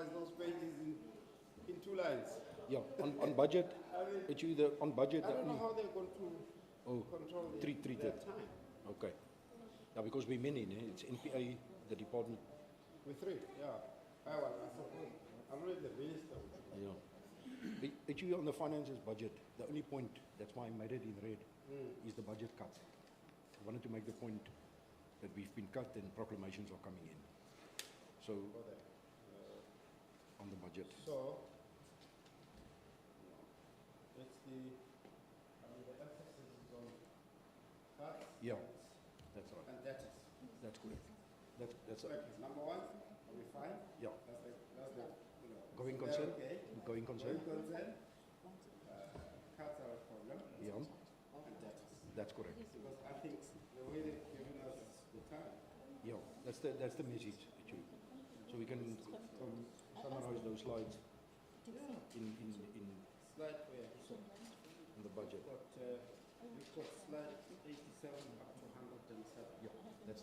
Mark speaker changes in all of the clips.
Speaker 1: summarize those pages in 2 lines.
Speaker 2: Yeah, on budget,
Speaker 1: I mean,
Speaker 2: it's either on budget.
Speaker 1: I don't know how they're going to
Speaker 2: Oh,
Speaker 1: control
Speaker 2: treat
Speaker 1: their
Speaker 2: it.
Speaker 1: time.
Speaker 2: Okay. Yeah, because we're many, it's NPA, the department.
Speaker 1: With 3, yeah. I suppose. I'm not the minister.
Speaker 2: Yeah. Actually, on the finances budget, the only point, that's why I made it in red, is the budget cut. I wanted to make the point that we've been cut and proclamations are coming in. So, on the budget.
Speaker 1: So, it's the emphasis is on cuts.
Speaker 2: Yeah, that's right.
Speaker 1: And debtors.
Speaker 2: That's correct. That's
Speaker 1: Okay, number 1, are we fine?
Speaker 2: Yeah.
Speaker 1: That's the
Speaker 2: Going concern?
Speaker 1: okay.
Speaker 2: Going concern?
Speaker 1: Going concern. Cuts are a problem.
Speaker 2: Yeah,
Speaker 1: And debtors.
Speaker 2: that's correct.
Speaker 1: Because I think the way they've given us the time.
Speaker 2: Yeah, that's the message actually. So we can summarize those slides in
Speaker 1: Slide where?
Speaker 2: the budget.
Speaker 1: You've got slide 87 up to 107.
Speaker 2: Yeah, that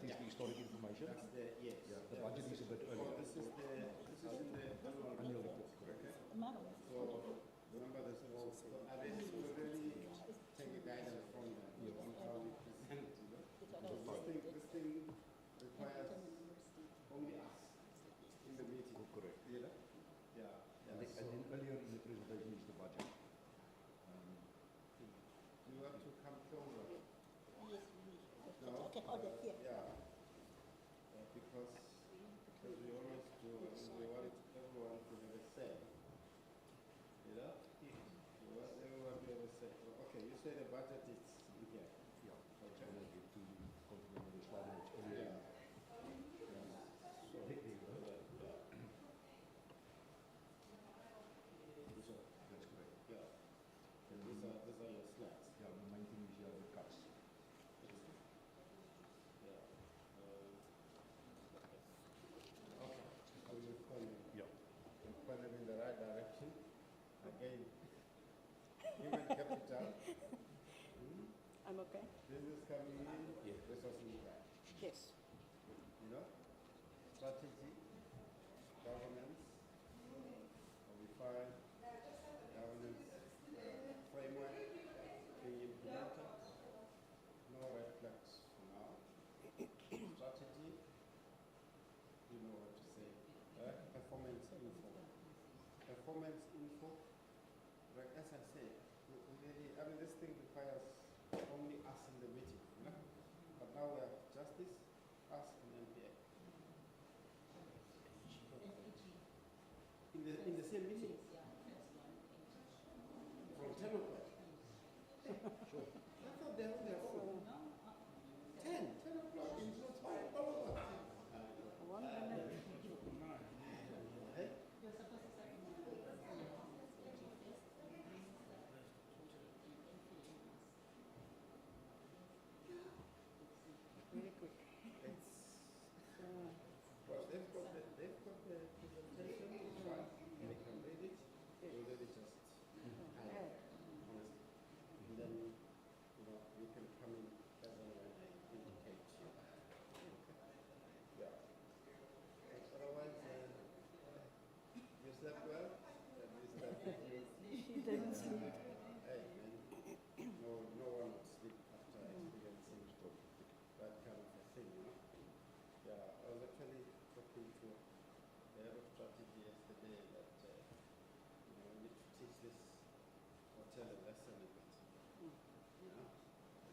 Speaker 2: is the historic information.
Speaker 1: That's the, yes.
Speaker 2: Yeah, the budget is a bit
Speaker 1: Oh,
Speaker 2: earlier.
Speaker 1: this is in the
Speaker 2: Annual report, correct?
Speaker 1: So remember this all. I mean, we really take a guidance from them on how we present. This thing requires only us in the meeting.
Speaker 2: Correct.
Speaker 1: Yeah. Yeah.
Speaker 2: And then earlier in the presentation is the budget.
Speaker 1: You have to come closer.
Speaker 3: Yes,
Speaker 1: No?
Speaker 3: okay, hold it here.
Speaker 1: Yeah. Because we always do, we want everyone to have a say. You know? We want everyone to have a say. Okay, you say the budget is in here.
Speaker 2: Yeah. Okay. And then to continue with the slide which earlier.
Speaker 1: Yeah. So,
Speaker 2: There you go.
Speaker 1: so,
Speaker 2: That's correct.
Speaker 1: yeah. These are your slides.
Speaker 2: Yeah, the main thing is here the cuts.
Speaker 1: Yeah. Okay. So you're pointing.
Speaker 2: Yeah.
Speaker 1: You're pointing in the right direction. Again, human capital.
Speaker 3: I'm okay?
Speaker 1: Business coming in.
Speaker 2: Yeah.
Speaker 1: Resources back.
Speaker 3: Yes.
Speaker 1: You know? Strategy, governance, refine, governance framework being implemented. No red flags for now. Strategy, you know what to say. Performance info. Performance info, like as I say, really, I mean, this thing requires only us in the meeting, you know? But now we have justice, us and NPA. In the same meeting? From 10 o'clock? Sure. I thought they were there all. 10 o'clock. It's not all over.
Speaker 3: 1 minute.
Speaker 1: Hey?
Speaker 3: Very quick.
Speaker 1: Well, they've got the presentation, it's fine. They can read it. We really just highlight, honestly. And then, you know, you can come in as and when I indicate. Yeah. Otherwise, you slept well? At least that you.
Speaker 3: She didn't sleep.
Speaker 1: Hey, man, no one would sleep after experiencing that kind of a thing, you know? Yeah, I was actually talking to the head of strategy yesterday that, you know, we need to teach this hotel a lesson a bit, you know?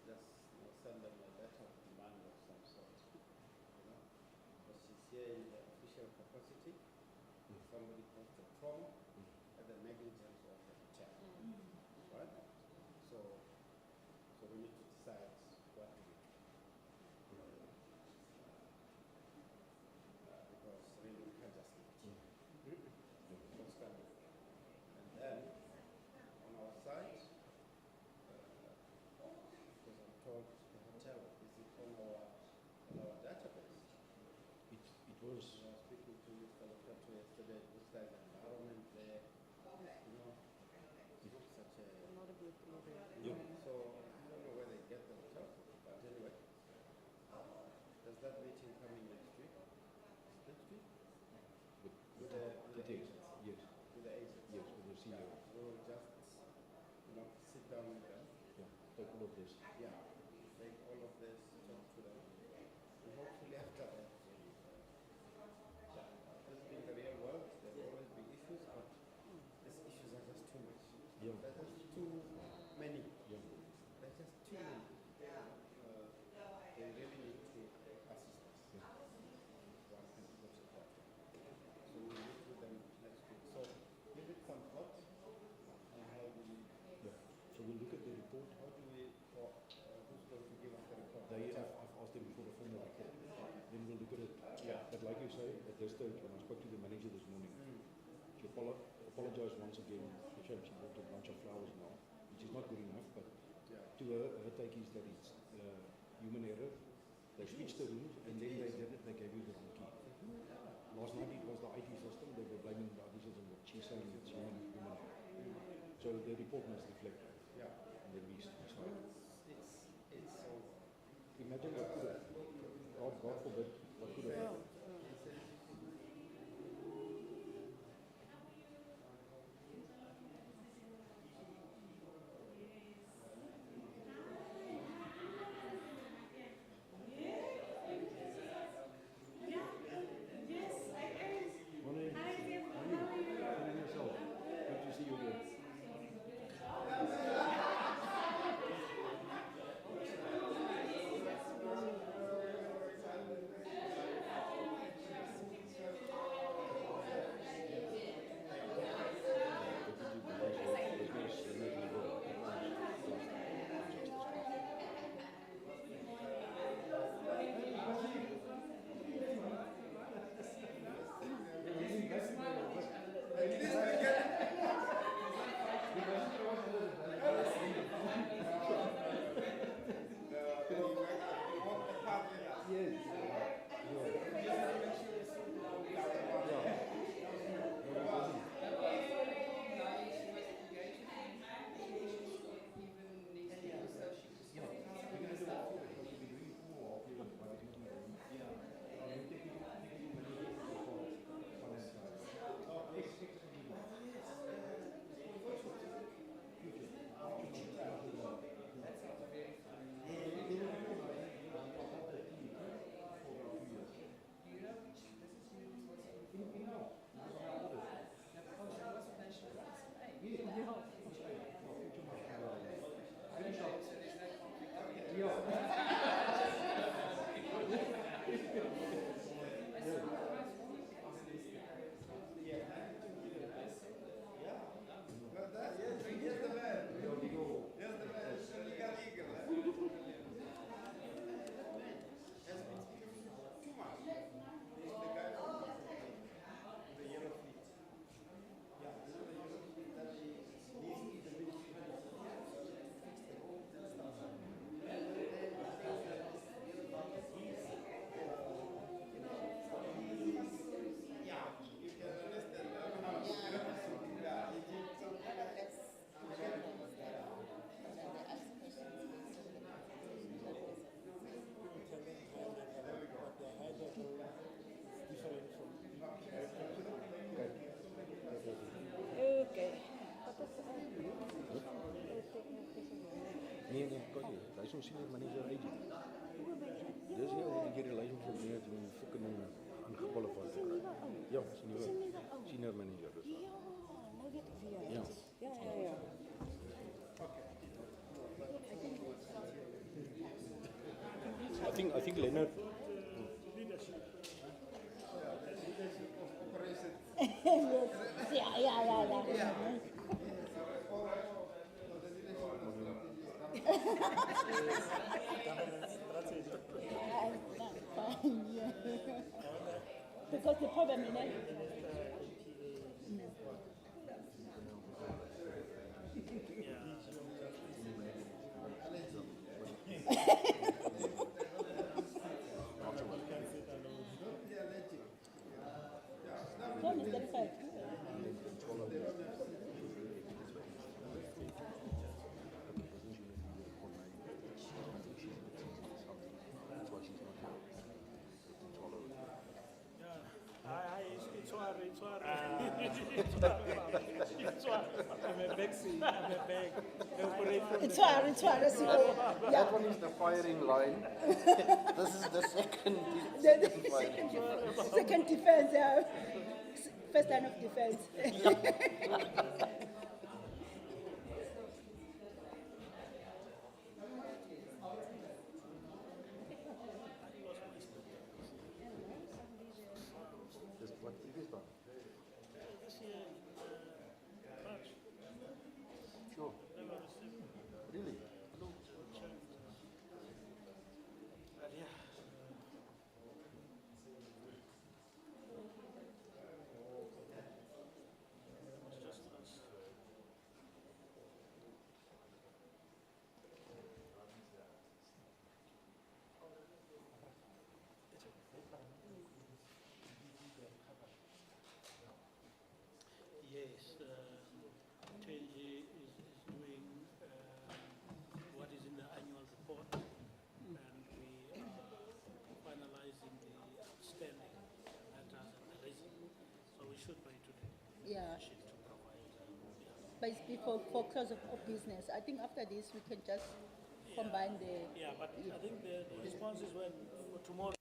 Speaker 1: Just, you know, send them a letter of demand of some sort, you know? Because she's here in the official capacity, somebody caused a trauma at the negligence of the hotel, right? So we need to decide what to do. Because really we can't just eat. What's coming? And then on our side, because I'm told the hotel is it on our database.
Speaker 2: It was.
Speaker 1: I was speaking to Mr. Lokato yesterday. It looks like the environment there, you know, it's such a.
Speaker 3: Not a good lobby.
Speaker 2: Yeah.
Speaker 1: So I don't know where they get the hotel from, but anyway, does that meeting come in next week? Next week? With the
Speaker 2: It is, yes,
Speaker 1: with the agents.
Speaker 2: yes, with the CEO.
Speaker 1: We'll just, sit down with them.
Speaker 2: Yeah, take all of this.
Speaker 1: Yeah, take all of this, talk to them, and hopefully after that, this being the real world, there will always be issues, but these issues are just too much.
Speaker 2: Yeah.
Speaker 1: They're just too many.
Speaker 2: Yeah.
Speaker 1: They're just too many. They really need to assist us.
Speaker 2: Yeah.
Speaker 1: One can put it that way. So we'll meet with them next week. So give it some thought, and how do we,
Speaker 2: Yeah. So we'll look at the report.
Speaker 1: who's going to give us the report?
Speaker 2: I've asked them for a formal report. Then we'll look at it.
Speaker 1: Yeah.
Speaker 2: But like you say, at this stage, when I spoke to the manager this morning, she apologized once again. She bought a bunch of flowers now, which is not good enough, but
Speaker 1: Yeah.
Speaker 2: to her take is that it's human error. They switched the rooms and then they gave you the wrong key. Last night it was the IT system. They were blaming the IT system, but she's saying it's human error. So the report must reflect that.
Speaker 1: Yeah.
Speaker 2: And then we decide.
Speaker 1: It's so.
Speaker 2: Imagine what could have, God forbid, what could have. Morning. Feeling yourself? Good to see you again.
Speaker 3: Okay.
Speaker 2: Nee, kan je. Hij is zo'n senior manager agent. Dus ja, hoe die relationship met die fucking ungequalified te krijgen. Ja, senior manager. Dus.
Speaker 3: Ja, nou weet ik wie hij
Speaker 2: Ja.
Speaker 3: is. Ja.
Speaker 2: I think Leonard.
Speaker 3: Ja. Because the problem is
Speaker 4: It's
Speaker 3: It's hard, let's go.
Speaker 1: That
Speaker 3: Yeah.
Speaker 1: one is the firing line. This is the second,
Speaker 3: The
Speaker 1: second firing.
Speaker 3: second defense, yeah. First line of defense.
Speaker 1: This what previous one? Sure. Really?
Speaker 4: Yes, TNG is doing what is in the annual report, and we are finalizing the outstanding matters and the reason. So we should by today.
Speaker 3: Yeah.
Speaker 4: Sheet to provide.
Speaker 3: But it's before for close of business. I think after this we can just combine the.
Speaker 4: Yeah, but I think the response is when for tomorrow.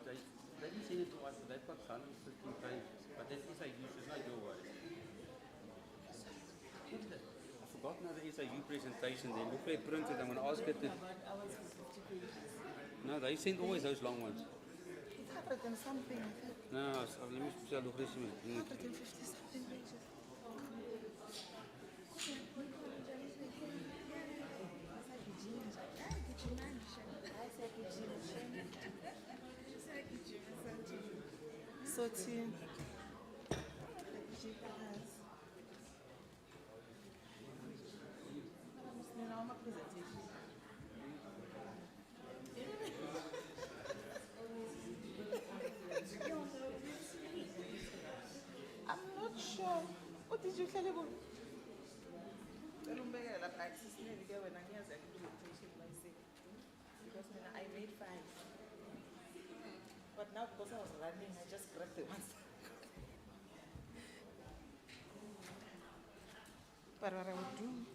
Speaker 5: They didn't send it to us, but they've got 115 pages. But that SAU is not your way. I forgot now the SAU presentation then. Look where it printed. I'm going to ask it to. No, they send always those long ones.
Speaker 6: 100 and something.
Speaker 5: No, let me see. Look, resume.
Speaker 6: 150 something pages. So, team. I'm not sure. What did you tell him? Because I made 5. But now because I was running, I just grabbed the ones. But what I would do,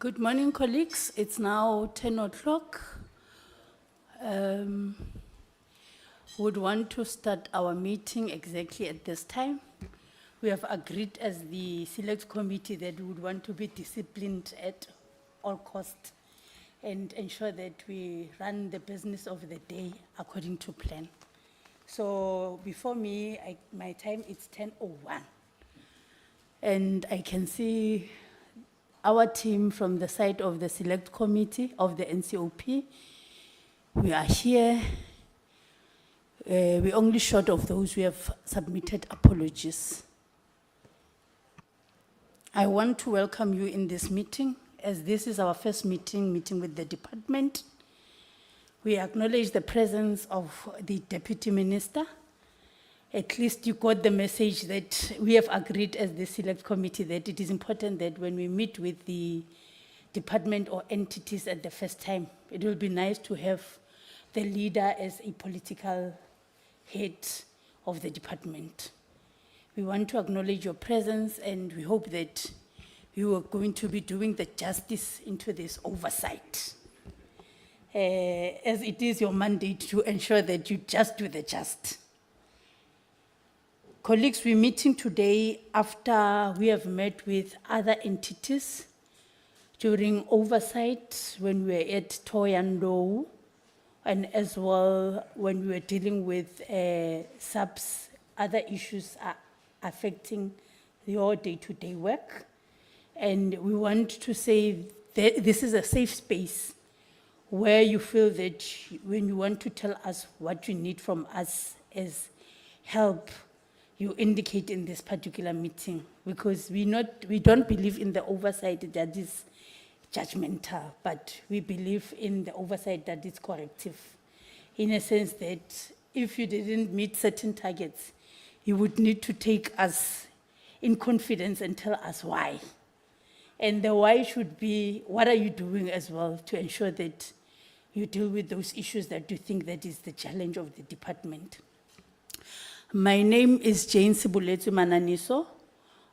Speaker 7: Good morning, colleagues. It's now 10 o'clock. Would want to start our meeting exactly at this time. We have agreed as the select committee that we would want to be disciplined at all costs and ensure that we run the business of the day according to plan. So before me, my time is 10:01. And I can see our team from the side of the select committee of the NCOP. We are here. We're only short of those who have submitted apologies. I want to welcome you in this meeting, as this is our first meeting with the department. We acknowledge the presence of the Deputy Minister. At least you got the message that we have agreed as the select committee that it is important that when we meet with the department or entities at the first time, it will be nice to have the leader as a political head of the department. We want to acknowledge your presence and we hope that you are going to be doing the justice into this oversight. As it is your mandate to ensure that you just do the just. Colleagues, we're meeting today after we have met with other entities during oversight when we were at Toyando and as well when we were dealing with SAPS, other issues are affecting your day-to-day work. And we want to say that this is a safe space where you feel that when you want to tell us what you need from us as help, you indicate in this particular meeting, because we don't believe in the oversight that is judgmental, but we believe in the oversight that is corrective, in a sense that if you didn't meet certain targets, you would need to take us in confidence and tell us why. And the why should be, what are you doing as well to ensure that you deal with those issues that you think that is the challenge of the department. My name is Jane Sibuletsu Mananiso.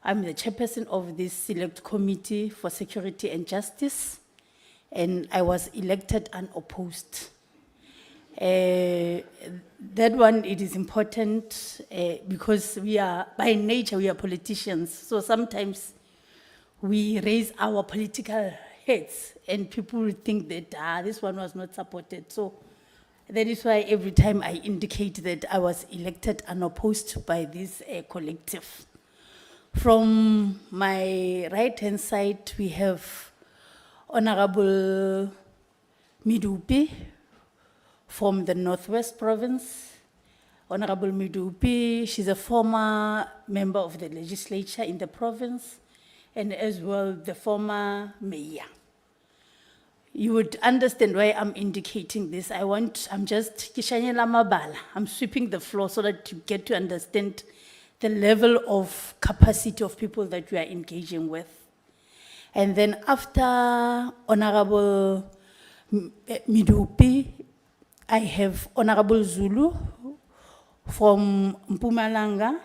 Speaker 7: I'm the chairperson of this select committee for security and justice, and I was elected unopposed. That one, it is important because we are, by nature, we are politicians. So sometimes we raise our political heads and people will think that this one was not supported. So that is why every time I indicate that I was elected unopposed by this collective. From my right-hand side, we have Honorable Midupi from the Northwest Province. Honorable Midupi, she's a former member of the legislature in the province, and as well the former mayor. you would understand why I'm indicating this. I'm just, I'm sweeping the floor so that you get to understand the level of capacity of people that we are engaging with. And then after Honorable Midupi, I have Honorable Zulu from Mpumalanga.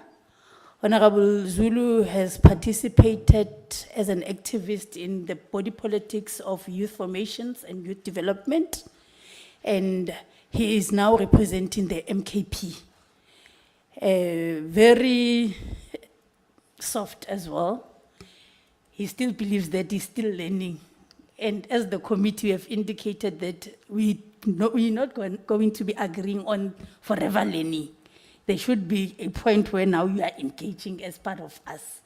Speaker 7: Honorable Zulu has participated as an activist in the body politics of youth formations and youth development, and he is now representing the MKP. Very soft as well. He still believes that he's still learning. And as the committee, we have indicated that we're not going to be agreeing on forever learning. There should be a point where now you are engaging as part of us.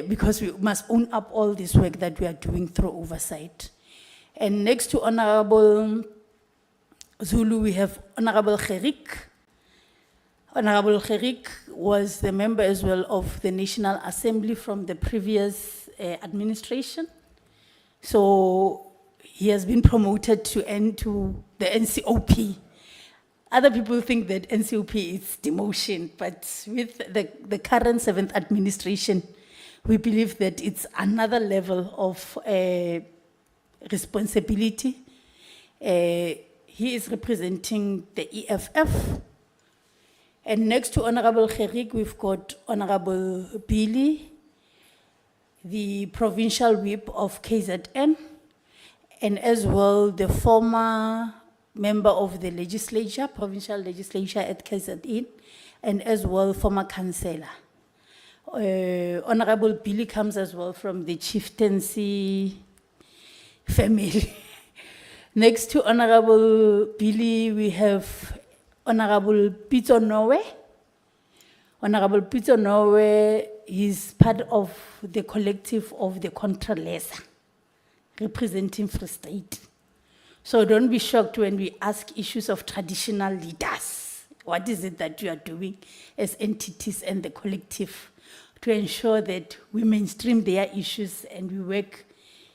Speaker 7: Because we must own up all this work that we are doing through oversight. And next to Honorable Zulu, we have Honorable Gerik. Honorable Gerik was the member as well of the National Assembly from the previous administration. So he has been promoted to the NCOP. Other people think that NCOP is demotion, but with the current 7th administration, we believe that it's another level of responsibility. He is representing the EFF. And next to Honorable Gerik, we've got Honorable Billy, the provincial whip of KZN, and as well the former member of the legislature, provincial legislature at KZN, and as well former councillor. Honorable Billy comes as well from the chieftaincy family. Next to Honorable Billy, we have Honorable Peter Nowe. Honorable Peter Nowe is part of the collective of the Contralesa, representing Free State. So don't be shocked when we ask issues of traditional leaders. What is it that you are doing as entities and the collective to ensure that we mainstream their issues and we work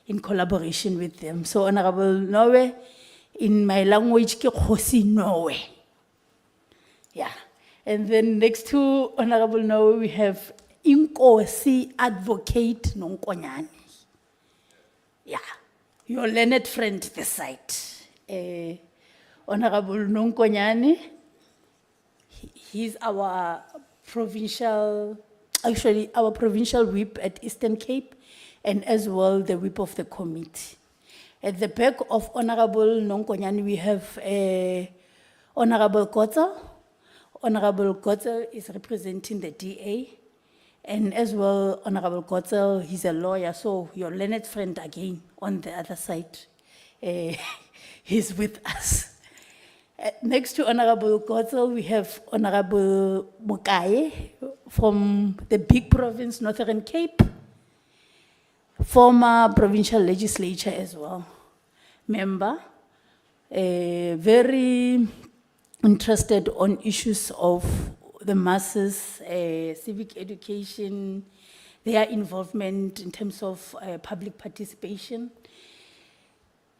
Speaker 7: in collaboration with them? So Honorable Nowe, in my language, ke Kgosi Nowe. Yeah. And then next to Honorable Nowe, we have Inkosi Advocate Nonkonyani. Yeah. Your learned friend this side. Honorable Nonkonyani, he's our provincial whip at Eastern Cape, and as well the whip of the committee. At the back of Honorable Nonkonyani, we have Honorable Kotza. Honorable Kotza is representing the DA, and as well Honorable Kotza, he's a lawyer, so your learned friend again on the other side, he's with us. Next to Honorable Kotza, we have Honorable Mukaye from the big province, Northern Cape, former provincial legislature as well, member, very interested on issues of the masses, civic education, their involvement in terms of public participation.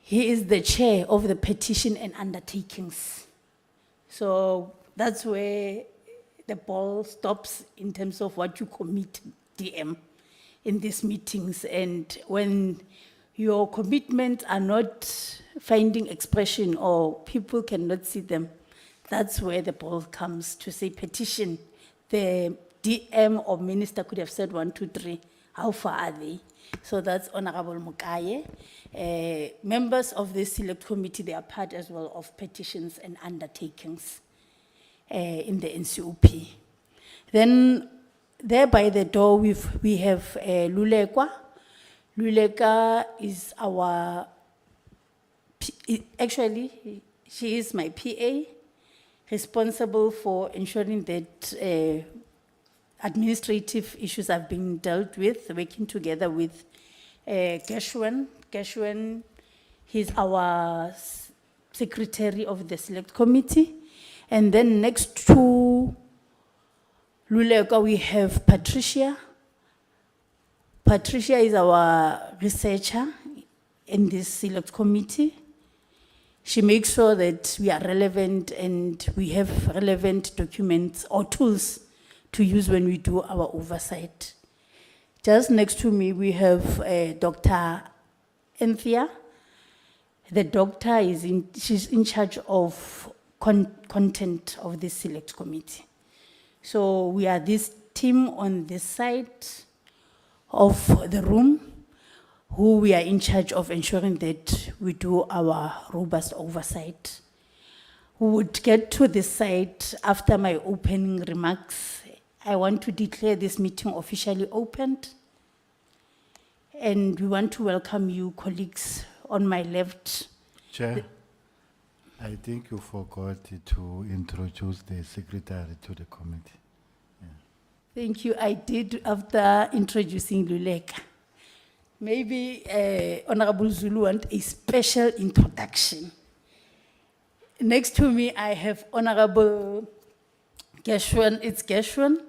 Speaker 7: He is the chair of the petition and undertakings. So that's where the ball stops in terms of what you commit, DM, in these meetings. And when your commitments are not finding expression or people cannot see them, that's where the ball comes to say petition. The DM or minister could have said 1, 2, 3. How far are they? So that's Honorable Mukaye. Members of this select committee, they are part as well of petitions and undertakings in the NCOP. Then there by the door we have Lulekwa. Luleka is our, actually she is my PA, responsible for ensuring that administrative issues have been dealt with, working together with Geshwan. Geshwan, he's our secretary of the select committee. And then next to Luleka, we have Patricia. Patricia is our researcher in this select committee. She makes sure that we are relevant and we have relevant documents or tools to use when we do our oversight. Just next to me, we have Dr. Anthea. The doctor she's in charge of content of this select committee. So we are this team on this side of the room who we are in charge of ensuring that we do our robust oversight. We would get to this side after my opening remarks. I want to declare this meeting officially opened. And we want to welcome you, colleagues, on my left.
Speaker 8: Chair, I think you forgot to introduce the secretary to the committee.
Speaker 7: Thank you. I did after introducing Luleka. Maybe Honorable Zulu want a special introduction. Next to me, I have Honorable Gershwin. It's Gershwin,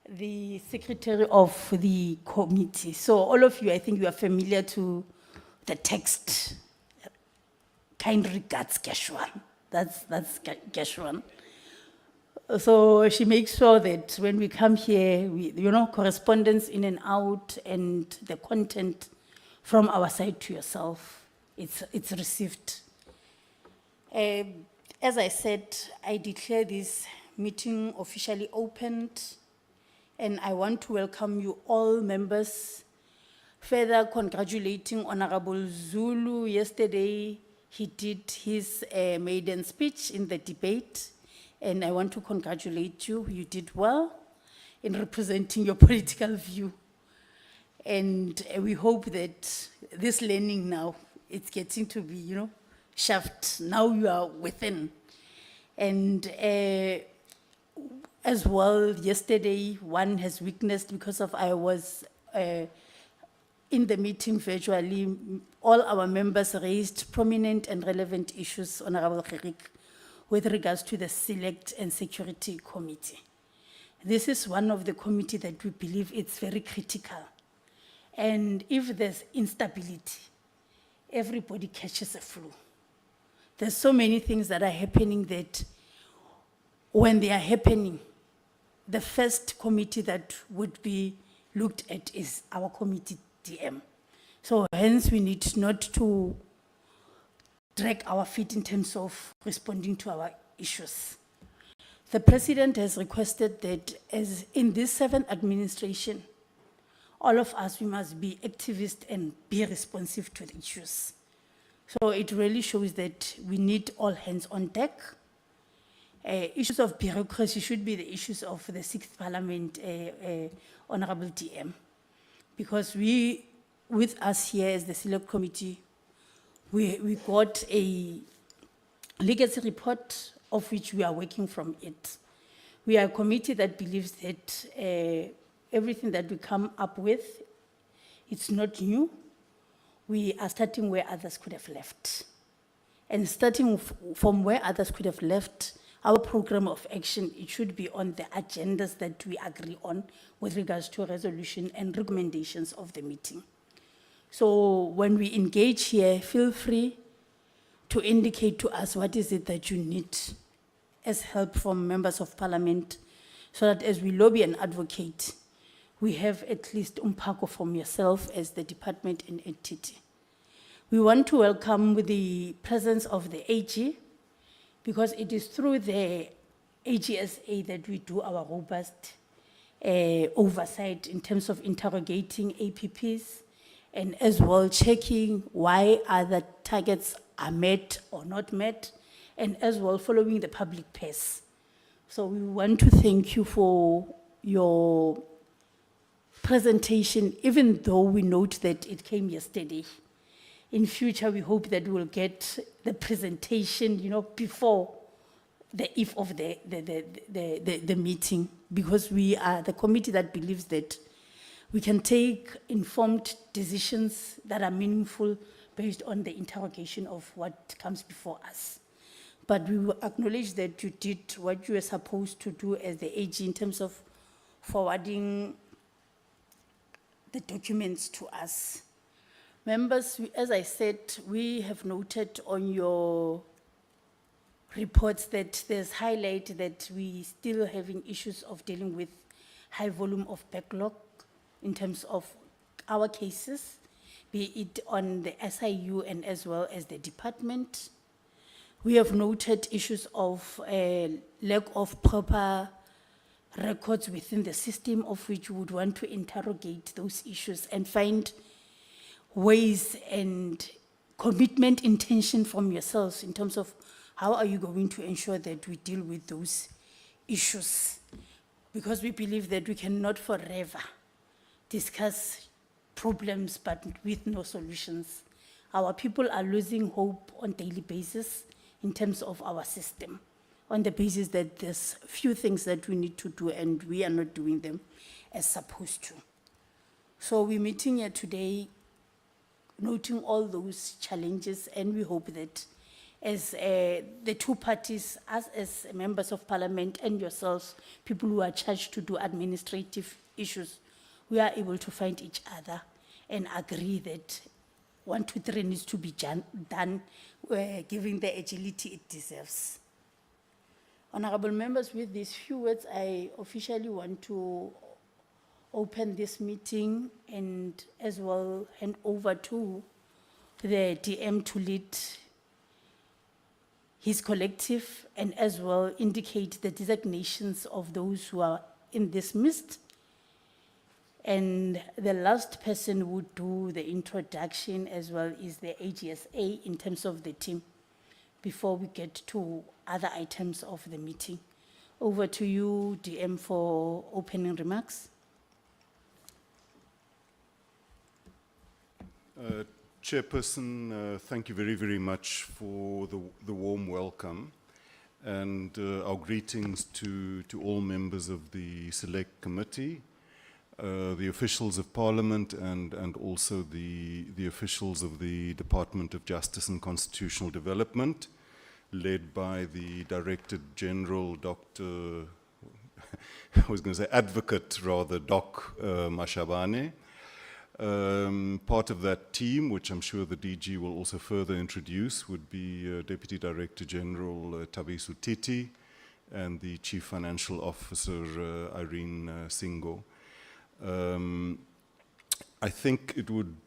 Speaker 7: the secretary of the committee. So all of you, I think you are familiar to the text. Kind regards, Gershwin. That's Gershwin. So she makes sure that when we come here, correspondence in and out and the content from our side to yourself, it's received. As I said, I declare this meeting officially opened, and I want to welcome you all members. Further congratulating Honorable Zulu. Yesterday, he did his maiden speech in the debate. And I want to congratulate you. You did well in representing your political view. And we hope that this learning now, it's getting to be, shaft. Now you are within. And as well, yesterday, one has witnessed, because of I was in the meeting virtually, all our members raised prominent and relevant issues, Honorable Gerik, with regards to the Select and Security Committee. This is one of the committee that we believe it's very critical. And if there's instability, everybody catches a flu. There's so many things that are happening that when they are happening, the first committee that would be looked at is our committee DM. So hence we need not to drag our feet in terms of responding to our issues. The president has requested that as in this 7th administration, all of us, we must be activists and be responsive to the issues. So it really shows that we need all hands on deck. Issues of bureaucracy should be the issues of the 6th Parliament, Honorable DM. Because with us here as the Select Committee, we got a legacy report of which we are working from it. We are a committee that believes that everything that we come up with, it's not new. We are starting where others could have left. And starting from where others could have left, our program of action, it should be on the agendas that we agree on with regards to resolution and recommendations of the meeting. So when we engage here, feel free to indicate to us what is it that you need as help from members of parliament, so that as we lobby and advocate, we have at least umpako from yourself as the department and entity. We want to welcome the presence of the AG, because it is through the AGSA that we do our robust oversight in terms of interrogating APPs, and as well checking why other targets are met or not met, and as well following the public pace. So we want to thank you for your presentation, even though we note that it came yesterday. In future, we hope that we'll get the presentation, before the eve of the meeting, because we are the committee that believes that we can take informed decisions that are meaningful based on the interrogation of what comes before us. But we will acknowledge that you did what you were supposed to do as the AG in terms of forwarding the documents to us. Members, as I said, we have noted on your reports that there's highlight that we still having issues of dealing with high volume of backlog in terms of our cases, be it on the SIU and as well as the department. We have noted issues of lack of proper records within the system, of which we would want to interrogate those issues and find ways and commitment intention from yourselves in terms of how are you going to ensure that we deal with those issues? Because we believe that we cannot forever discuss problems but with no solutions. Our people are losing hope on daily basis in terms of our system, on the basis that there's few things that we need to do and we are not doing them as supposed to. So we're meeting here today noting all those challenges, and we hope that as the two parties, us as members of parliament and yourselves, people who are charged to do administrative issues, we are able to find each other and agree that 1, 2, 3 needs to be done, giving the agility it deserves. Honorable members, with these few words, I officially want to open this meeting and as well hand over to the DM to lead his collective and as well indicate the designations of those who are in this midst. And the last person who would do the introduction as well is the AGSA in terms of the team before we get to other items of the meeting. Over to you, DM, for opening remarks.
Speaker 9: Chairperson, thank you very, very much for the warm welcome, and our greetings to all members of the Select Committee, the officials of Parliament, and also the officials of the Department of Justice and Constitutional Development, led by the Director General, Dr. I was going to say Advocate, rather, Doc Mashabane. Part of that team, which I'm sure the DG will also further introduce, would be Deputy Director General Tabiso Titi and the Chief Financial Officer Irene Singo. I think it would,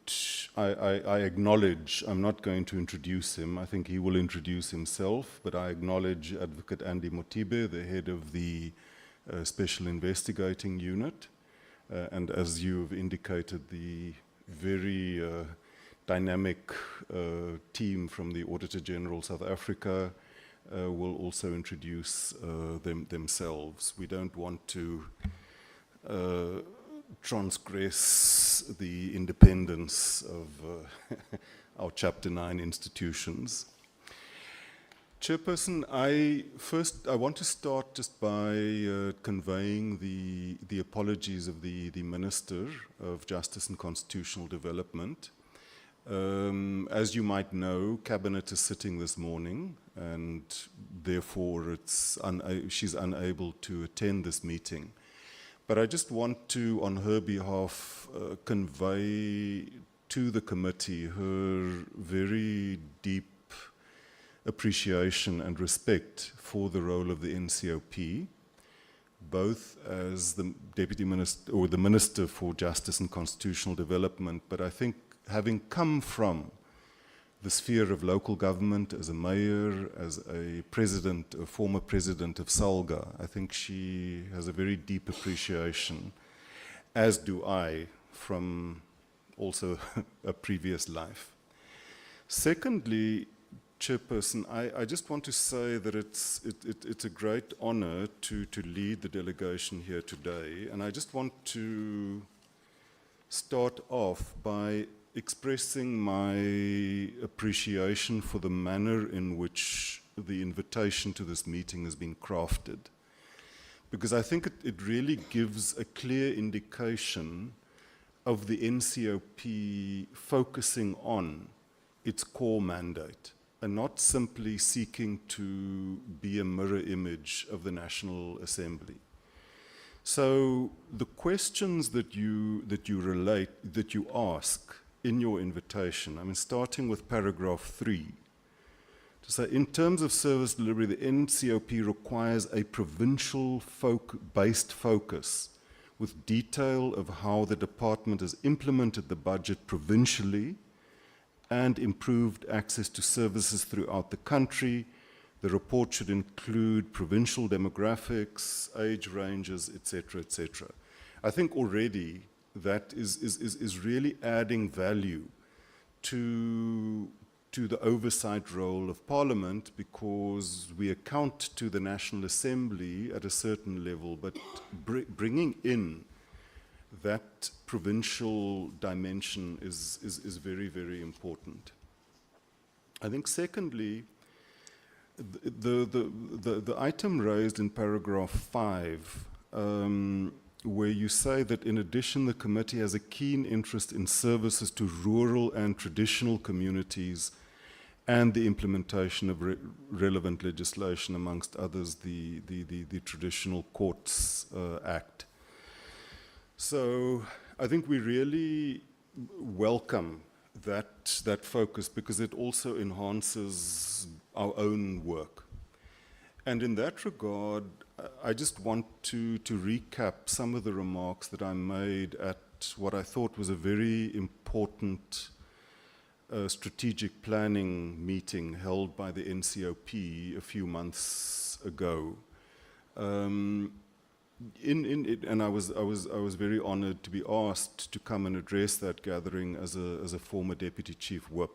Speaker 9: I acknowledge, I'm not going to introduce him, I think he will introduce himself, but I acknowledge Advocate Andy Motibe, the head of the Special Investigating Unit. And as you've indicated, the very dynamic team from the Auditor General South Africa will also introduce themselves. We don't want to transgress the independence of our Chapter 9 institutions. Chairperson, I want to start just by conveying the apologies of the Minister of Justice and Constitutional Development. As you might know, Cabinet is sitting this morning, and therefore she's unable to attend this meeting. But I just want to, on her behalf, convey to the committee her very deep appreciation and respect for the role of the NCOP, both as the Deputy Minister or the Minister for Justice and Constitutional Development, but I think having come from the sphere of local government as a mayor, as a president, a former president of SALGA, I think she has a very deep appreciation, as do I, from also a previous life. Secondly, Chairperson, I just want to say that it's a great honor to lead the delegation here today, and I just want to start off by expressing my appreciation for the manner in which the invitation to this meeting has been crafted, because I think it really gives a clear indication of the NCOP focusing on its core mandate, and not simply seeking to be a mirror image of the National Assembly. So the questions that you ask in your invitation. I mean, starting with paragraph 3, to say, in terms of service delivery, the NCOP requires a provincial-based focus with detail of how the department has implemented the budget provincially and improved access to services throughout the country. The report should include provincial demographics, age ranges, etc., etc. I think already that is really adding value to the oversight role of Parliament, because we account to the National Assembly at a certain level, but bringing in that provincial dimension is very, very important. I think secondly, the item raised in paragraph 5, where you say that in addition the committee has a keen interest in services to rural and traditional communities and the implementation of relevant legislation, amongst others the Traditional Courts Act. So I think we really welcome that focus, because it also enhances our own work. And in that regard, I just want to recap some of the remarks that I made at what I thought was a very important strategic planning meeting held by the NCOP a few months ago. And I was very honored to be asked to come and address that gathering as a former Deputy Chief Whip.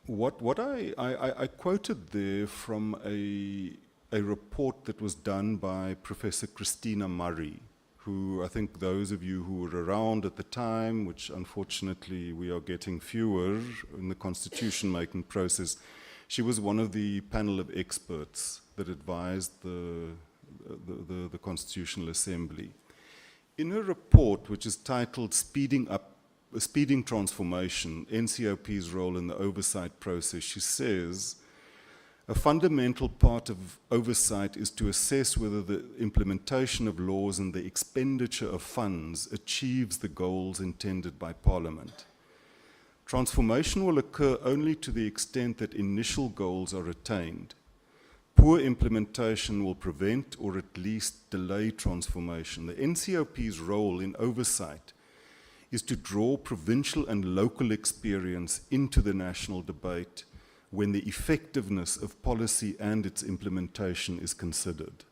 Speaker 9: What I quoted there from a report that was done by Professor Christina Murray, who I think those of you who were around at the time, which unfortunately we are getting fewer in the constitution-making process, she was one of the panel of experts that advised the Constitutional Assembly. In her report, which is titled Speeding Transformation, NCOP's Role in the Oversight Process, she says, a fundamental part of oversight is to assess whether the implementation of laws and the expenditure of funds achieves the goals intended by Parliament. Transformation will occur only to the extent that initial goals are attained. Poor implementation will prevent or at least delay transformation. The NCOP's role in oversight is to draw provincial and local experience into the national debate when the effectiveness of policy and its implementation is considered.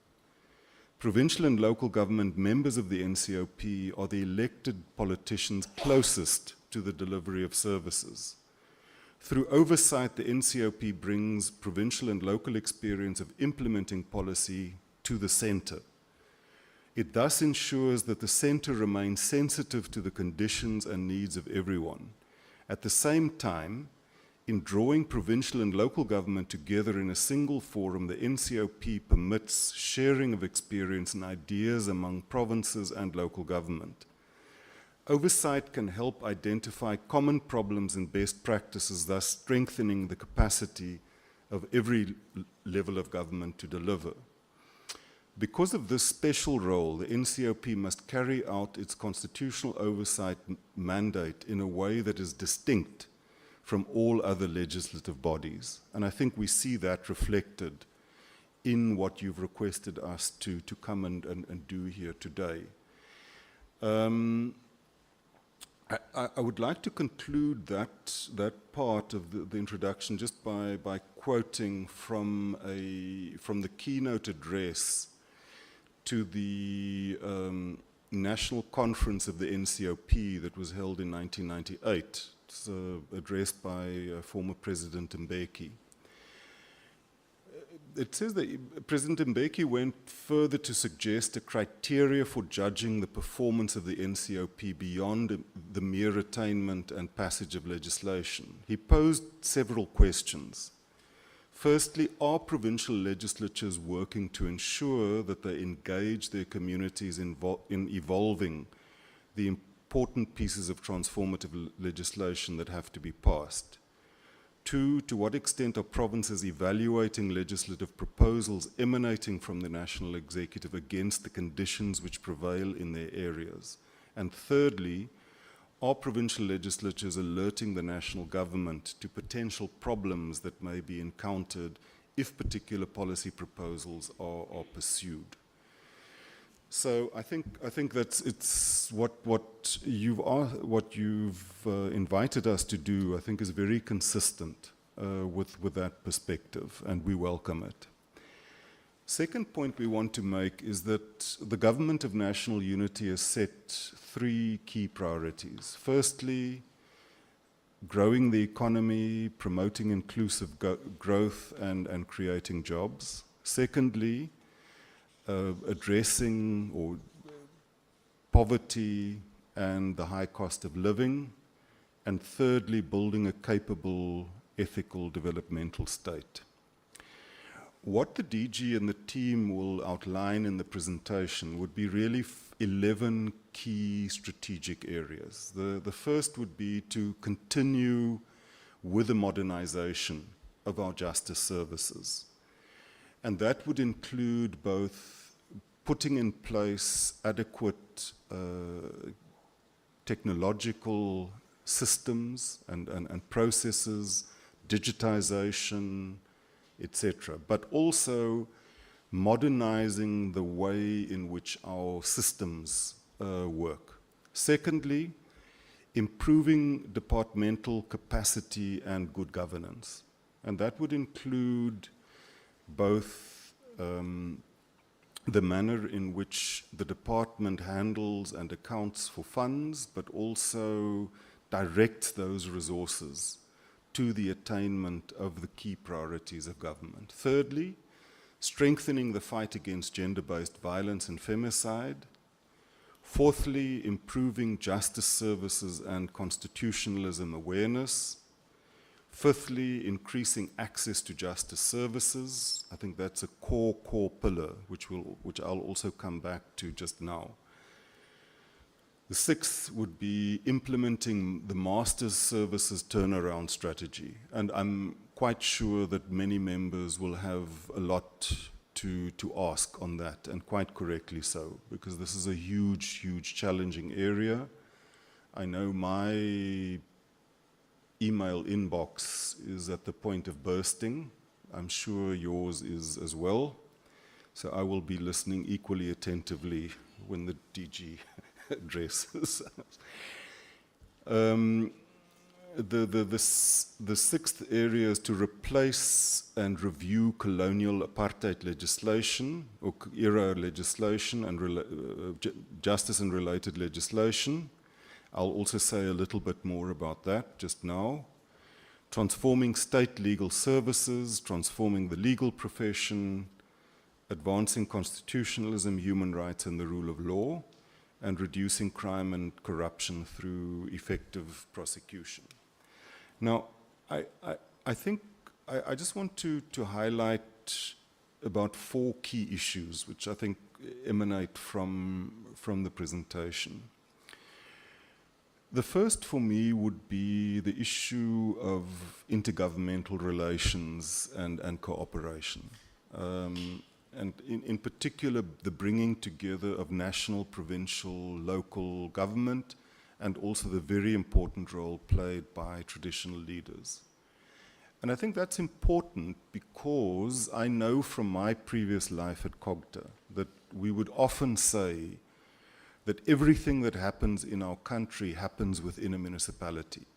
Speaker 9: Provincial and local government members of the NCOP are the elected politicians closest to the delivery of services. Through oversight, the NCOP brings provincial and local experience of implementing policy to the centre. It thus ensures that the centre remains sensitive to the conditions and needs of everyone. At the same time, in drawing provincial and local government together in a single forum, the NCOP permits sharing of experience and ideas among provinces and local government. Oversight can help identify common problems and best practices, thus strengthening the capacity of every level of government to deliver. Because of this special role, the NCOP must carry out its constitutional oversight mandate in a way that is distinct from all other legislative bodies. And I think we see that reflected in what you've requested us to come and do here today. I would like to conclude that part of the introduction just by quoting from the keynote address to the National Conference of the NCOP that was held in 1998. It's addressed by former President Mbeki. It says that President Mbeki went further to suggest a criteria for judging the performance of the NCOP beyond the mere attainment and passage of legislation. He posed several questions. Firstly, are provincial legislatures working to ensure that they engage their communities in evolving the important pieces of transformative legislation that have to be passed? Two, to what extent are provinces evaluating legislative proposals emanating from the national executive against the conditions which prevail in their areas? And thirdly, are provincial legislatures alerting the national government to potential problems that may be encountered if particular policy proposals are pursued? So I think it's what you've invited us to do. I think is very consistent with that perspective, and we welcome it. Second point we want to make is that the Government of National Unity has set 3 key priorities. Firstly, growing the economy, promoting inclusive growth and creating jobs. Secondly, addressing poverty and the high cost of living. And thirdly, building a capable, ethical, developmental state. What the DG and the team will outline in the presentation would be really 11 key strategic areas. The first would be to continue with the modernization of our justice services. And that would include both putting in place adequate technological systems and processes, digitization, etc., but also modernizing the way in which our systems work. Secondly, improving departmental capacity and good governance. And that would include both the manner in which the department handles and accounts for funds, but also directs those resources to the attainment of the key priorities of government. Thirdly, strengthening the fight against gender-based violence and femicide. Fourthly, improving justice services and constitutionalism awareness. Fifthly, increasing access to justice services. I think that's a core pillar, which I'll also come back to just now. The sixth would be implementing the Master's Services turnaround strategy. And I'm quite sure that many members will have a lot to ask on that, and quite correctly so, because this is a huge challenging area. I know my email inbox is at the point of bursting. I'm sure yours is as well. So I will be listening equally attentively when the DG addresses. The sixth area is to replace and review colonial apartheid legislation, or era legislation, and justice and related legislation. I'll also say a little bit more about that just now. Transforming state legal services, transforming the legal profession, advancing constitutionalism, human rights, and the rule of law, and reducing crime and corruption through effective prosecution. Now, I think I just want to highlight about 4 key issues, which I think emanate from the presentation. The first for me would be the issue of intergovernmental relations and cooperation. And in particular, the bringing together of national, provincial, local government, and also the very important role played by traditional leaders. And I think that's important because I know from my previous life at COGTA that we would often say that everything that happens in our country happens within a municipality,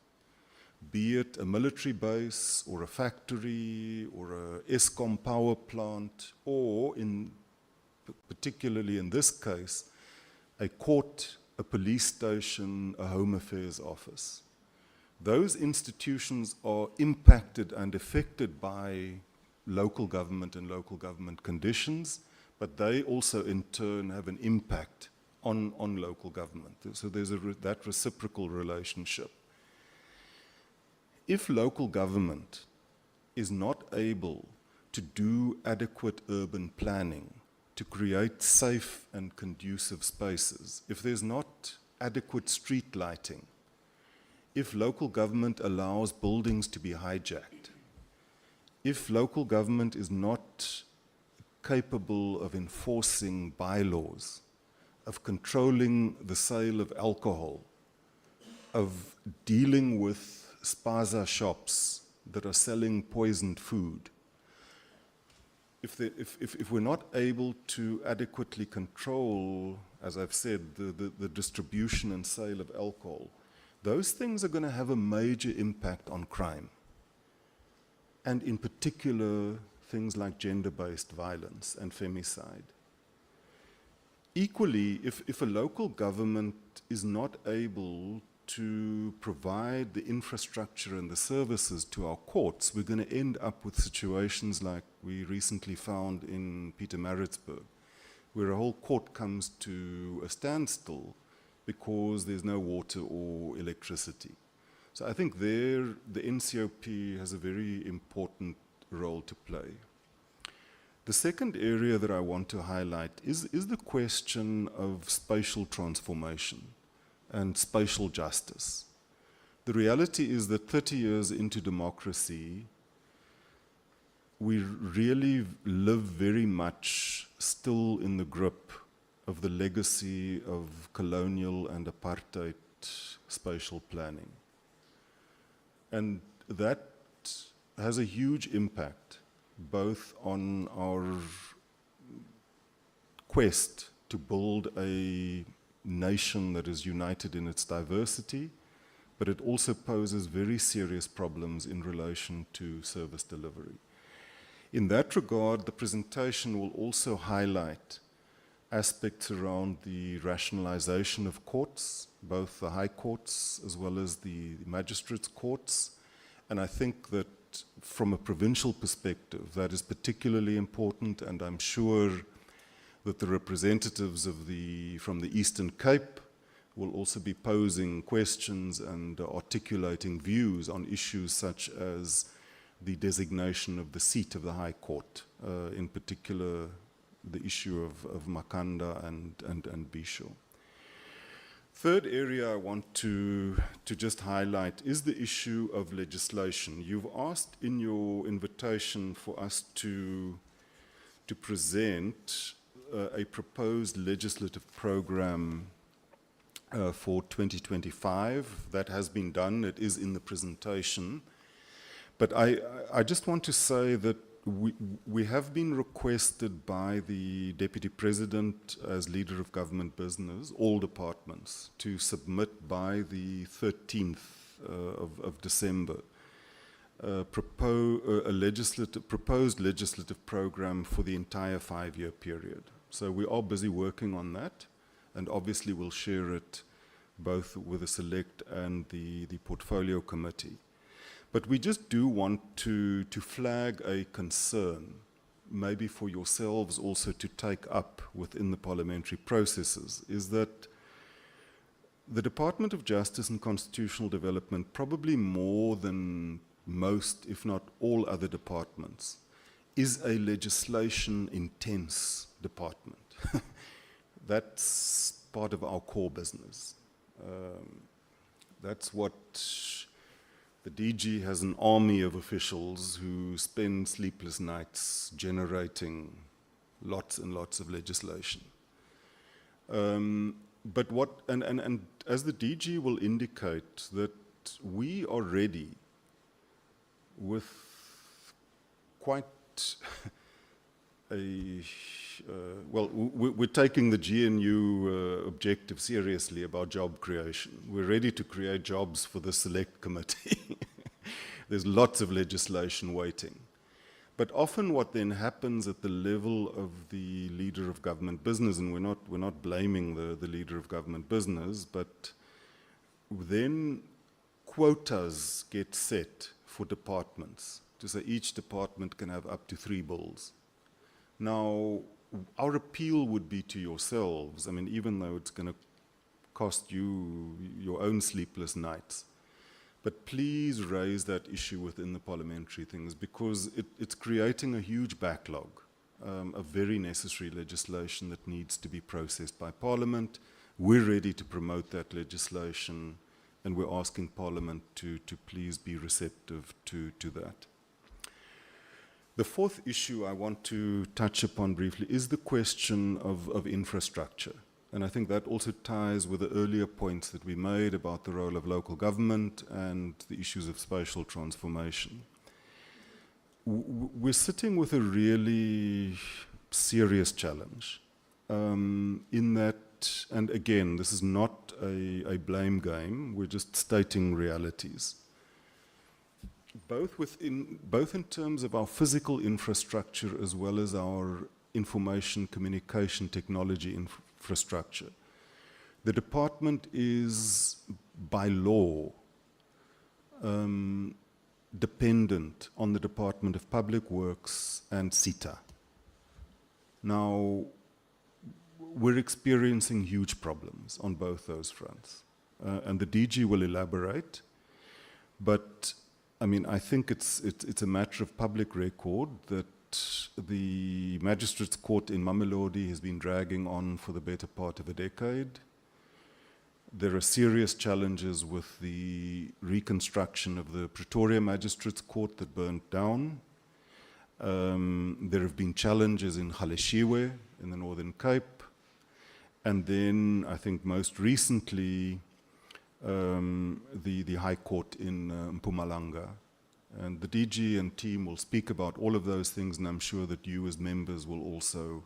Speaker 9: be it a military base or a factory or a ESCOM power plant, or particularly in this case, a court, a police station, a home affairs office. Those institutions are impacted and affected by local government and local government conditions, but they also in turn have an impact on local government. So there's that reciprocal relationship. If local government is not able to do adequate urban planning to create safe and conducive spaces, if there's not adequate street lighting, if local government allows buildings to be hijacked, if local government is not capable of enforcing bylaws, of controlling the sale of alcohol, of dealing with spaza shops that are selling poisoned food. If we're not able to adequately control, as I've said, the distribution and sale of alcohol, those things are going to have a major impact on crime. And in particular, things like gender-based violence and femicide. Equally, if a local government is not able to provide the infrastructure and the services to our courts, we're going to end up with situations like we recently found in Pietermaritzburg, where a whole court comes to a standstill because there's no water or electricity. So I think there, the NCOP has a very important role to play. The second area that I want to highlight is the question of spatial transformation and spatial justice. The reality is that 30 years into democracy, we really live very much still in the grip of the legacy of colonial and apartheid spatial planning. And that has a huge impact both on our quest to build a nation that is united in its diversity, but it also poses very serious problems in relation to service delivery. In that regard, the presentation will also highlight aspects around the rationalization of courts, both the high courts as well as the magistrates' courts. And I think that from a provincial perspective, that is particularly important, and I'm sure that the representatives from the Eastern Cape will also be posing questions and articulating views on issues such as the designation of the seat of the High Court, in particular the issue of Makanda and Bisho. Third area I want to just highlight is the issue of legislation. You've asked in your invitation for us to present a proposed legislative program for 2025. That has been done. It is in the presentation. But I just want to say that we have been requested by the Deputy President as Leader of Government Business, all departments, to submit by the 13th of December a proposed legislative program for the entire 5-year period. So we are busy working on that, and obviously we'll share it both with the Select and the Portfolio Committee. But we just do want to flag a concern, maybe for yourselves also to take up within the parliamentary processes, is that the Department of Justice and Constitutional Development, probably more than most, if not all other departments, is a legislation-intense department. That's part of our core business. That's what the DG has, an army of officials who spend sleepless nights generating lots and lots of legislation. But what, and as the DG will indicate, that we are ready with quite well, we're taking the GNU objective seriously about job creation. We're ready to create jobs for the Select Committee. There's lots of legislation waiting. But often what then happens at the level of the Leader of Government Business, and we're not blaming the Leader of Government Business, but then quotas get set for departments to say each department can have up to 3 bills. Now, our appeal would be to yourselves, I mean, even though it's going to cost you your own sleepless nights, but please raise that issue within the parliamentary things, because it's creating a huge backlog of very necessary legislation that needs to be processed by Parliament. We're ready to promote that legislation, and we're asking Parliament to please be receptive to that. The fourth issue I want to touch upon briefly is the question of infrastructure. And I think that also ties with the earlier points that we made about the role of local government and the issues of spatial transformation. We're sitting with a really serious challenge in that, and again, this is not a blame game, we're just stating realities. Both in terms of our physical infrastructure as well as our information communication technology infrastructure. The department is, by law, dependent on the Department of Public Works and CETA. Now, we're experiencing huge problems on both those fronts. And the DG will elaborate, but I mean, I think it's a matter of public record that the Magistrates Court in Mamelodi has been dragging on for the better part of a decade. There are serious challenges with the reconstruction of the Pretoria Magistrates Court that burnt down. There have been challenges in Galeshewe in the Northern Cape. And then, I think most recently, the High Court in Mpumalanga. And the DG and team will speak about all of those things, and I'm sure that you as members will also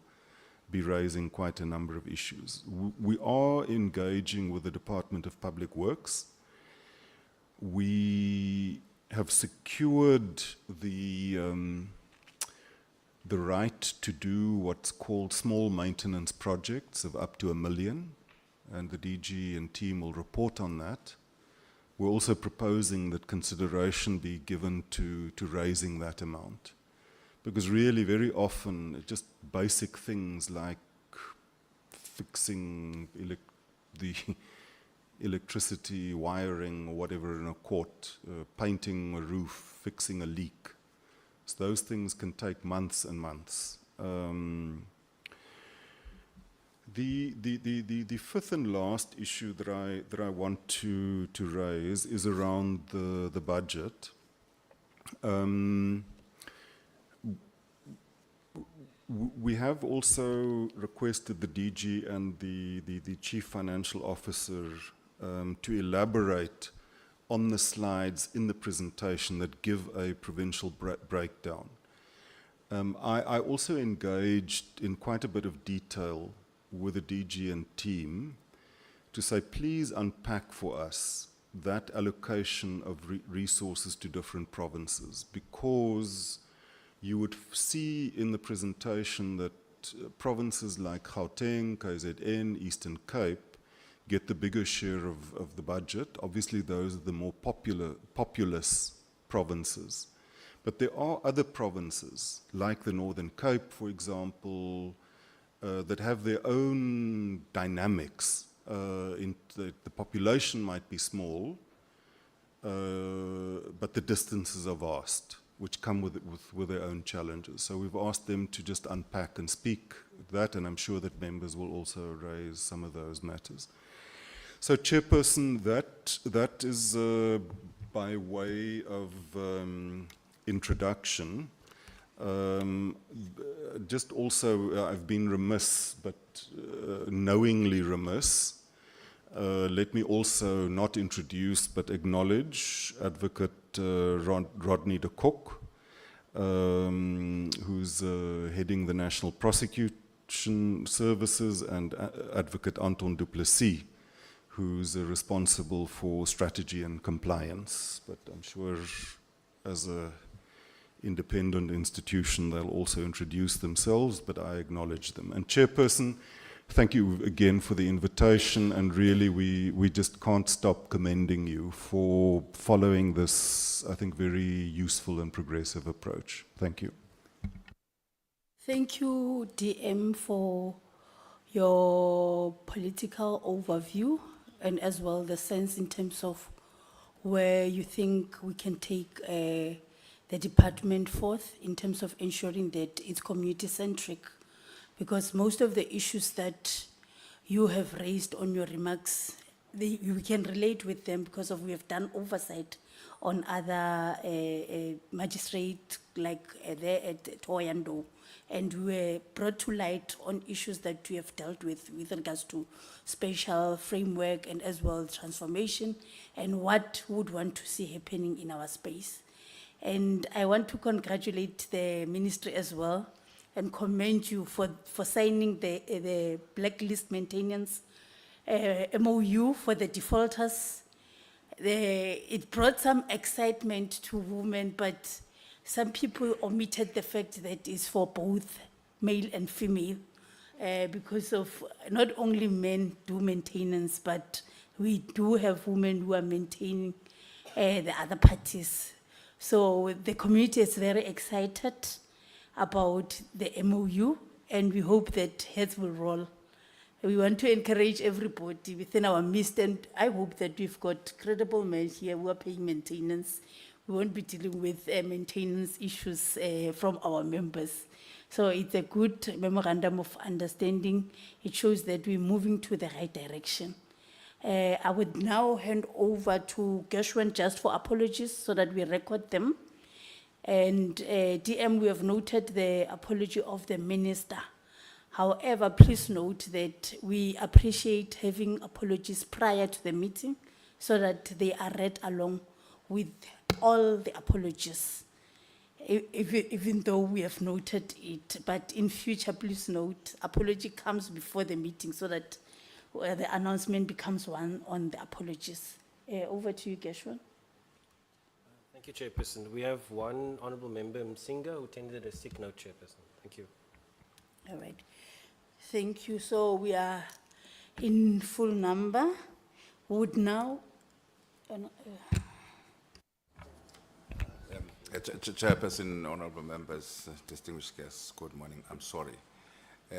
Speaker 9: be raising quite a number of issues. We are engaging with the Department of Public Works. We have secured the right to do what's called small maintenance projects of up to $1 million, and the DG and team will report on that. We're also proposing that consideration be given to raising that amount. Because really, very often, just basic things like fixing the electricity wiring or whatever in a court, painting a roof, fixing a leak. So those things can take months and months. The fifth and last issue that I want to raise is around the budget. We have also requested the DG and the Chief Financial Officer to elaborate on the slides in the presentation that give a provincial breakdown. I also engaged in quite a bit of detail with the DG and team to say, please unpack for us that allocation of resources to different provinces, because you would see in the presentation that provinces like Gauteng, KZN, Eastern Cape get the bigger share of the budget. Obviously, those are the more populous provinces. But there are other provinces, like the Northern Cape, for example, that have their own dynamics. The population might be small, but the distances are vast, which come with their own challenges. So we've asked them to just unpack and speak that, and I'm sure that members will also raise some of those matters. So, Chairperson, that is by way of introduction. Just also, I've been remiss, but knowingly remiss. Let me also not introduce, but acknowledge Advocate Rodney de Kock, who's heading the National Prosecution Services, and Advocate Anton du Plessis, who's responsible for strategy and compliance. But I'm sure as a independent institution, they'll also introduce themselves, but I acknowledge them. And Chairperson, thank you again for the invitation, and really we just can't stop commending you for following this, I think, very useful and progressive approach. Thank you.
Speaker 7: Thank you, DM, for your political overview and as well the sense in terms of where you think we can take the department forth in terms of ensuring that it's community-centric, because most of the issues that you have raised on your remarks, we can relate with them because we have done oversight on other magistrates like there at Thohoyandou and we were brought to light on issues that we have dealt with regards to spatial framework and as well transformation and what we would want to see happening in our space. And I want to congratulate the ministry as well and commend you for signing the blacklist maintenance MOU for the defaulters. It brought some excitement to women, but some people omitted the fact that it's for both male and female, because of not only men do maintenance, but we do have women who are maintaining the other parties. So the community is very excited about the MOU, and we hope that heads will roll. We want to encourage everybody within our midst, and I hope that we've got credible men here who are paying maintenance. We won't be dealing with maintenance issues from our members. So it's a good memorandum of understanding. It shows that we're moving to the right direction. I would now hand over to Gershwin just for apologies so that we record them. And DM, we have noted the apology of the minister. However, please note that we appreciate having apologies prior to the meeting so that they are read along with all the apologies, even though we have noted it. But in future, please note, apology comes before the meeting so that the announcement becomes one on the apologies. Over to you, Gershwin.
Speaker 10: Thank you, Chairperson. We have one honourable member, Msinga, who tendered a sick note, Chairperson. Thank you.
Speaker 7: All right. Thank you. So we are in full number. Would now...
Speaker 11: Chairperson, honourable members, distinguished guests, good morning. I'm sorry.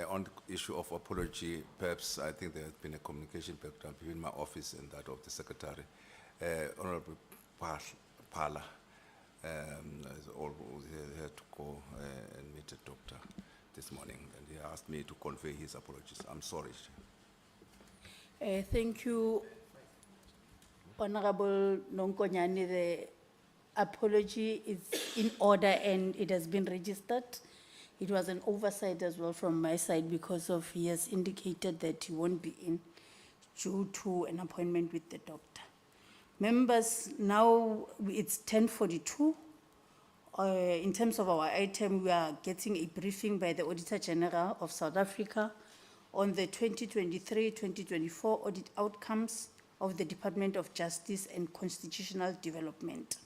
Speaker 11: On the issue of apology, perhaps I think there has been a communication breakdown between my office and that of the Secretary. Honourable Pala had to go and meet a doctor this morning, and he asked me to convey his apologies. I'm sorry.
Speaker 7: Thank you, Honourable Nonkonyane. The apology is in order and it has been registered. It was an oversight as well from my side because of he has indicated that he won't be in due to an appointment with the doctor. Members, now it's 10:42. In terms of our item, we are getting a briefing by the Auditor General of South Africa on the 2023-2024 audit outcomes of the Department of Justice and Constitutional Development.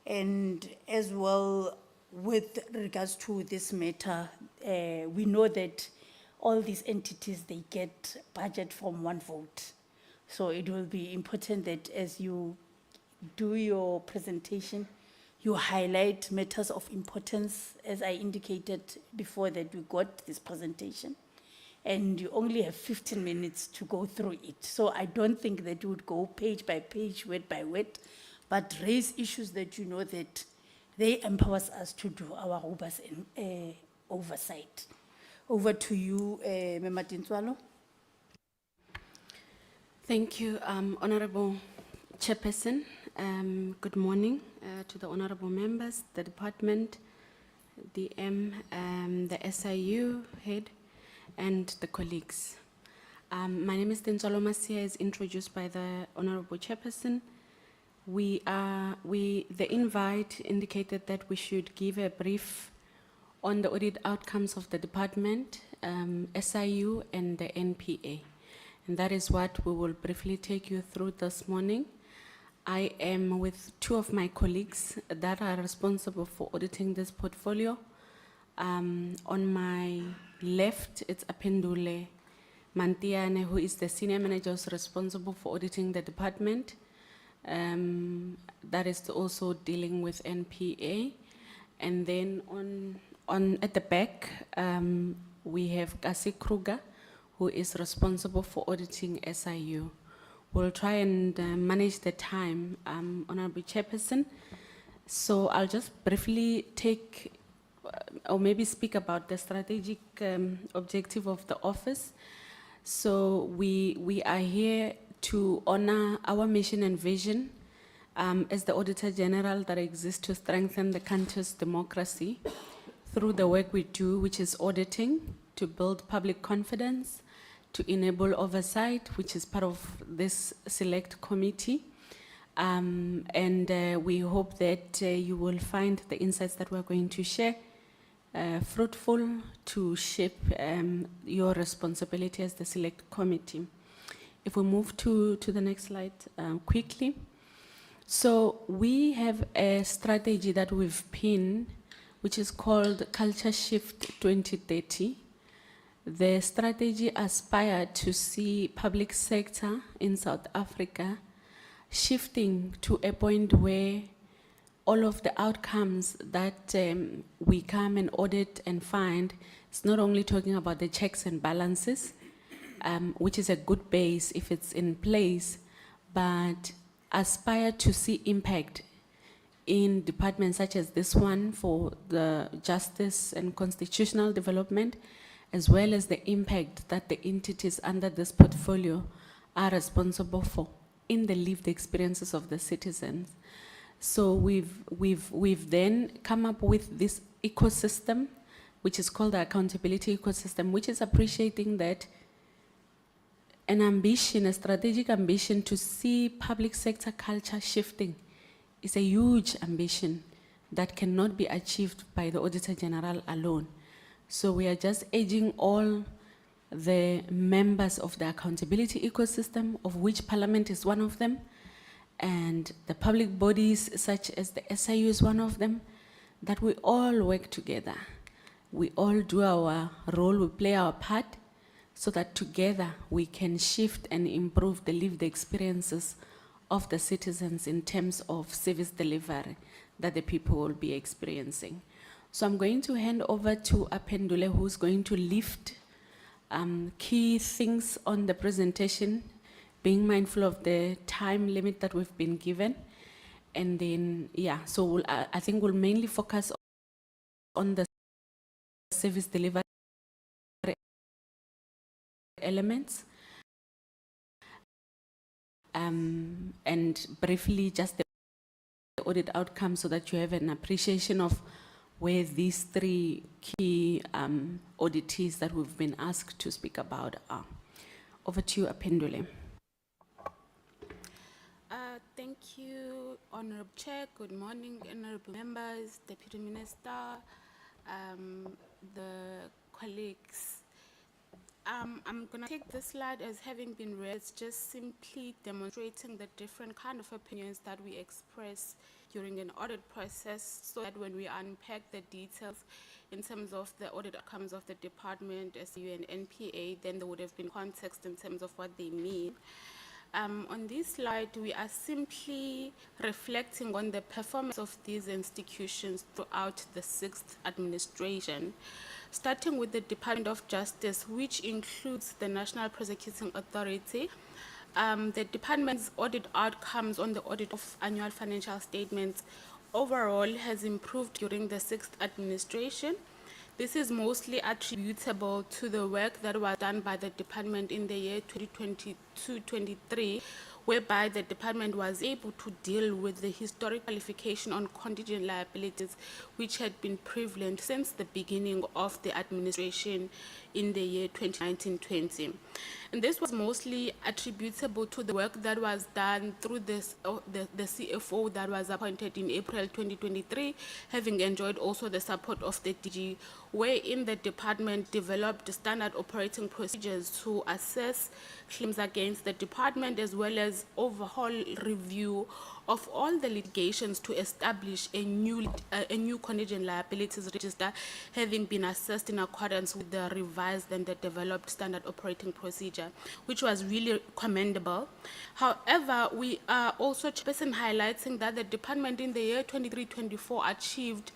Speaker 7: And as well, with regards to this matter, we know that all these entities, they get budget from one vote. So it will be important that as you do your presentation, you highlight matters of importance, as I indicated before that we got this presentation. And you only have 15 minutes to go through it. So I don't think that you would go page by page, word by word, but raise issues that you know that they empower us to do our robust oversight. Over to you, Member Tintswalo.
Speaker 12: Thank you, Honourable Chairperson. Good morning to the honourable members, the department, DM, the SIU head, and the colleagues. My name is Tintswalo Masia, as introduced by the honourable Chairperson. The invite indicated that we should give a brief on the audit outcomes of the department, SIU, and the NPA. And that is what we will briefly take you through this morning. I am with two of my colleagues that are responsible for auditing this portfolio. On my left, it's Apendule Mantiane, who is the senior manager responsible for auditing the department. That is also dealing with NPA. And then at the back, we have Kasi Kruger, who is responsible for auditing SIU. We'll try and manage the time, Honourable Chairperson. So I'll just briefly take, or maybe speak about the strategic objective of the office. So we are here to honor our mission and vision as the Auditor General that exists to strengthen the country's democracy through the work we do, which is auditing, to build public confidence, to enable oversight, which is part of this select committee. We hope that you will find the insights that we're going to share fruitful to shape your responsibility as the select committee. If we move to the next slide quickly. So we have a strategy that we've pinned, which is called Culture Shift 2030. The strategy aspired to see public sector in South Africa shifting to a point where all of the outcomes that we come and audit and find, it's not only talking about the checks and balances, which is a good base if it's in place, but aspire to see impact in departments such as this one for the justice and constitutional development, as well as the impact that the entities under this portfolio are responsible for in the lived experiences of the citizens. So we've then come up with this ecosystem, which is called the accountability ecosystem, which is appreciating that an ambition, a strategic ambition to see public sector culture shifting is a huge ambition that cannot be achieved by the Auditor General alone. So we are just urging all the members of the accountability ecosystem, of which Parliament is one of them, and the public bodies such as the SIU is one of them, that we all work together. We all do our role, we play our part, so that together we can shift and improve the lived experiences of the citizens in terms of service delivery that the people will be experiencing. So I'm going to hand over to Apendule, who's going to lift key things on the presentation, being mindful of the time limit that we've been given. And then, yeah, so I think we'll mainly focus on the service delivery elements. And briefly, just the audit outcome so that you have an appreciation of where these three key auditees that we've been asked to speak about are. Over to you, Apendule.
Speaker 13: Thank you, Honorable Chair. Good morning, Honorable Members, Deputy Minister, the colleagues. I'm going to take this slide as having been read. It's just simply demonstrating the different kind of opinions that we express during an audit process, so that when we unpack the details in terms of the audit outcomes of the department, SU and NPA, then there would have been context in terms of what they mean. On this slide, we are simply reflecting on the performance of these institutions throughout the 6th administration, starting with the Department of Justice, which includes the National Prosecuting Authority. The department's audit outcomes on the audit of annual financial statements overall has improved during the 6th administration. This is mostly attributable to the work that was done by the department in the year 2022-23, whereby the department was able to deal with the historic qualification on contingent liabilities, which had been prevalent since the beginning of the administration in the year 2019-20. And this was mostly attributable to the work that was done through this, the CFO that was appointed in April 2023, having enjoyed also the support of the DG, wherein the department developed standard operating procedures to assess claims against the department, as well as overhaul review of all the litigations to establish a new contingent liabilities register, having been assessed in accordance with the revised and the developed standard operating procedure, which was really commendable. However, we are also highlighting that the department in the year 23-24 achieved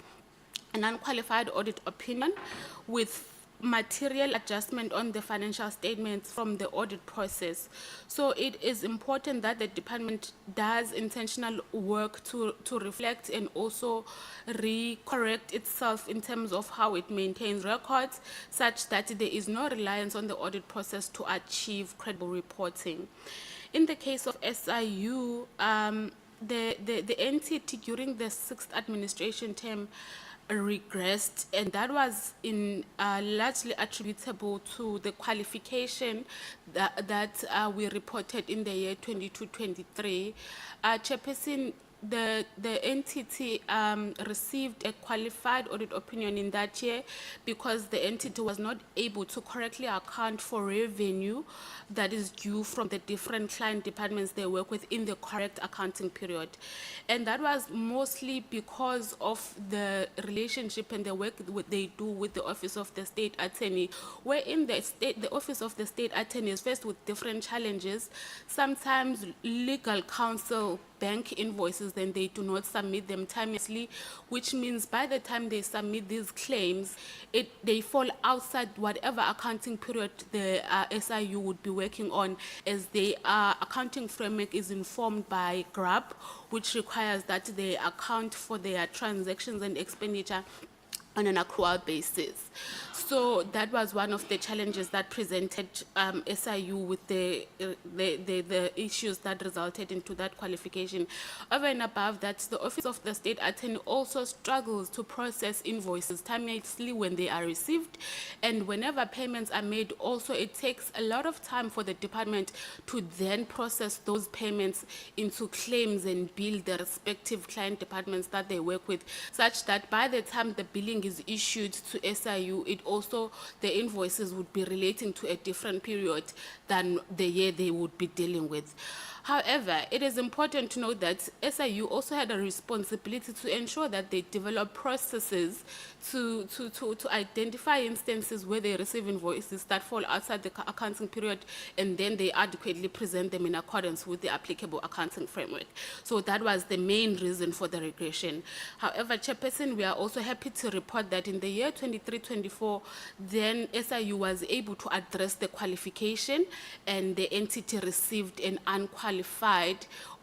Speaker 13: an unqualified audit opinion with material adjustment on the financial statements from the audit process. So it is important that the department does intentional work to reflect and also correct itself in terms of how it maintains records, such that there is no reliance on the audit process to achieve credible reporting. In the case of SIU, the entity during the 6th administration term regressed, and that was largely attributable to the qualification that we reported in the year 22-23. Chairperson, the entity received a qualified audit opinion in that year because the entity was not able to correctly account for revenue that is due from the different client departments they work with in the correct accounting period. And that was mostly because of the relationship and the work they do with the Office of the State Attorney, wherein the Office of the State Attorney is faced with different challenges. Sometimes legal counsel bank invoices, then they do not submit them timelessly, which means by the time they submit these claims, they fall outside whatever accounting period the SIU would be working on, as the accounting framework is informed by GRAP, which requires that they account for their transactions and expenditure on an accrual basis. So that was one of the challenges that presented SIU with the issues that resulted into that qualification. Over and above that, the Office of the State Attorney also struggles to process invoices timelessly when they are received, and whenever payments are made, also it takes a lot of time for the department to then process those payments into claims and bill the respective client departments that they work with, such that by the time the billing is issued to SIU, the invoices would be relating to a different period than the year they would be dealing with. However, it is important to note that SIU also had a responsibility to ensure that they develop processes to identify instances where they receive invoices that fall outside the accounting period, and then they adequately present them in accordance with the applicable accounting framework. So that was the main reason for the regression. However, Chairperson, we are also happy to report that in the year 23-24, then SIU was able to address the qualification, and the entity received an unqualified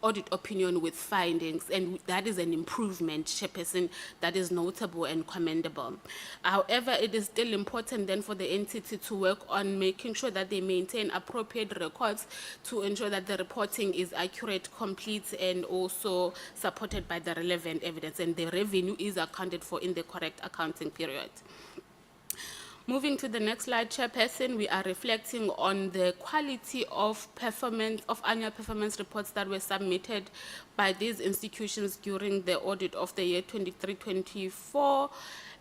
Speaker 13: audit opinion with findings, and that is an improvement, Chairperson, that is notable and commendable. However, it is still important then for the entity to work on making sure that they maintain appropriate records to ensure that the reporting is accurate, complete, and also supported by the relevant evidence, and the revenue is accounted for in the correct accounting period. Moving to the next slide, Chairperson, we are reflecting on the quality of performance of annual performance reports that were submitted by these institutions during the audit of the year 23-24,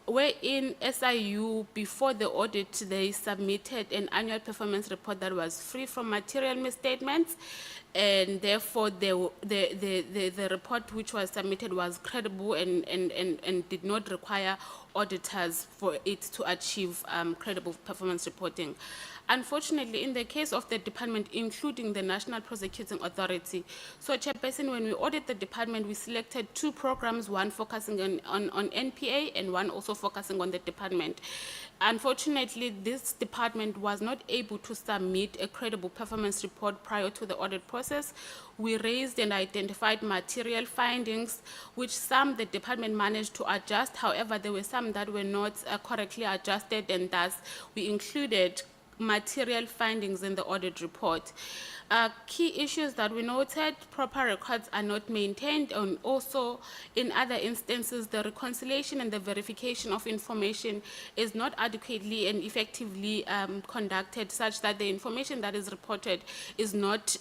Speaker 13: wherein SIU, before the audit, they submitted an annual performance report that was free from material misstatements, and therefore the report which was submitted was credible and did not require auditors for it to achieve credible performance reporting. Unfortunately, in the case of the department, including the National Prosecuting Authority, so Chairperson, when we audit the department, we selected two programs, one focusing on NPA and one also focusing on the department. Unfortunately, this department was not able to submit a credible performance report prior to the audit process. We raised and identified material findings, which some the department managed to adjust. However, there were some that were not correctly adjusted, and thus we included material findings in the audit report. Key issues that we noted: proper records are not maintained, and also in other instances the reconciliation and the verification of information is not adequately and effectively conducted, such that the information that is reported is not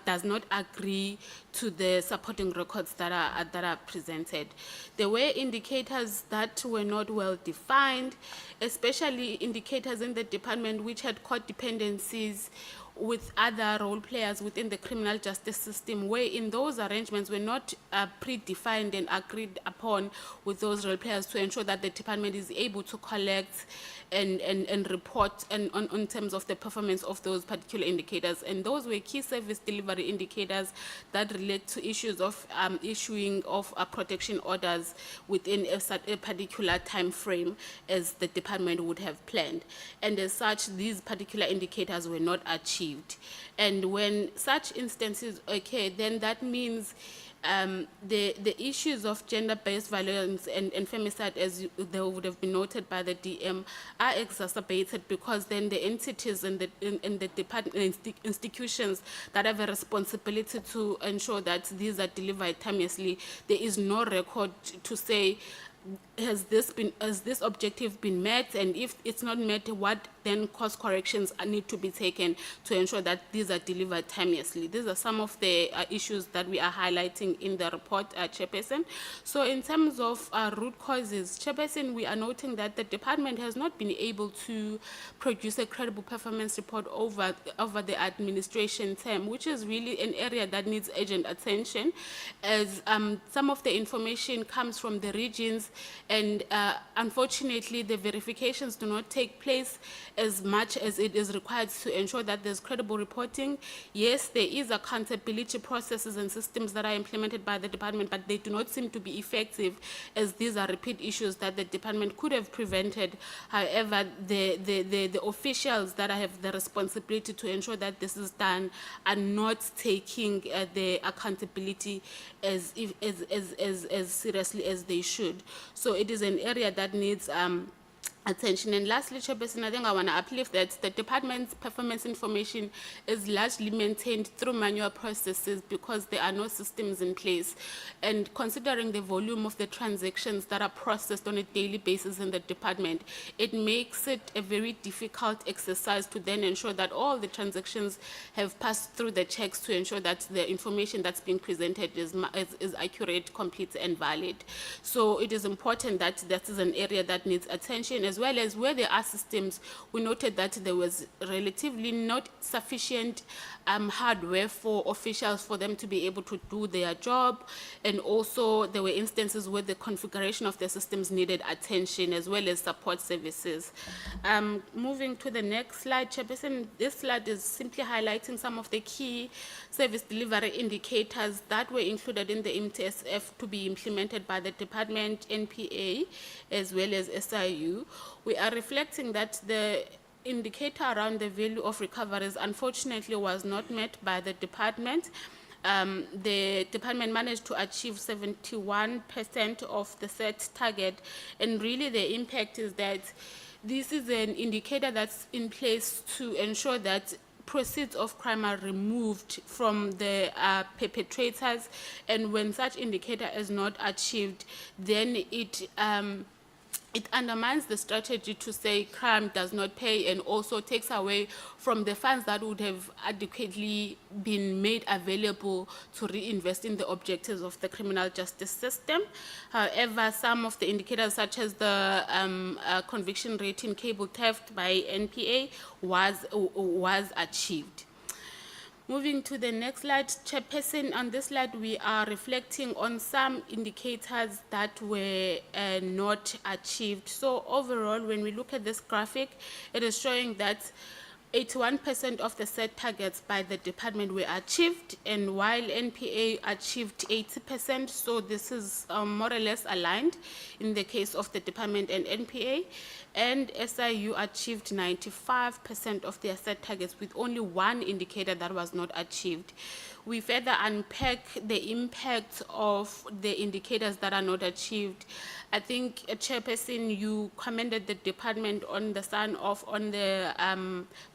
Speaker 13: does not agree to the supporting records that are presented. There were indicators that were not well defined, especially indicators in the department which had court dependencies with other role players within the criminal justice system, where in those arrangements were not predefined and agreed upon with those role players to ensure that the department is able to collect and report on terms of the performance of those particular indicators. And those were key service delivery indicators that relate to issues of issuing of protection orders within a particular time frame as the department would have planned. And as such, these particular indicators were not achieved. And when such instances occur, then that means the issues of gender-based violence and femicide, as they would have been noted by the DM, are exacerbated, because then the entities and the department institutions that have a responsibility to ensure that these are delivered timelessly, there is no record to say has this objective been met, and if it's not met, what then course corrections need to be taken to ensure that these are delivered timeously. These are some of the issues that we are highlighting in the report, Chairperson. So in terms of root causes, Chairperson, we are noting that the department has not been able to produce a credible performance report over the administration term, which is really an area that needs urgent attention, as some of the information comes from the regions, and unfortunately the verifications do not take place as much as it is required to ensure that there's credible reporting. Yes, there is accountability processes and systems that are implemented by the department, but they do not seem to be effective, as these are repeat issues that the department could have prevented. However, the officials that have the responsibility to ensure that this is done are not taking the accountability as seriously as they should. So it is an area that needs attention. And lastly, Chairperson, I think I want to uplift that the department's performance information is largely maintained through manual processes because there are no systems in place. And considering the volume of the transactions that are processed on a daily basis in the department, it makes it a very difficult exercise to then ensure that all the transactions have passed through the checks to ensure that the information that's being presented is accurate, complete, and valid. So it is important that that is an area that needs attention, as well as where there are systems. We noted that there was relatively not sufficient hardware for officials for them to be able to do their job, and also there were instances where the configuration of the systems needed attention as well as support services. Moving to the next slide, Chairperson, this slide is simply highlighting some of the key service delivery indicators that were included in the MTSF to be implemented by the department, NPA, as well as SIU. We are reflecting that the indicator around the value of recoveries unfortunately was not met by the department. The department managed to achieve 71% of the set target, and really the impact is that this is an indicator that's in place to ensure that proceeds of crime are removed from the perpetrators, and when such indicator is not achieved, then it undermines the strategy to say crime does not pay, and also takes away from the funds that would have adequately been made available to reinvest in the objectives of the criminal justice system. However, some of the indicators, such as the conviction rate in cable theft by NPA, was achieved. Moving to the next slide, Chairperson, on this slide we are reflecting on some indicators that were not achieved. So overall, when we look at this graphic, it is showing that 81% of the set targets by the department were achieved, and while NPA achieved 80%, so this is more or less aligned in the case of the department and NPA, and SIU achieved 95% of their set targets, with only one indicator that was not achieved. We further unpack the impact of the indicators that are not achieved. I think, Chairperson, you commended the department on the sign-off on the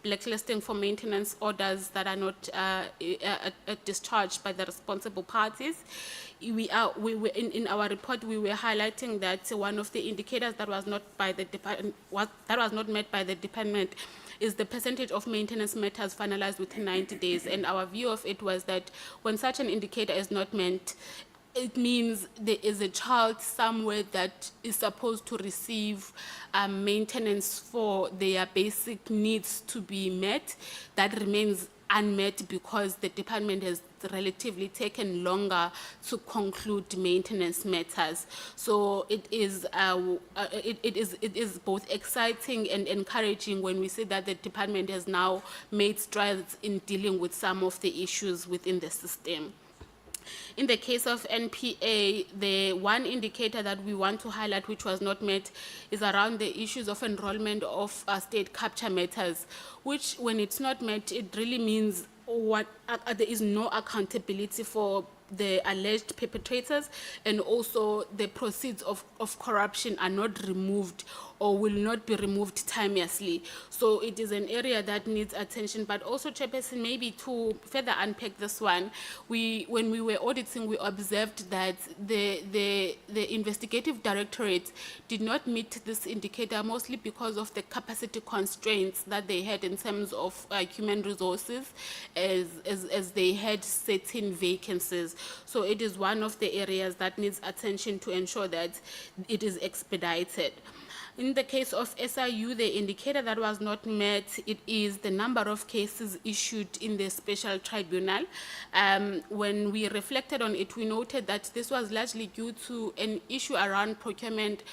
Speaker 13: blacklisting for maintenance orders that are not discharged by the responsible parties. In our report, we were highlighting that one of the indicators that was not met by the department is the percentage of maintenance matters finalized within 90 days. And our view of it was that when such an indicator is not met, it means there is a child somewhere that is supposed to receive maintenance for their basic needs to be met, that remains unmet because the department has relatively taken longer to conclude maintenance matters. So it is both exciting and encouraging when we see that the department has now made strides in dealing with some of the issues within the system. In the case of NPA, the one indicator that we want to highlight which was not met is around the issues of enrollment of state capture matters, which when it's not met, it really means there is no accountability for the alleged perpetrators, and also the proceeds of corruption are not removed or will not be removed timeously. So it is an area that needs attention. But also, Chairperson, maybe to further unpack this one, when we were auditing, we observed that the investigative directorate did not meet this indicator, mostly because of the capacity constraints that they had in terms of human resources, as they had certain vacancies. So it is one of the areas that needs attention to ensure that it is expedited. In the case of SIU, the indicator that was not met, it is the number of cases issued in the special tribunal. When we reflected on it, we noted that this was largely due to an issue around procurement,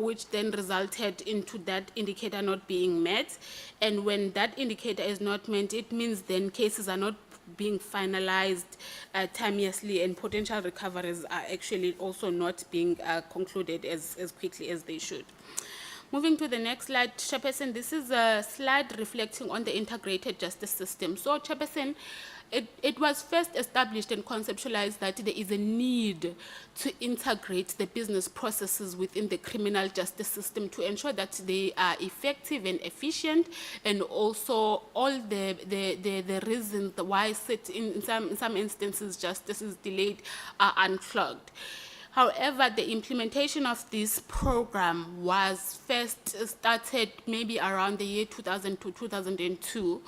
Speaker 13: which then resulted into that indicator not being met. And when that indicator is not met, it means then cases are not being finalized timeously, and potential recoveries are actually also not being concluded as quickly as they should. Moving to the next slide, Chairperson, this is a slide reflecting on the integrated justice system. So, Chairperson, it was first established and conceptualized that there is a need to integrate the business processes within the criminal justice system to ensure that they are effective and efficient, and also all the reasons why in some instances justice is delayed are unclogged. However, the implementation of this program was first started maybe around the year 2000 to 2002.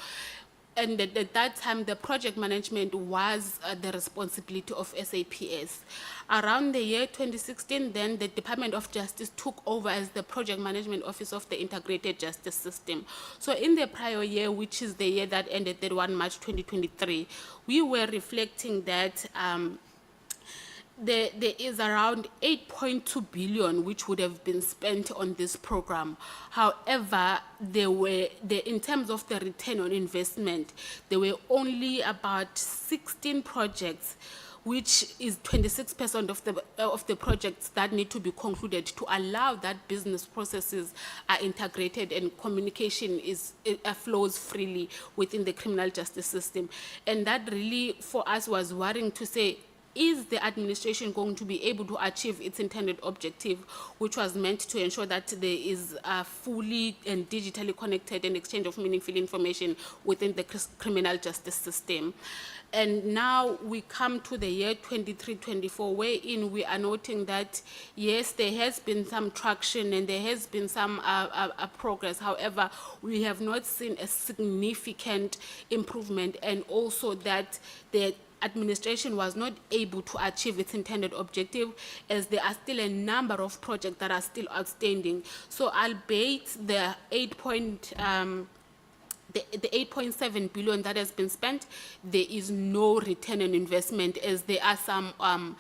Speaker 13: And at that time, the project management was the responsibility of SAPS. Around the year 2016, then the Department of Justice took over as the project management office of the integrated justice system. So in the prior year, which is the year that ended 31 March 2023, we were reflecting that there is around 8.2 billion which would have been spent on this program. However, in terms of the return on investment, there were only about 16 projects, which is 26% of the projects that need to be concluded to allow that business processes are integrated and communication flows freely within the criminal justice system. And that really, for us, was worrying to say, is the administration going to be able to achieve its intended objective, which was meant to ensure that there is a fully and digitally connected and exchange of meaningful information within the criminal justice system? And now we come to the year 23-24, wherein we are noting that, yes, there has been some traction and there has been some progress. However, we have not seen a significant improvement, and also that the administration was not able to achieve its intended objective, as there are still a number of projects that are still outstanding. So albeit the 8.7 billion that has been spent, there is no return on investment, as there are some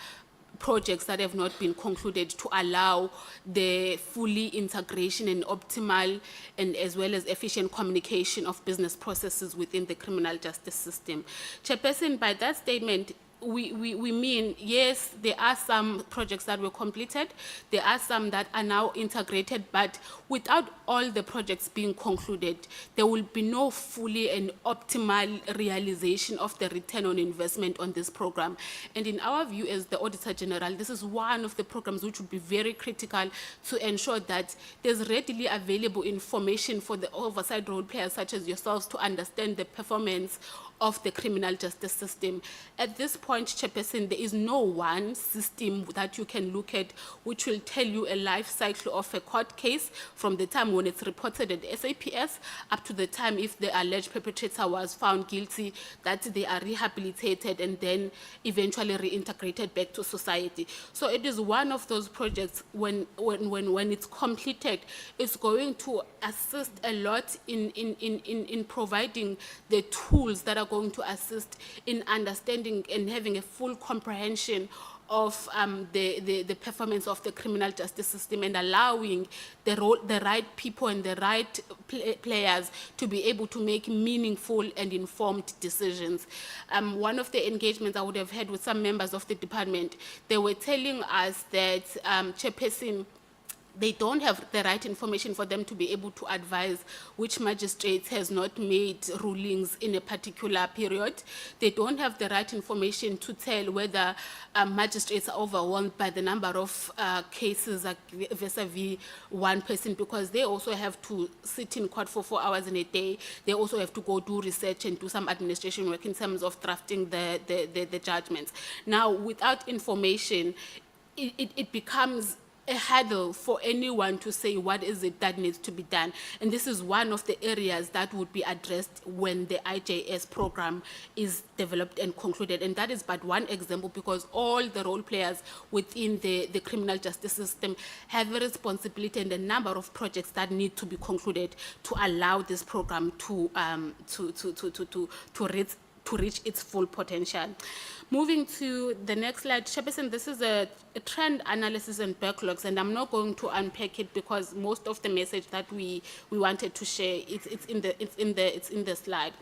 Speaker 13: projects that have not been concluded to allow the fully integration and optimal and as well as efficient communication of business processes within the criminal justice system. Chairperson, by that statement, we mean, yes, there are some projects that were completed, there are some that are now integrated, but without all the projects being concluded, there will be no fully and optimal realization of the return on investment on this program. And in our view as the Auditor General, this is one of the programs which would be very critical to ensure that there's readily available information for the oversight role players such as yourselves to understand the performance of the criminal justice system. At this point, Chairperson, there is no one system that you can look at which will tell you a life cycle of a court case from the time when it's reported at SAPS up to the time if the alleged perpetrator was found guilty, that they are rehabilitated and then eventually reintegrated back to society. So it is one of those projects when it's completed, it's going to assist a lot in providing the tools that are going to assist in understanding and having a full comprehension of the performance of the criminal justice system, and allowing the right people and the right players to be able to make meaningful and informed decisions. One of the engagements I would have had with some members of the department, they were telling us that, Chairperson, they don't have the right information for them to be able to advise which magistrates has not made rulings in a particular period. They don't have the right information to tell whether magistrates are overwhelmed by the number of cases vis-a-vis one person, because they also have to sit in court for 4 hours in a day. They also have to go do research and do some administration work in terms of drafting the judgments. Now, without information, it becomes a hurdle for anyone to say what is it that needs to be done. And this is one of the areas that would be addressed when the IJS program is developed and concluded. And that is but one example, because all the role players within the criminal justice system have a responsibility and a number of projects that need to be concluded to allow this program to reach its full potential. Moving to the next slide, Chairperson, this is a trend analysis and backlogs, and I'm not going to unpack it because most of the message that we wanted to share it's in the slide.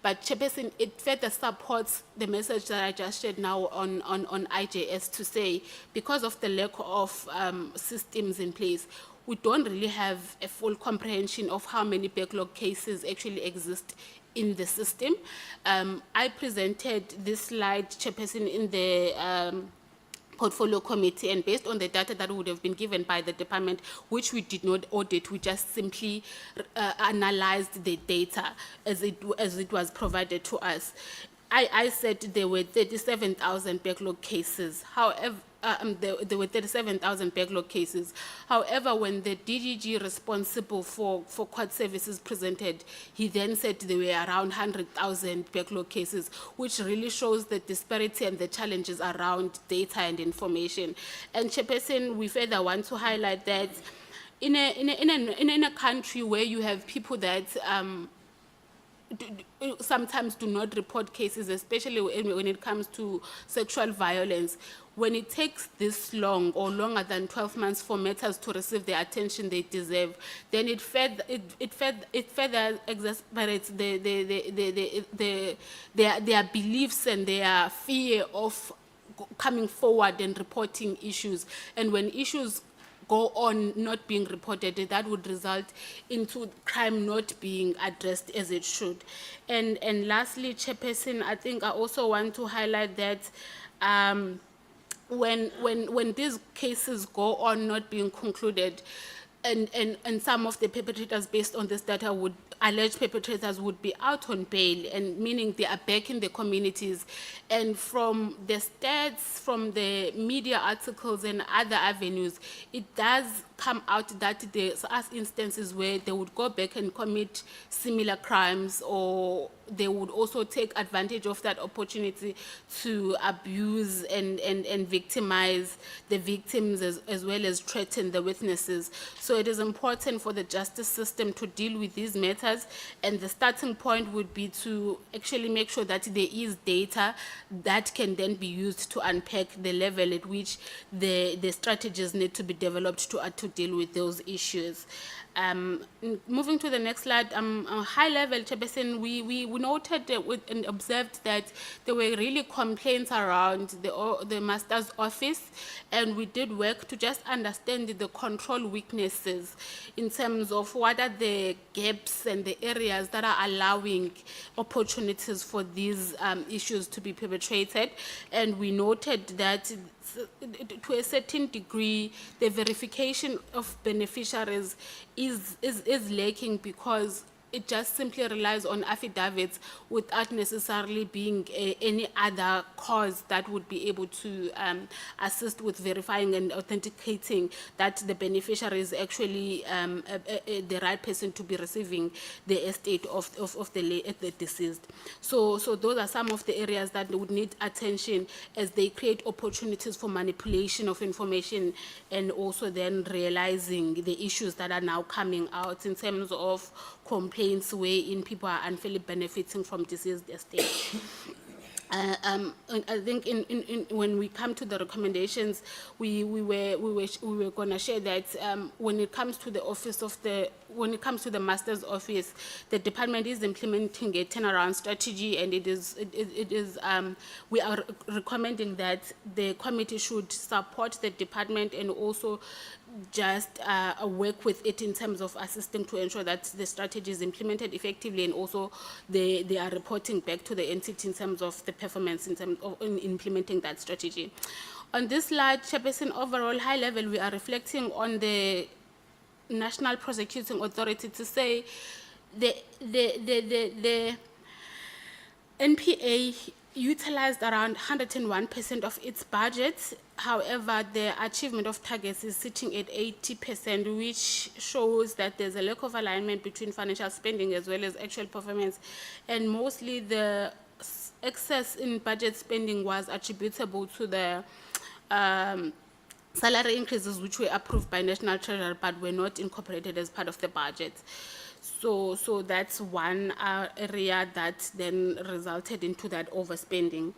Speaker 13: But Chairperson, it further supports the message that I just shared now on IJS to say, because of the lack of systems in place, we don't really have a full comprehension of how many backlog cases actually exist in the system. I presented this slide, Chairperson, in the portfolio committee, and based on the data that would have been given by the department, which we did not audit, we just simply analyzed the data as it was provided to us. I said there were 37,000 backlog cases. However, there were 37,000 backlog cases. However, when the DGG responsible for court services presented, he then said there were around 100,000 backlog cases, which really shows the disparity and the challenges around data and information. And Chairperson, we further want to highlight that in a country where you have people that sometimes do not report cases, especially when it comes to sexual violence, when it takes this long or longer than 12 months for matters to receive the attention they deserve, then it further exacerbates their beliefs and their fear of coming forward and reporting issues. And when issues go on not being reported, that would result into crime not being addressed as it should. And lastly, Chairperson, I think I also want to highlight that when these cases go on not being concluded, and some of the perpetrators, based on this data, alleged perpetrators would be out on bail, and meaning they are back in the communities. And from the stats, from the media articles and other avenues, it does come out that there's instances where they would go back and commit similar crimes, or they would also take advantage of that opportunity to abuse and victimize the victims as well as threaten the witnesses. So it is important for the justice system to deal with these matters, and the starting point would be to actually make sure that there is data that can then be used to unpack the level at which the strategies need to be developed to deal with those issues. Moving to the next slide, high level, Chairperson, we noted and observed that there were really complaints around the master's office, and we did work to just understand the control weaknesses in terms of what are the gaps and the areas that are allowing opportunities for these issues to be perpetrated. And we noted that to a certain degree, the verification of beneficiaries is lacking, because it just simply relies on affidavits without necessarily being any other cause that would be able to assist with verifying and authenticating that the beneficiary is actually the right person to be receiving the estate of the deceased. So those are some of the areas that would need attention as they create opportunities for manipulation of information, and also then realizing the issues that are now coming out in terms of complaints wherein people are unfairly benefiting from deceased estate. I think when we come to the recommendations, we were going to share that when it comes to the master's office, the department is implementing a turnaround strategy, and we are recommending that the committee should support the department and also just work with it in terms of assisting to ensure that the strategy is implemented effectively, and also they are reporting back to the entity in terms of the performance in terms of in implementing that strategy. On this slide, Chairperson, overall high level, we are reflecting on the National Prosecuting Authority to say the NPA utilized around 101% of its budget. However, the achievement of targets is sitting at 80%, which shows that there's a lack of alignment between financial spending as well as actual performance. And mostly the excess in budget spending was attributable to the salary increases which were approved by National Treasury but were not incorporated as part of the budget. So that's one area that then resulted into that overspending.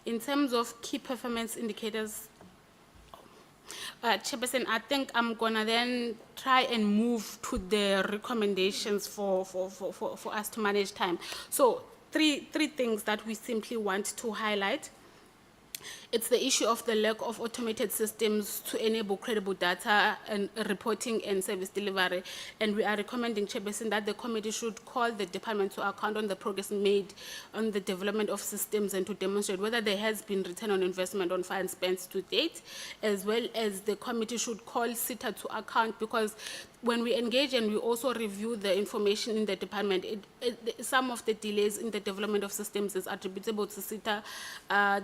Speaker 13: In terms of key performance indicators, Chairperson, I think I'm gonna then try and move to the recommendations for us to manage time. So three things that we simply want to highlight. It's the issue of the lack of automated systems to enable credible data and reporting and service delivery. And we are recommending, Chairperson, that the committee should call the department to account on the progress made on the development of systems and to demonstrate whether there has been return on investment on funds spent to date, as well as the committee should call SITA to account, because when we engage and we also review the information in the department, some of the delays in the development of systems is attributable to SITA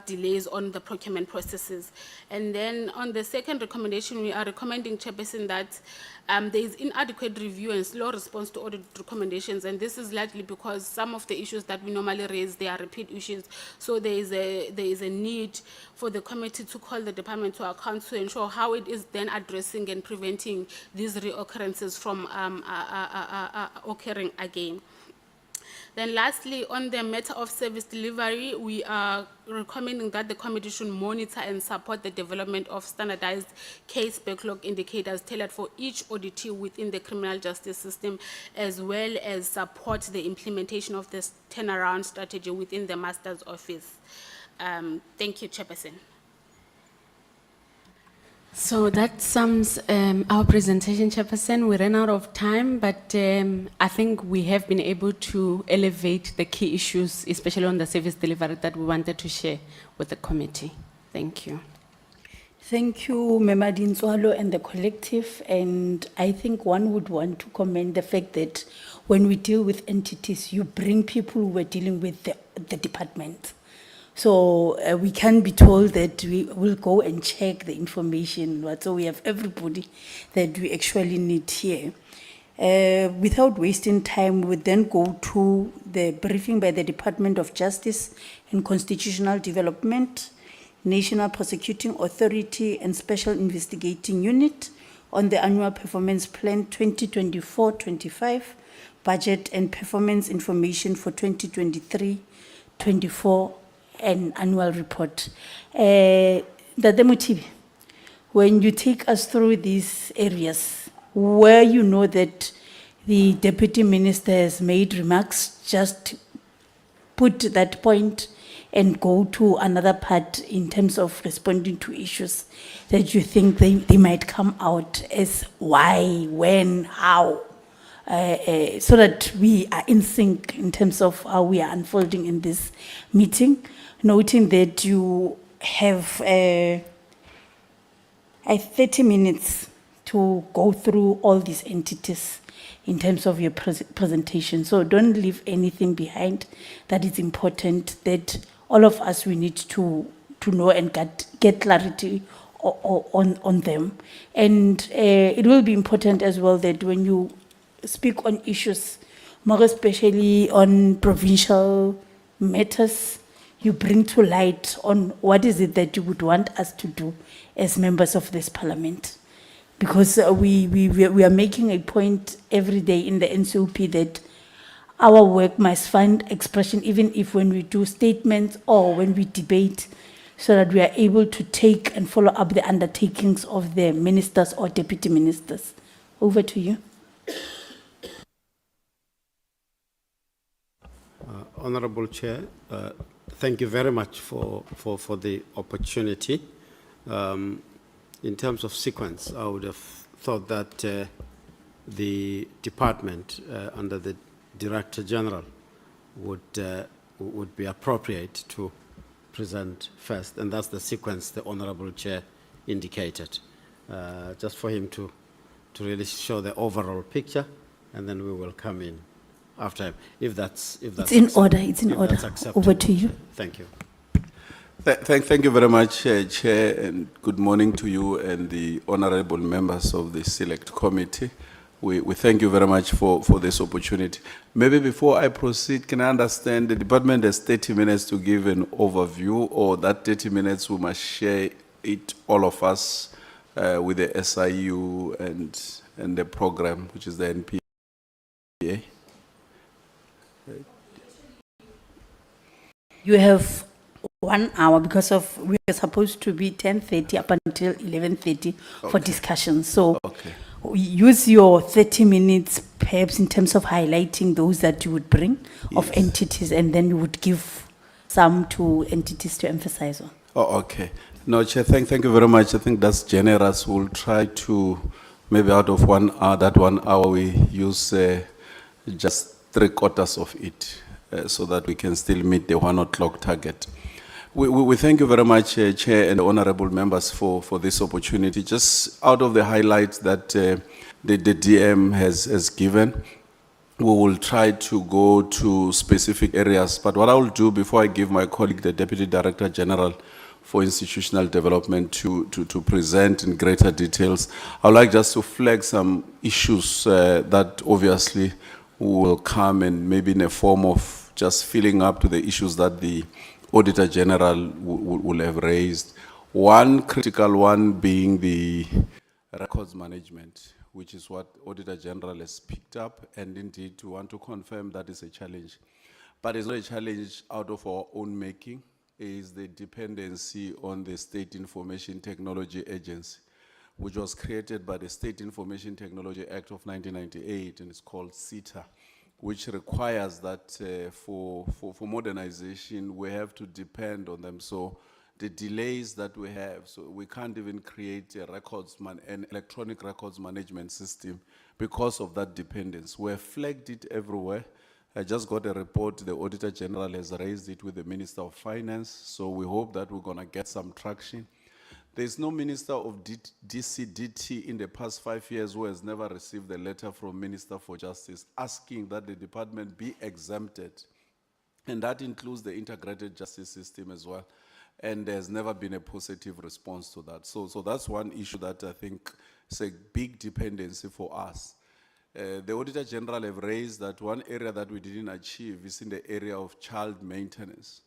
Speaker 13: delays on the procurement processes. And then on the second recommendation, we are recommending, Chairperson, that there is inadequate review and slow response to audit recommendations, and this is largely because some of the issues that we normally raise, they are repeat issues. So there is a need for the committee to call the department to account to ensure how it is then addressing and preventing these reoccurrences from occurring again. Then lastly, on the matter of service delivery, we are recommending that the committee should monitor and support the development of standardized case backlog indicators tailored for each auditee within the criminal justice system, as well as support the implementation of this turnaround strategy within the Master's Office. Thank you, Chairperson.
Speaker 12: So that sums our presentation, Chairperson. We ran out of time, but I think we have been able to elevate the key issues, especially on the service delivery, that we wanted to share with the committee. Thank you.
Speaker 7: Thank you, Member Dinswalo and the collective. And I think one would want to commend the fact that when we deal with entities, you bring people who are dealing with the department. So we can't be told that we will go and check the information. Right? So we have everybody that we actually need here. Without wasting time, we then go to the briefing by the Department of Justice and Constitutional Development, National Prosecuting Authority and Special Investigating Unit on the Annual Performance Plan 2024-25, Budget and Performance Information for 2023-24, and Annual Report. Dade Mutibi, when you take us through these areas, where you know that the Deputy Minister has made remarks, just put that point and go to another part in terms of responding to issues that you think they might come out as why, when, how, so that we are in sync in terms of how we are unfolding in this meeting, noting that you have 30 minutes to go through all these entities in terms of your presentation. So don't leave anything behind. That is important, that all of us, we need to know and get clarity on them. And it will be important as well that when you speak on issues, more especially on provincial matters, you bring to light on what is it that you would want us to do as members of this parliament. Because we are making a point every day in the NCOP that our work must find expression, even if when we do statements or when we debate, so that we are able to take and follow up the undertakings of the ministers or deputy ministers. Over to you.
Speaker 1: Honorable Chair, thank you very much for the opportunity. In terms of sequence, I would have thought that the department under the Director General would be appropriate to present first, and that's the sequence the Honorable Chair indicated, just for him to really show the overall picture, and then we will come in after him, if that's
Speaker 7: It's in order, it's in
Speaker 1: if
Speaker 7: order.
Speaker 1: that's acceptable.
Speaker 7: Over to you.
Speaker 1: Thank you.
Speaker 14: Thank you very much, Chair, and good morning to you and the honorable members of the Select Committee. We thank you very much for this opportunity. Maybe before I proceed, can I understand the department has 30 minutes to give an overview, or that 30 minutes we must share it, all of us, with the SIU and the program, which is the NPA?
Speaker 7: You have 1 hour because of we are supposed to be 10:30 up until 11:30 for discussion. So use your 30 minutes perhaps in terms of highlighting those that you would bring of entities, and then you would give some to entities to emphasize on.
Speaker 14: Oh, okay. No, Chair, thank you very much. I think that's generous. We'll try to, maybe out of 1 hour, that 1 hour we use just 3/4 of it, so that we can still meet the 1 o'clock target. We thank you very much, Chair and honorable members, for this opportunity. Just out of the highlights that the DM has given, we will try to go to specific areas. But what I will do before I give my colleague, the Deputy Director General for Institutional Development, to present in greater details, I would like just to flag some issues that obviously will come, and maybe in a form of just filling up to the issues that the Auditor General will have raised. One critical one being the records management, which is what Auditor General has picked up, and indeed we want to confirm that is a challenge. But it's not a challenge out of our own making. It is the dependency on the State Information Technology Agency, which was created by the State Information Technology Act of 1998, and it's called SITA, which requires that for modernization, we have to depend on them. So the delays that we have, so we can't even create an electronic records management system because of that dependence. We have flagged it everywhere. I just got a report, the Auditor General has raised it with the Minister of Finance, so we hope that we're gonna get some traction. There's no Minister of DCDT in the past 5 years who has never received a letter from Minister for Justice asking that the department be exempted. And that includes the integrated justice system as well. And there's never been a positive response to that. So that's one issue that I think is a big dependency for us. The Auditor General have raised that one area that we didn't achieve is in the area of child maintenance.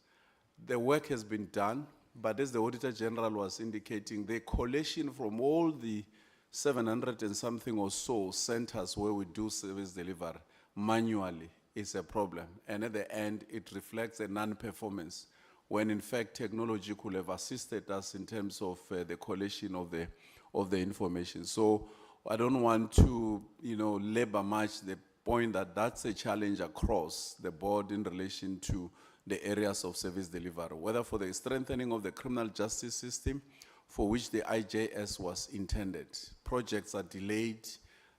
Speaker 14: The work has been done, but as the Auditor General was indicating, the collation from all the 700 and something or so centers where we do service delivery manually is a problem. And at the end, it reflects a non-performance, when in fact technology could have assisted us in terms of the collation of the information. So I don't want to labor much the point that that's a challenge across the board in relation to the areas of service delivery, whether for the strengthening of the criminal justice system, for which the IJS was intended. Projects are delayed,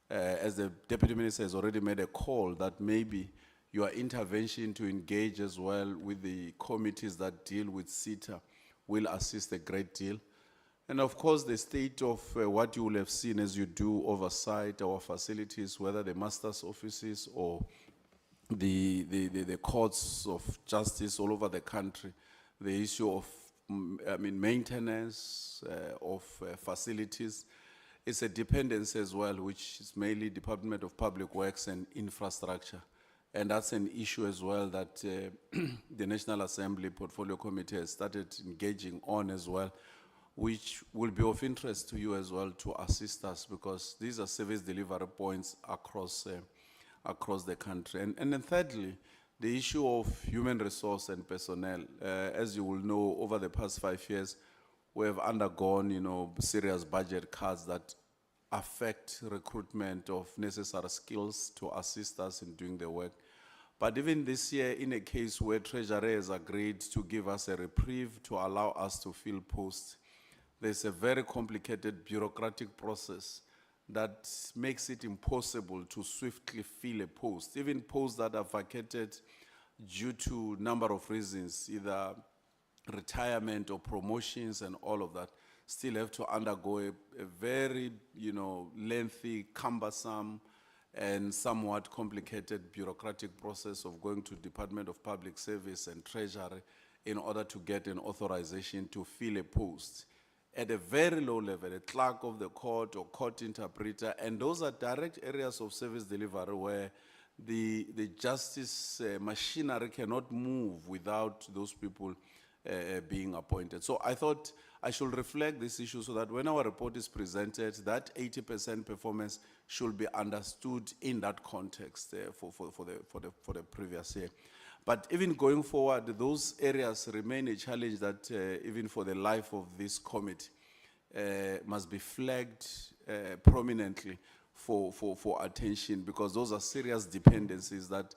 Speaker 14: as the Deputy Minister has already made a call that maybe your intervention to engage as well with the committees that deal with SITA will assist a great deal. And of course, the state of what you will have seen as you do oversight our facilities, whether the master's offices or the courts of justice all over the country, the issue of maintenance of facilities, it's a dependency as well, which is mainly Department of Public Works and Infrastructure. And that's an issue as well that the National Assembly Portfolio Committee has started engaging on as well, which will be of interest to you as well to assist us, because these are service delivery points across the country. And then thirdly, the issue of human resource and personnel. As you will know, over the past 5 years, we have undergone, serious budget cuts that affect recruitment of necessary skills to assist us in doing the work. But even this year, in a case where Treasury has agreed to give us a reprieve to allow us to fill posts, there's a very complicated bureaucratic process that makes it impossible to swiftly fill a post, even posts that are vacated due to number of reasons, either retirement or promotions and all of that, still have to undergo a very, lengthy, cumbersome, and somewhat complicated bureaucratic process of going to Department of Public Service and Treasury in order to get an authorization to fill a post at a very low level, a clerk of the court or court interpreter, and those are direct areas of service delivery where the justice machinery cannot move without those people being appointed. So I thought I should reflect this issue so that when our report is presented, that 80% performance should be understood in that context for the previous year. But even going forward, those areas remain a challenge that even for the life of this committee must be flagged prominently for attention, because those are serious dependencies that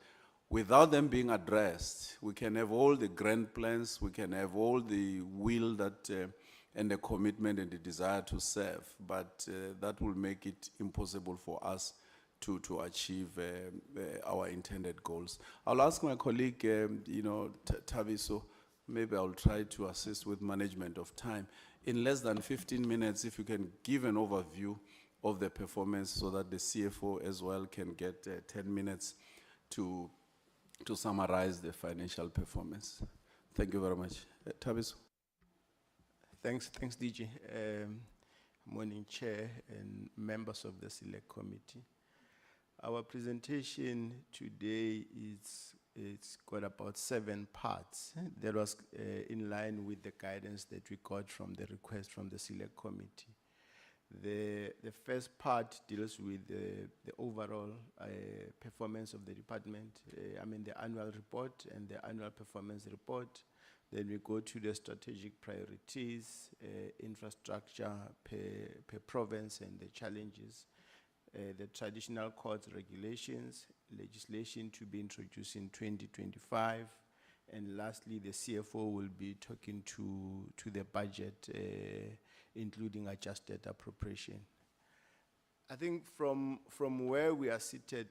Speaker 14: without them being addressed, we can have all the grand plans, we can have all the will that and the commitment and the desire to serve, but that will make it impossible for us to achieve our intended goals. I'll ask my colleague, Tabiso, maybe I'll try to assist with management of time. In less than 15 minutes, if you can give an overview of the performance so that the CFO as well can get 10 minutes to summarize the financial performance. Thank you very much. Tabiso.
Speaker 1: Thanks, DG. Morning, Chair and members of the Select Committee. Our presentation today it's got about 7 parts. That was in line with the guidance that we got from the request from the Select Committee. The first part deals with the overall performance of the department, the annual report and the annual performance report. Then we go to the strategic priorities, infrastructure per province and the challenges, the traditional court regulations, legislation to be introduced in 2025, and lastly, the CFO will be talking to the budget, including adjusted appropriation. I think from where we are seated,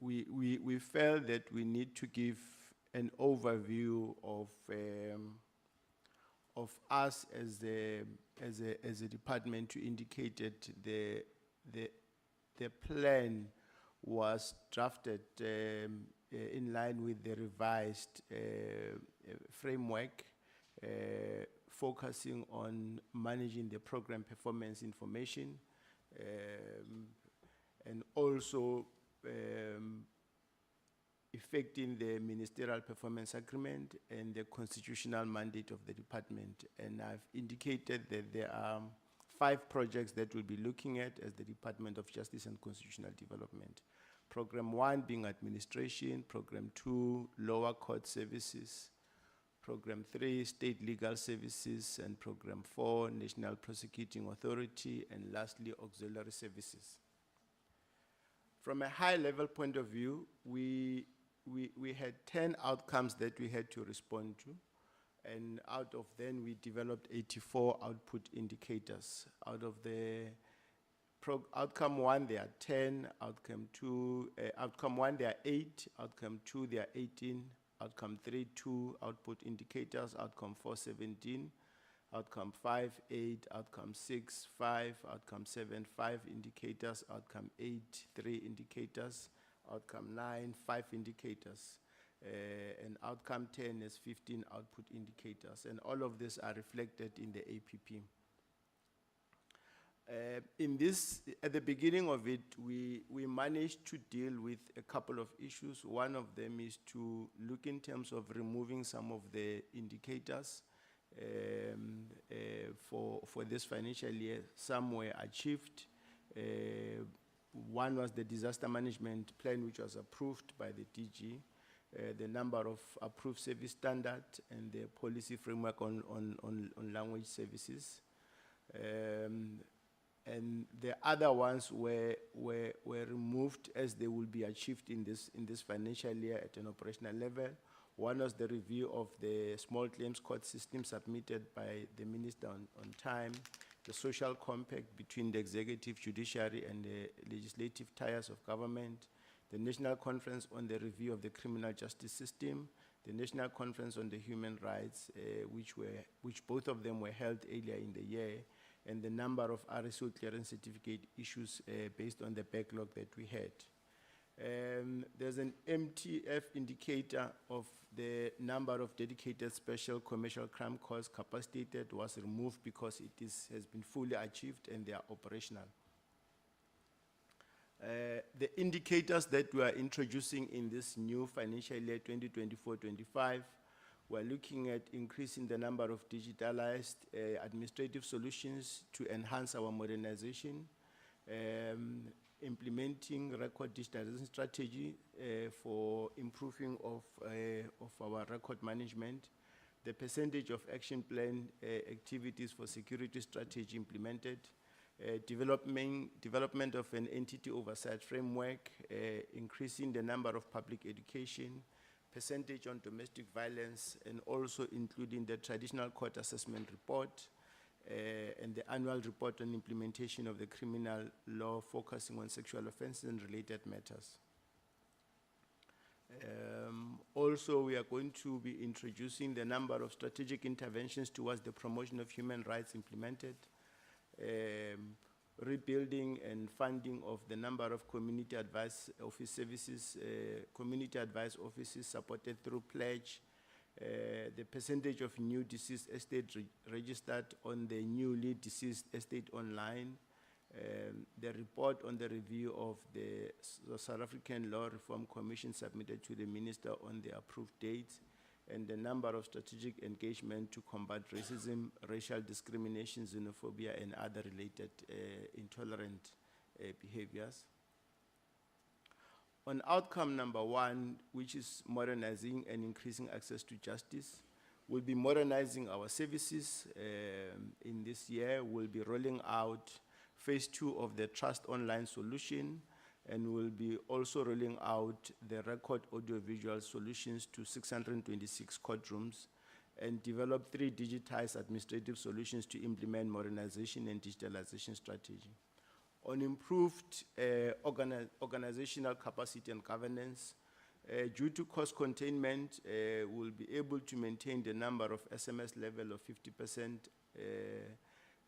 Speaker 1: we felt that we need to give an overview of us as a department, to indicate that the plan was drafted in line with the revised framework, focusing on managing the program performance information, and also effecting the ministerial performance agreement and the constitutional mandate of the department. And I've indicated that there are 5 projects that we'll be looking at as the Department of Justice and Constitutional Development. Program 1 being administration, Program 2, lower court services, Program 3, state legal services, and Program 4, National Prosecuting Authority, and lastly, auxiliary services. From a high-level point of view, we had 10 outcomes that we had to respond to, and out of them, we developed 84 output indicators. Out of the outcome 1, there are 10, outcome 1, there are 8, outcome 2, there are 18, outcome 3, 2 output indicators, outcome 4, 17, outcome 5, 8, outcome 6, 5, outcome 7, 5 indicators, outcome 8, 3 indicators, outcome 9, 5 indicators, and outcome 10 is 15 output indicators, and all of these are reflected in the APP. In this, at the beginning of it, we managed to deal with a couple of issues. One of them is to look in terms of removing some of the indicators for this financial year. Some were achieved. One was the disaster management plan, which was approved by the DG, the number of approved service standards, and the policy framework on language services. And the other ones were removed as they will be achieved in this financial year at an operational level. One was the review of the small claims court system submitted by the minister on time, the social compact between the executive, judiciary, and the legislative tiers of government, the National Conference on the Review of the Criminal Justice System, the National Conference on the Human Rights, which both of them were held earlier in the year, and the number of RSO clearance certificate issues based on the backlog that we had. There's an MTF indicator of the number of dedicated special commercial crime calls capacitated was removed because it has been fully achieved and they are operational. The indicators that we are introducing in this new financial year 2024-25, we're looking at increasing the number of digitalized administrative solutions to enhance our modernization, implementing record digitalization strategy for improving of our record management, the percentage of action plan activities for security strategy implemented, development of an entity oversight framework, increasing the number of public education, percentage on domestic violence, and also including the traditional court assessment report, and the annual report on implementation of the criminal law focusing on sexual offenses and related matters. Also, we are going to be introducing the number of strategic interventions towards the promotion of human rights implemented, rebuilding and funding of the number of community advice office services, community advice offices supported through pledge, the percentage of new deceased estate registered on the newly deceased estate online, the report on the review of the South African Law Reform Commission submitted to the Minister on the approved dates, and the number of strategic engagement to combat racism, racial discrimination, xenophobia, and other related intolerant behaviors. On outcome number 1, which is modernizing and increasing access to justice, we'll be modernizing our services. In this year, we'll be rolling out phase 2 of the Trust Online solution, and we'll be also rolling out the record audiovisual solutions to 626 courtrooms, and develop 3 digitized administrative solutions to implement modernization and digitalization strategy. On improved organizational capacity and governance, due to cost containment, we'll be able to maintain the number of SMS level of 50%,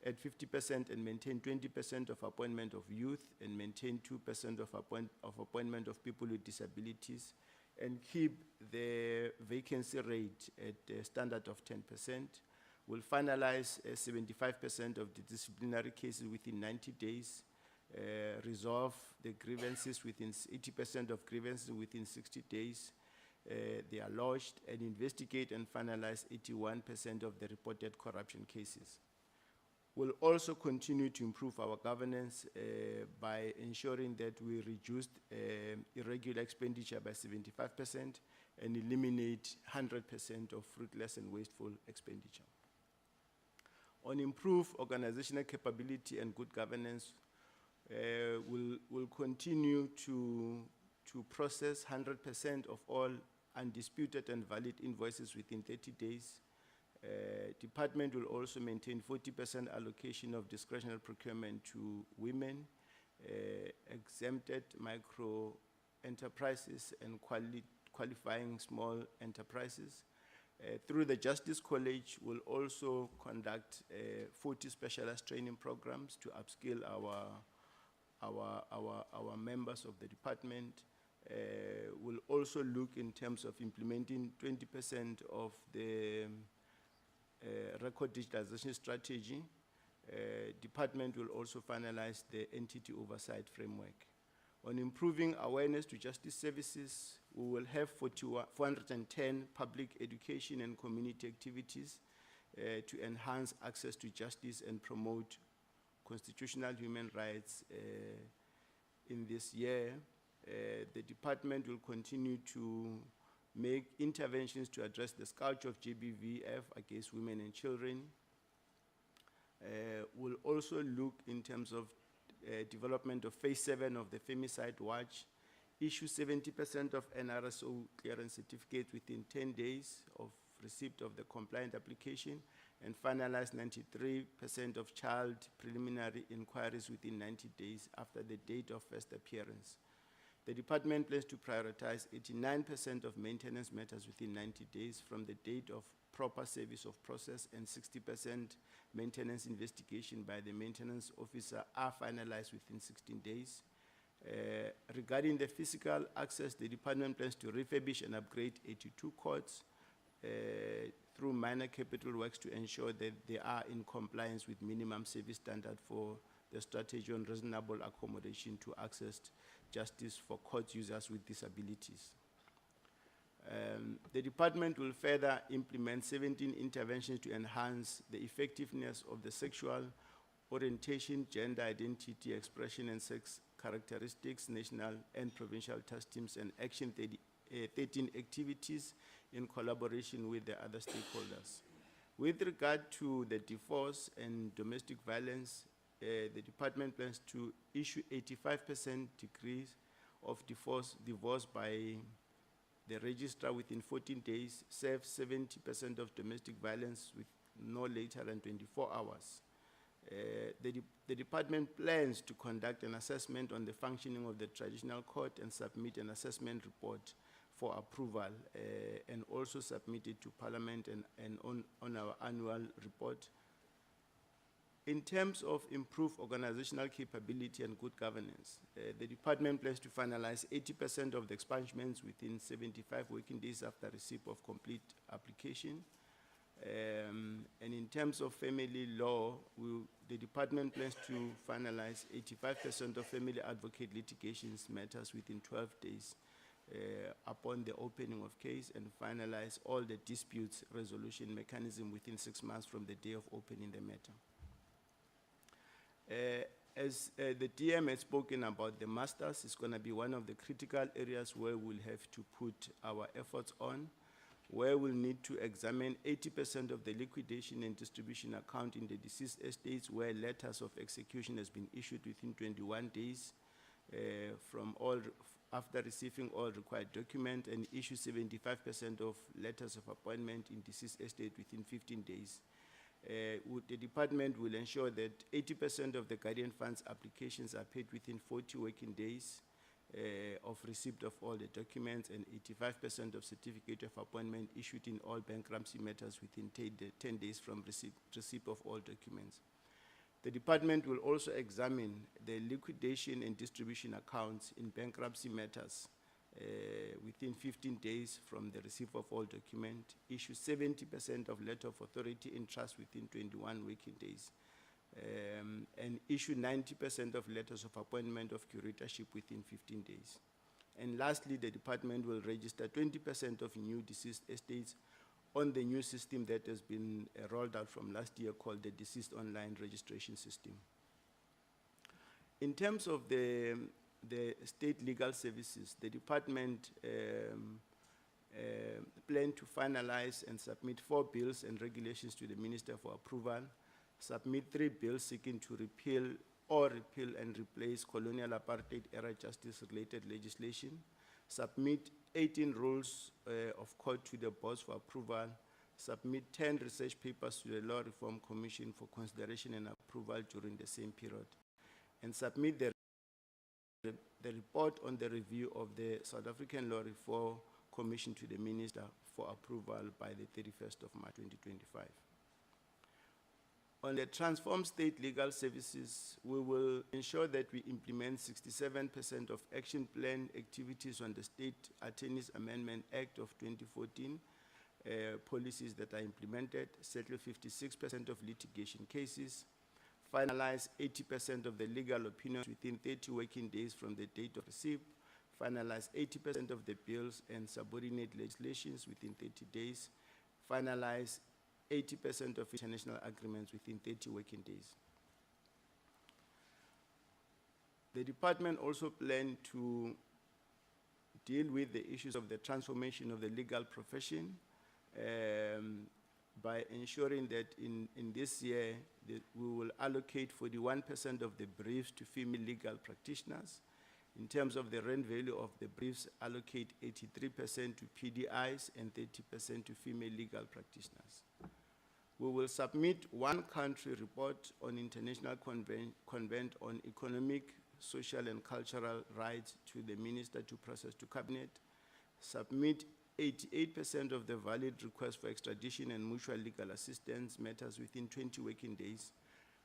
Speaker 1: at 50%, and maintain 20% of appointment of youth, and maintain 2% of appointment of people with disabilities, and keep the vacancy rate at a standard of 10%. We'll finalize 75% of the disciplinary cases within 90 days, resolve the grievances within 80% of grievances within 60 days. They are lodged, and investigate and finalize 81% of the reported corruption cases. We'll also continue to improve our governance by ensuring that we reduce irregular expenditure by 75% and eliminate 100% of fruitless and wasteful expenditure. On improved organizational capability and good governance, we'll continue to process 100% of all undisputed and valid invoices within 30 days. Department will also maintain 40% allocation of discretionary procurement to women, exempted micro enterprises, and qualifying small enterprises. Through the Justice College, we'll also conduct 40 specialized training programs to upskill our members of the department. We'll also look in terms of implementing 20% of the record digitalization strategy. Department will also finalize the entity oversight framework. On improving awareness to justice services, we will have 410 public education and community activities to enhance access to justice and promote constitutional human rights in this year. The department will continue to make interventions to address the scourge of GBVF against women and children. We'll also look in terms of development of phase 7 of the Femicide Watch, issue 70% of NRSO clearance certificates within 10 days of
Speaker 15: receipt of the compliant application and finalize 93% of child preliminary inquiries within 90 days after the date of first appearance. The department plans to prioritize 89% of maintenance matters within 90 days from the date of proper service of process, and 60% maintenance investigation by the maintenance officer are finalized within 16 days. Regarding the physical access, the department plans to refurbish and upgrade 82 courts through minor capital works to ensure that they are in compliance with minimum service standard for the strategy on reasonable accommodation to access justice for court users with disabilities. The department will further implement 17 interventions to enhance the effectiveness of the sexual orientation, gender identity, expression, and sex characteristics, national and provincial task teams, and Action 13 activities in collaboration with the other stakeholders. With regard to the divorce and domestic violence, the department plans to issue 85% degrees of divorce by the registrar within 14 days, serve 70% of domestic violence with no later than 24 hours. The department plans to conduct an assessment on the functioning of the traditional court and submit an assessment report for approval, and also submit it to Parliament and on our annual report. In terms of improved organizational capability and good governance, the department plans to finalize 80% of the expungements within 75 working days after receipt of complete application. And in terms of family law, the department plans to finalize 85% of family advocate litigations matters within 12 days upon the opening of case, and finalize all the disputes resolution mechanism within 6 months from the day of opening the matter. As the DM has spoken about, the masters is going to be one of the critical areas where we'll have to put our efforts on, where we'll need to examine 80% of the liquidation and distribution account in the deceased estates where letters of execution has been issued within 21 days after receiving all required documents, and issue 75% of letters of appointment in deceased estate within 15 days. The department will ensure that 80% of the guardian funds applications are paid within 40 working days of receipt of all the documents, and 85% of certificate of appointment issued in all bankruptcy matters within 10 days from receipt of all documents. The department will also examine the liquidation and distribution accounts in bankruptcy matters within 15 days from the receipt of all documents, issue 70% of letter of authority in trust within 21 working days, and issue 90% of letters of appointment of curatorship within 15 days. And lastly, the department will register 20% of new deceased estates on the new system that has been rolled out from last year called the Deceased Online Registration System. In terms of the state legal services, the department plan to finalize and submit 4 bills and regulations to the Minister for approval, submit 3 bills seeking to repeal and replace colonial apartheid era justice-related legislation, submit 18 rules of court to the boards for approval, submit 10 research papers to the Law Reform Commission for consideration and approval during the same period, and submit the report on the review of the South African Law Reform Commission to the Minister for approval by the 31st of March 2025. On the transformed state legal services, we will ensure that we implement 67% of action plan activities on the State Attorneys Amendment Act of 2014 policies that are implemented, settle 56% of litigation cases, finalize 80% of the legal opinions within 30 working days from the date of receipt, finalize 80% of the bills and subordinate legislations within 30 days, finalize 80% of international agreements within 30 working days. The department also plans to deal with the issues of the transformation of the legal profession by ensuring that in this year we will allocate 41% of the briefs to female legal practitioners, In terms of the rent value of the briefs, allocate 83% to PDIs and 30% to female legal practitioners. We will submit one country report on International Convent on Economic, Social and Cultural Rights to the Minister to process to Cabinet. Submit 88% of the valid requests for extradition and mutual legal assistance matters within 20 working days.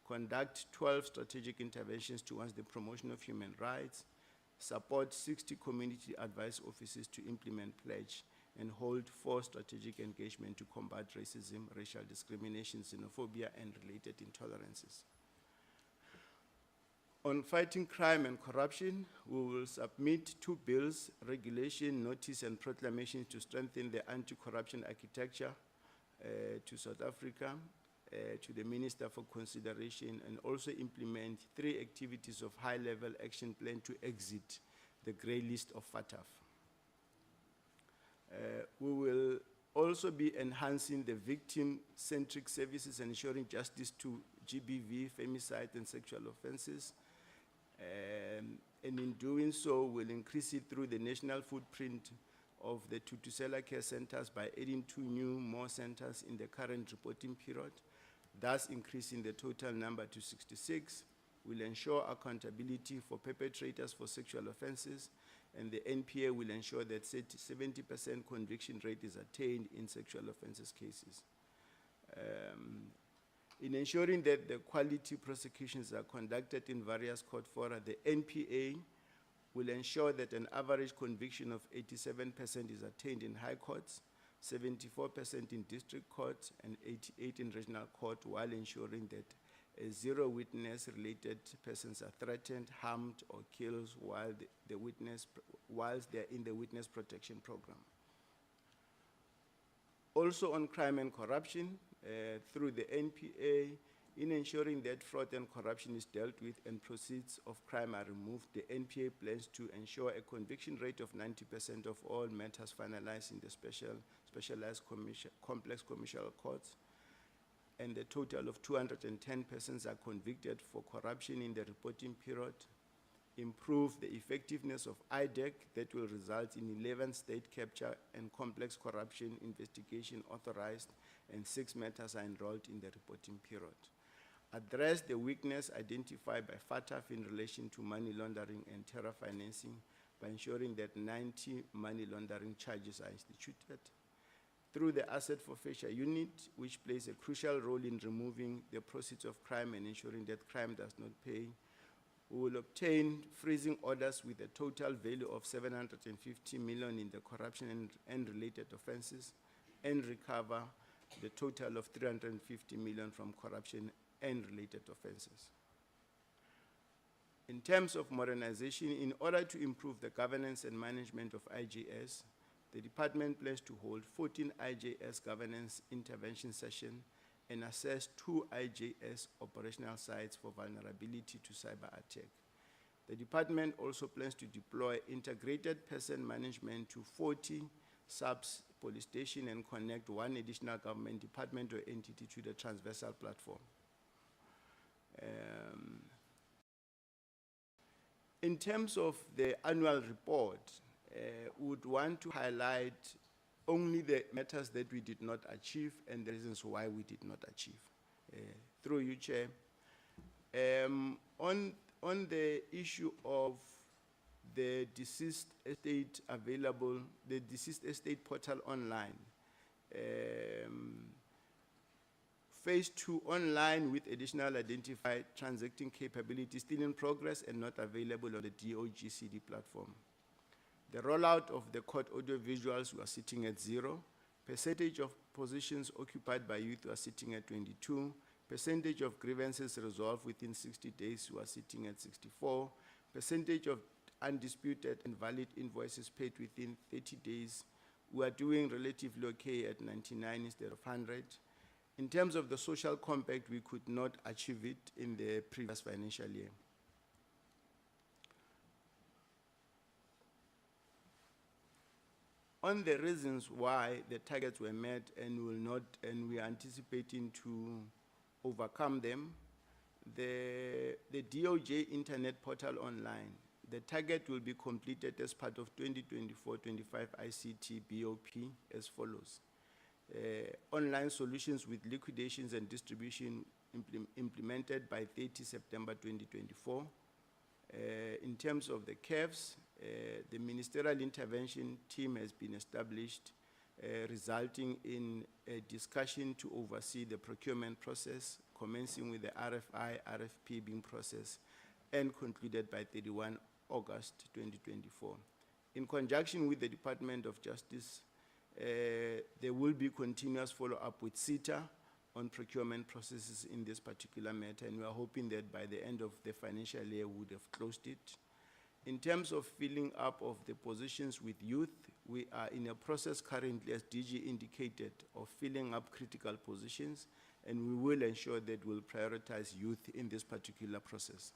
Speaker 15: Conduct 12 strategic interventions towards the promotion of human rights. Support 60 community advice offices to implement pledge, and hold 4 strategic engagement to combat racism, racial discrimination, xenophobia, and related intolerances. On fighting crime and corruption, we will submit 2 bills, regulation, notice, and proclamations to strengthen the anti-corruption architecture to South Africa, to the Minister for consideration, and also implement 3 activities of high-level action plan to exit the grey list of FATF. We will also be enhancing the victim-centric services and ensuring justice to GBV, femicide, and sexual offenses. And in doing so, we'll increase it through the national footprint of the Tutusela care centers by adding 2 more centers in the current reporting period, thus increasing the total number to 66. We'll ensure accountability for perpetrators for sexual offenses, and the NPA will ensure that 70% conviction rate is attained in sexual offenses cases. In ensuring that the quality prosecutions are conducted in various court fora, the NPA will ensure that an average conviction of 87% is attained in high courts, 74% in district courts, and 88% in regional court, while ensuring that 0 witness-related persons are threatened, harmed, or killed whilst they're in the witness protection program. Also on crime and corruption, through the NPA, in ensuring that fraud and corruption is dealt with and proceeds of crime are removed, the NPA plans to ensure a conviction rate of 90% of all matters finalized in the specialized complex commercial courts, and a total of 210 persons are convicted for corruption in the reporting period. Improve the effectiveness of IDEC that will result in 11 state capture and complex corruption investigation authorized, and 6 matters are enrolled in the reporting period. Address the weakness identified by FATF in relation to money laundering and terror financing by ensuring that 90 money laundering charges are instituted. Through the Asset Forfeiture Unit, which plays a crucial role in removing the proceeds of crime and ensuring that crime does not pay, we will obtain freezing orders with a total value of 750 million in the corruption and related offenses, and recover the total of 350 million from corruption and related offenses. In terms of modernization, in order to improve the governance and management of IJS, the department plans to hold 14 IJS governance intervention sessions and assess 2 IJS operational sites for vulnerability to cyber attack. The department also plans to deploy integrated person management to 40 subs police station and connect 1 additional government department or entity to the transversal platform. In terms of the annual report, we would want to highlight only the matters that we did not achieve and the reasons why we did not achieve. Through you, Chair. On the issue of the deceased estate available, the deceased estate portal online, Phase 2 online with additional identified transacting capabilities still in progress and not available on the DOGCD platform. The rollout of the court audiovisuals were sitting at 0. Percentage of positions occupied by youth were sitting at 22. Percentage of grievances resolved within 60 days were sitting at 64. Percentage of undisputed and valid invoices paid within 30 days, we are doing relatively okay at 99 instead of 100. In terms of the social compact, we could not achieve it in the previous financial year. On the reasons why the targets were met and we are anticipating to overcome them, the DOJ Internet Portal Online, The target will be completed as part of 2024-25 ICT BOP as follows. Online solutions with liquidations and distribution implemented by 30 September 2024. In terms of the CAFs, the ministerial intervention team has been established, resulting in a discussion to oversee the procurement process, commencing with the RFI, RFP being processed, and concluded by 31 August 2024. In conjunction with the Department of Justice, there will be continuous follow-up with CETA on procurement processes in this particular matter, and we are hoping that by the end of the financial year, we would have closed it. In terms of filling up of the positions with youth, we are in a process currently, as DG indicated, of filling up critical positions, and we will ensure that we'll prioritize youth in this particular process.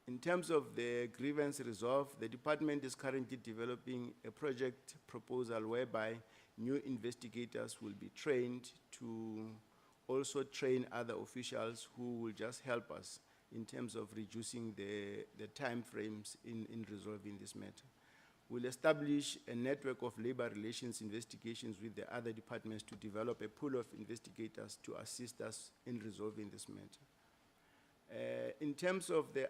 Speaker 15: In terms of the grievance resolve, the department is currently developing a project proposal whereby new investigators will be trained to also train other officials who will just help us in terms of reducing the time frames in resolving this matter. We'll establish a network of labor relations investigations with the other departments to develop a pool of investigators to assist us in resolving this matter. In terms of the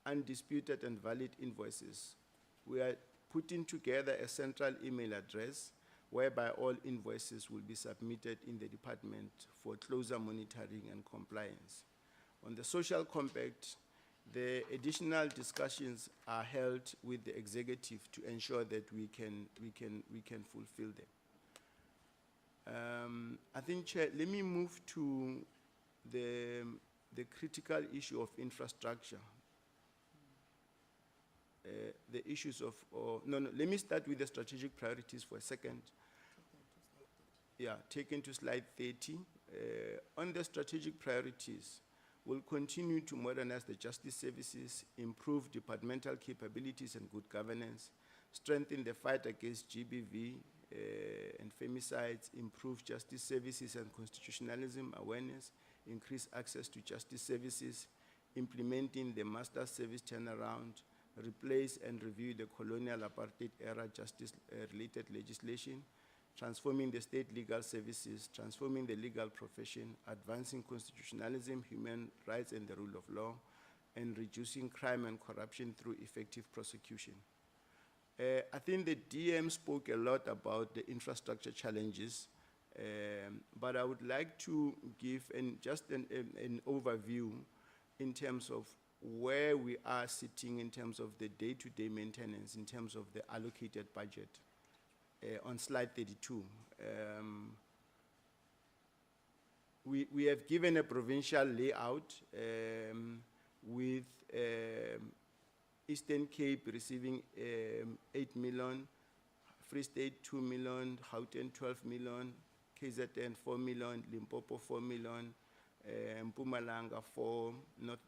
Speaker 15: undisputed and valid invoices, we are putting together a central email address whereby all invoices will be submitted in the department for closer monitoring and compliance. On the social compact, the additional discussions are held with the executive to ensure that we can fulfill them. I think, Chair, let me move to the critical issue of infrastructure. The issues of, let me start with the strategic priorities for a second. Yeah, taken to slide 30. On the strategic priorities, we'll continue to modernize the justice services, improve departmental capabilities and good governance, strengthen the fight against GBV and femicides, improve justice services and constitutionalism awareness, increase access to justice services, implementing the master service turnaround, replace and review the colonial apartheid era justice-related legislation, transforming the state legal services, transforming the legal profession, advancing constitutionalism, human rights and the rule of law, and reducing crime and corruption through effective prosecution. I think the DM spoke a lot about the infrastructure challenges, but I would like to give just an overview in terms of where we are sitting in terms of the day-to-day maintenance, in terms of the allocated budget. On slide 32. We have given a provincial layout with Eastern Cape receiving 8 million, Free State 2 million, Gauteng 12 million, KZN 4 million, Limpopo 4 million, Mpumalanga 4,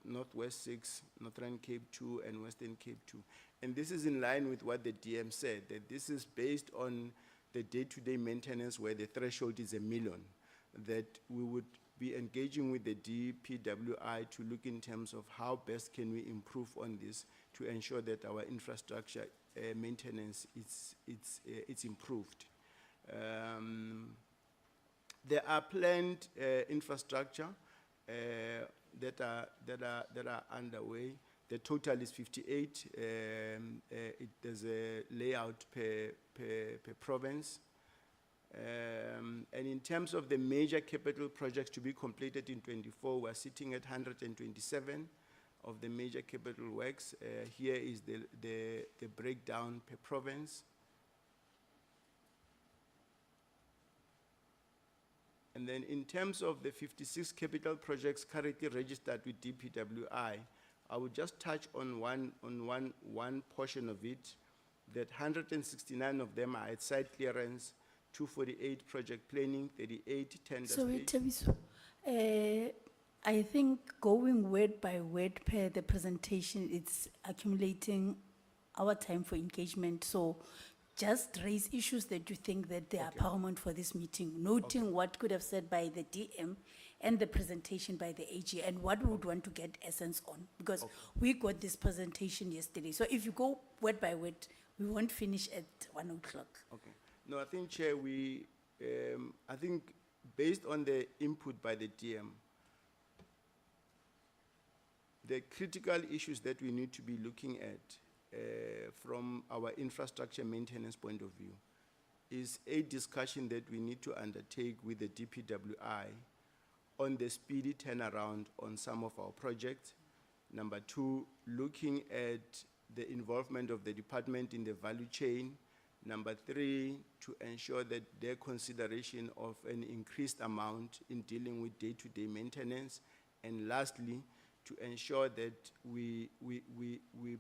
Speaker 15: Northwest 6, Northern Cape 2, and Western Cape 2. And this is in line with what the DM said, that this is based on the day-to-day maintenance where the threshold is 1 million, that we would be engaging with the DPWI to look in terms of how best can we improve on this to ensure that our infrastructure maintenance it's improved. There are planned infrastructure that are underway. The total is 58. There's a layout per province. And in terms of the major capital projects to be completed in 24, we're sitting at 127 of the major capital works. Here is the breakdown per province. And then in terms of the 56 capital projects currently registered with DPWI, I would just touch on one portion of it, that 169 of them are at site clearance, 248 project planning, 38 tender
Speaker 7: Sorry,
Speaker 15: stage.
Speaker 7: Tabiso. I think going word by word per the presentation, it's accumulating our time for engagement. So just raise issues that you think that they are paramount for this meeting, noting what could have said by the DM and the presentation by the AG and what we would want to get essence on, because we got this presentation yesterday. So if you go word by word, we won't finish at 1 o'clock.
Speaker 15: Okay. No, I think, Chair, I think based on the input by the DM, the critical issues that we need to be looking at from our infrastructure maintenance point of view is a discussion that we need to undertake with the DPWI on the speedy turnaround on some of our projects. Number two, looking at the involvement of the department in the value chain. Number three, to ensure that their consideration of an increased amount in dealing with day-to-day maintenance. And lastly, to ensure that we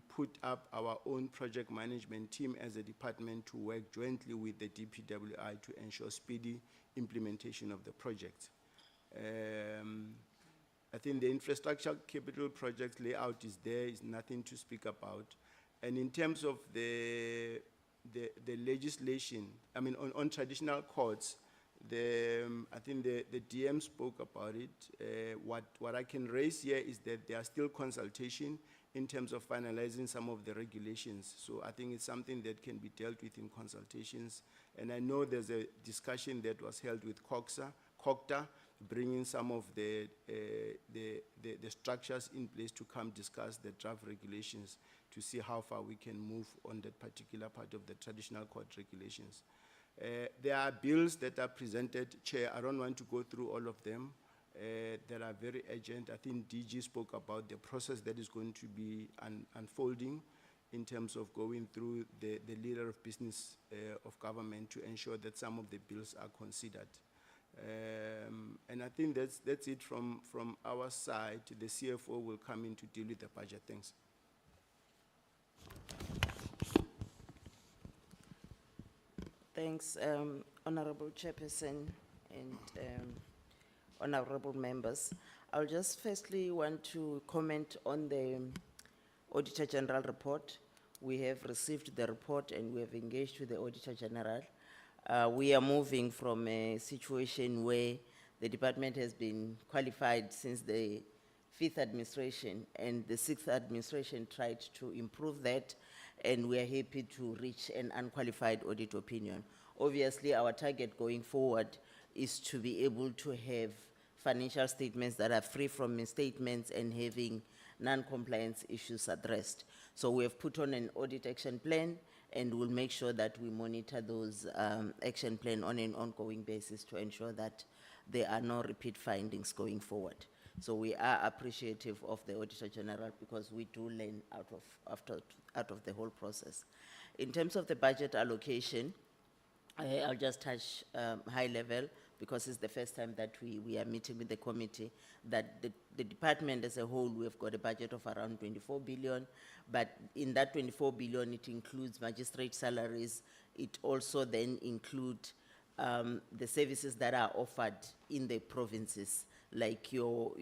Speaker 15: put up our own project management team as a department to work jointly with the DPWI to ensure speedy implementation of the project. I think the infrastructure capital project layout is there, is nothing to speak about. And in terms of the legislation, I mean, on traditional courts, I think the DM spoke about it. What I can raise here is that there are still consultation in terms of finalizing some of the regulations. So I think it's something that can be dealt with in consultations. And I know there's a discussion that was held with COCTA, bringing some of the structures in place to come discuss the draft regulations to see how far we can move on that particular part of the traditional court regulations. There are bills that are presented, Chair. I don't want to go through all of them. That are very urgent. I think DG spoke about the process that is going to be unfolding in terms of going through the leader of business of government to ensure that some of the bills are considered. And I think that's it from our side. The CFO will come in to deal with the budget. Thanks.
Speaker 6: Thanks, Honorable Chairperson and honorable members. I'll just firstly want to comment on the Auditor General report. We have received the report and we have engaged with the Auditor General. We are moving from a situation where the department has been qualified since the 5th administration, and the 6th administration tried to improve that, and we are happy to reach an unqualified audit opinion. Obviously, our target going forward is to be able to have financial statements that are free from misstatements and having non-compliance issues addressed. So we have put on an audit action plan, and we'll make sure that we monitor those action plan on an ongoing basis to ensure that there are no repeat findings going forward. So we are appreciative of the Auditor General because we do learn out of the whole process. In terms of the budget allocation, I'll just touch high level because it's the first time that we are meeting with the committee, that the department as a whole, we've got a budget of around 24 billion, but in that 24 billion, it includes magistrate salaries. It also then includes the services that are offered in the provinces, like your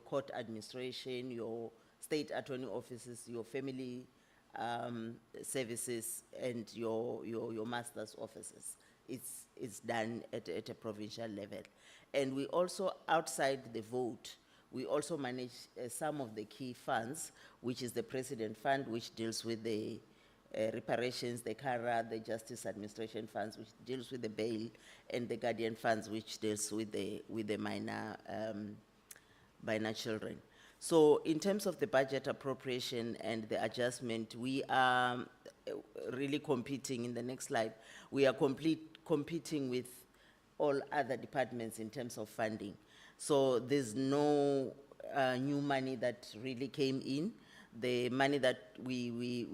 Speaker 6: court administration, your state attorney offices, your family services, and your master's offices. It's done at a provincial level. And we also, outside the vote, we also manage some of the key funds, which is the President Fund, which deals with the reparations, the CARA, the Justice Administration Funds, which deals with the bail, and the Guardian Funds, which deals with the minor children. So in terms of the budget appropriation and the adjustment, we are really competing. In the next slide, we are competing with all other departments in terms of funding. So there's no new money that really came in. The money that we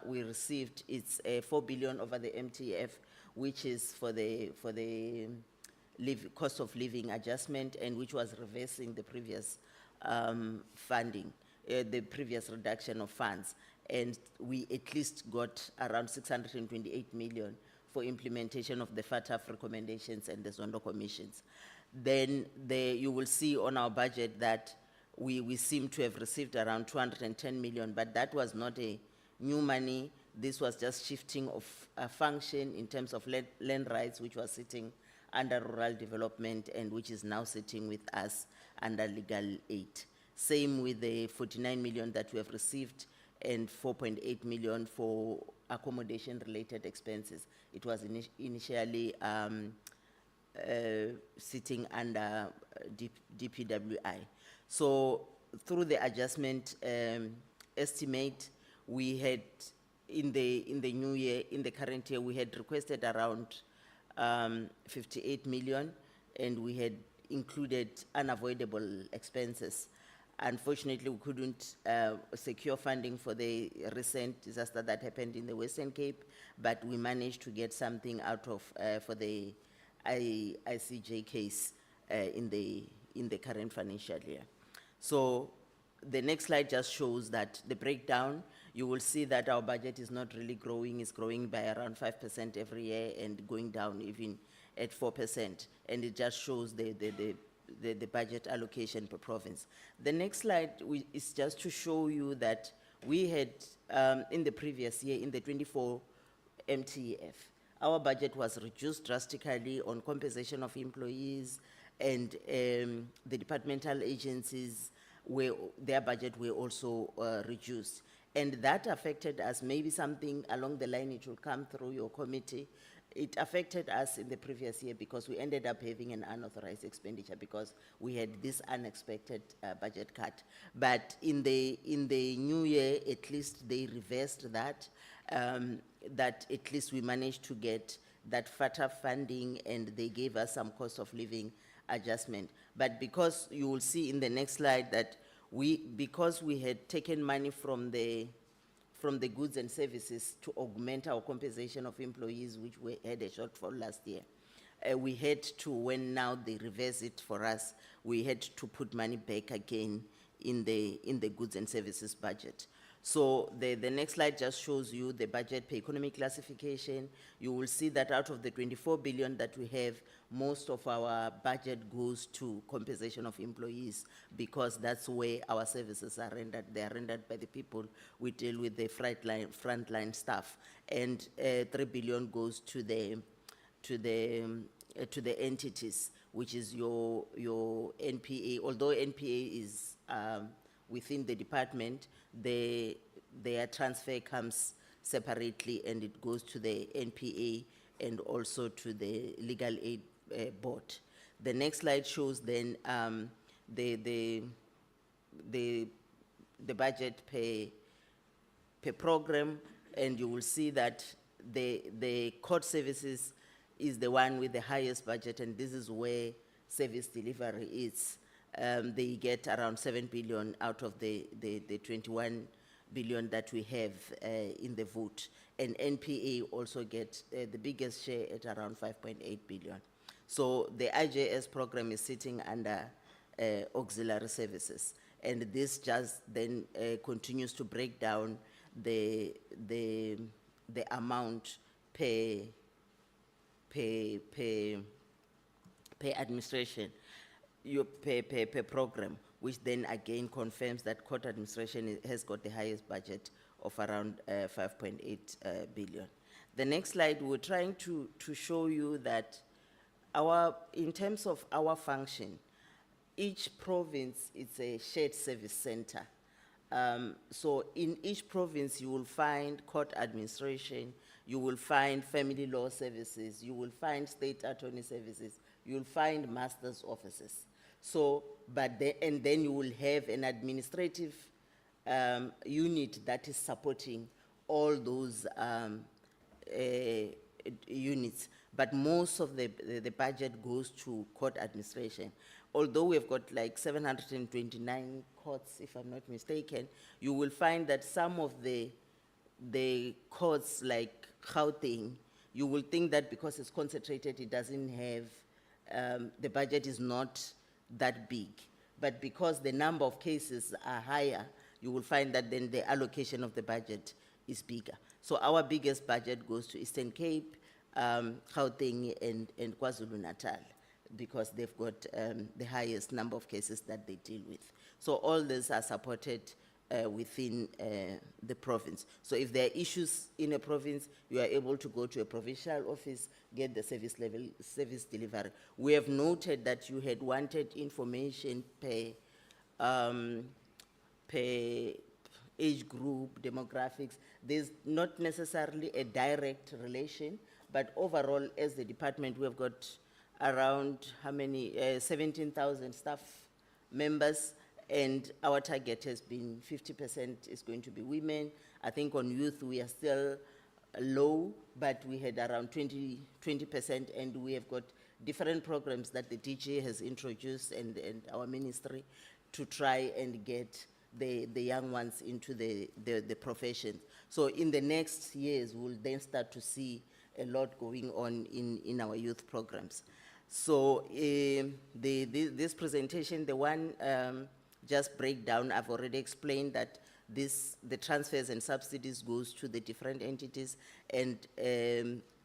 Speaker 6: received, it's 4 billion over the MTF, which is for the cost of living adjustment, and which was reversing the previous funding, the previous reduction of funds. And we at least got around 628 million for implementation of the FATF recommendations and the Zondo commissions. Then you will see on our budget that we seem to have received around 210 million, but that was not a new money. This was just shifting of a function in terms of land rights, which was sitting under rural development and which is now sitting with us under legal aid. Same with the 49 million that we have received and 4.8 million for accommodation-related expenses. It was initially sitting under DPWI. So through the adjustment estimate, we had in the new year, in the current year, we had requested around 58 million, and we had included unavoidable expenses. Unfortunately, we couldn't secure funding for the recent disaster that happened in the Western Cape, but we managed to get something out of for the ICJ case in the current financial year. So the next slide just shows that the breakdown. You will see that our budget is not really growing. It's growing by around 5% every year and going down even at 4%. And it just shows the budget allocation per province. The next slide is just to show you that we had, in the previous year, in the 24 MTEF, our budget was reduced drastically on compensation of employees, and the departmental agencies, their budget were also reduced. And that affected us, maybe something along the line, it will come through your committee. It affected us in the previous year because we ended up having an unauthorized expenditure because we had this unexpected budget cut. But in the new year, at least they reversed that, that at least we managed to get that fatter funding, and they gave us some cost of living adjustment. But because you will see in the next slide that because we had taken money from the goods and services to augment our compensation of employees, which we had a shortfall last year, we had to, when now they reverse it for us, we had to put money back again in the goods and services budget. So the next slide just shows you the budget per economic classification. You will see that out of the 24 billion that we have, most of our budget goes to compensation of employees because that's where our services are rendered. They are rendered by the people we deal with, the frontline staff. And 3 billion goes to the entities, which is your NPA. Although NPA is within the department, their transfer comes separately and it goes to the NPA and also to the legal aid board. The next slide shows then the budget per program, and you will see that the court services is the one with the highest budget, and this is where service delivery is. They get around 7 billion out of the 21 billion that we have in the vote. And NPA also get the biggest share at around 5.8 billion. So the IJS program is sitting under auxiliary services. And this just then continues to break down the amount per administration. Per program, which then again confirms that court administration has got the highest budget of around 5.8 billion. The next slide, we're trying to show you that in terms of our function, each province is a shared service center. So in each province, you will find court administration, you will find family law services, you will find state attorney services, you'll find master's offices. So, and then you will have an administrative unit that is supporting all those units. But most of the budget goes to court administration. Although we've got like 729 courts, if I'm not mistaken, you will find that some of the courts like Gauteng, you will think that because it's concentrated, it doesn't have, the budget is not that big. But because the number of cases are higher, you will find that then the allocation of the budget is bigger. So our biggest budget goes to Eastern Cape, Gauteng, and KwaZulu-Natal, because they've got the highest number of cases that they deal with. So all these are supported within the province. So if there are issues in a province, you are able to go to a provincial office, get the service delivery. We have noted that you had wanted information per age group, demographics. There's not necessarily a direct relation, but overall, as the department, we have got around how many, 17,000 staff members, and our target has been 50% is going to be women. I think on youth, we are still low, but we had around 20%, and we have got different programs that the DG has introduced and our ministry to try and get the young ones into the professions. So in the next years, we'll then start to see a lot going on in our youth programs. So this presentation, the one just breakdown, I've already explained that the transfers and subsidies goes to the different entities, and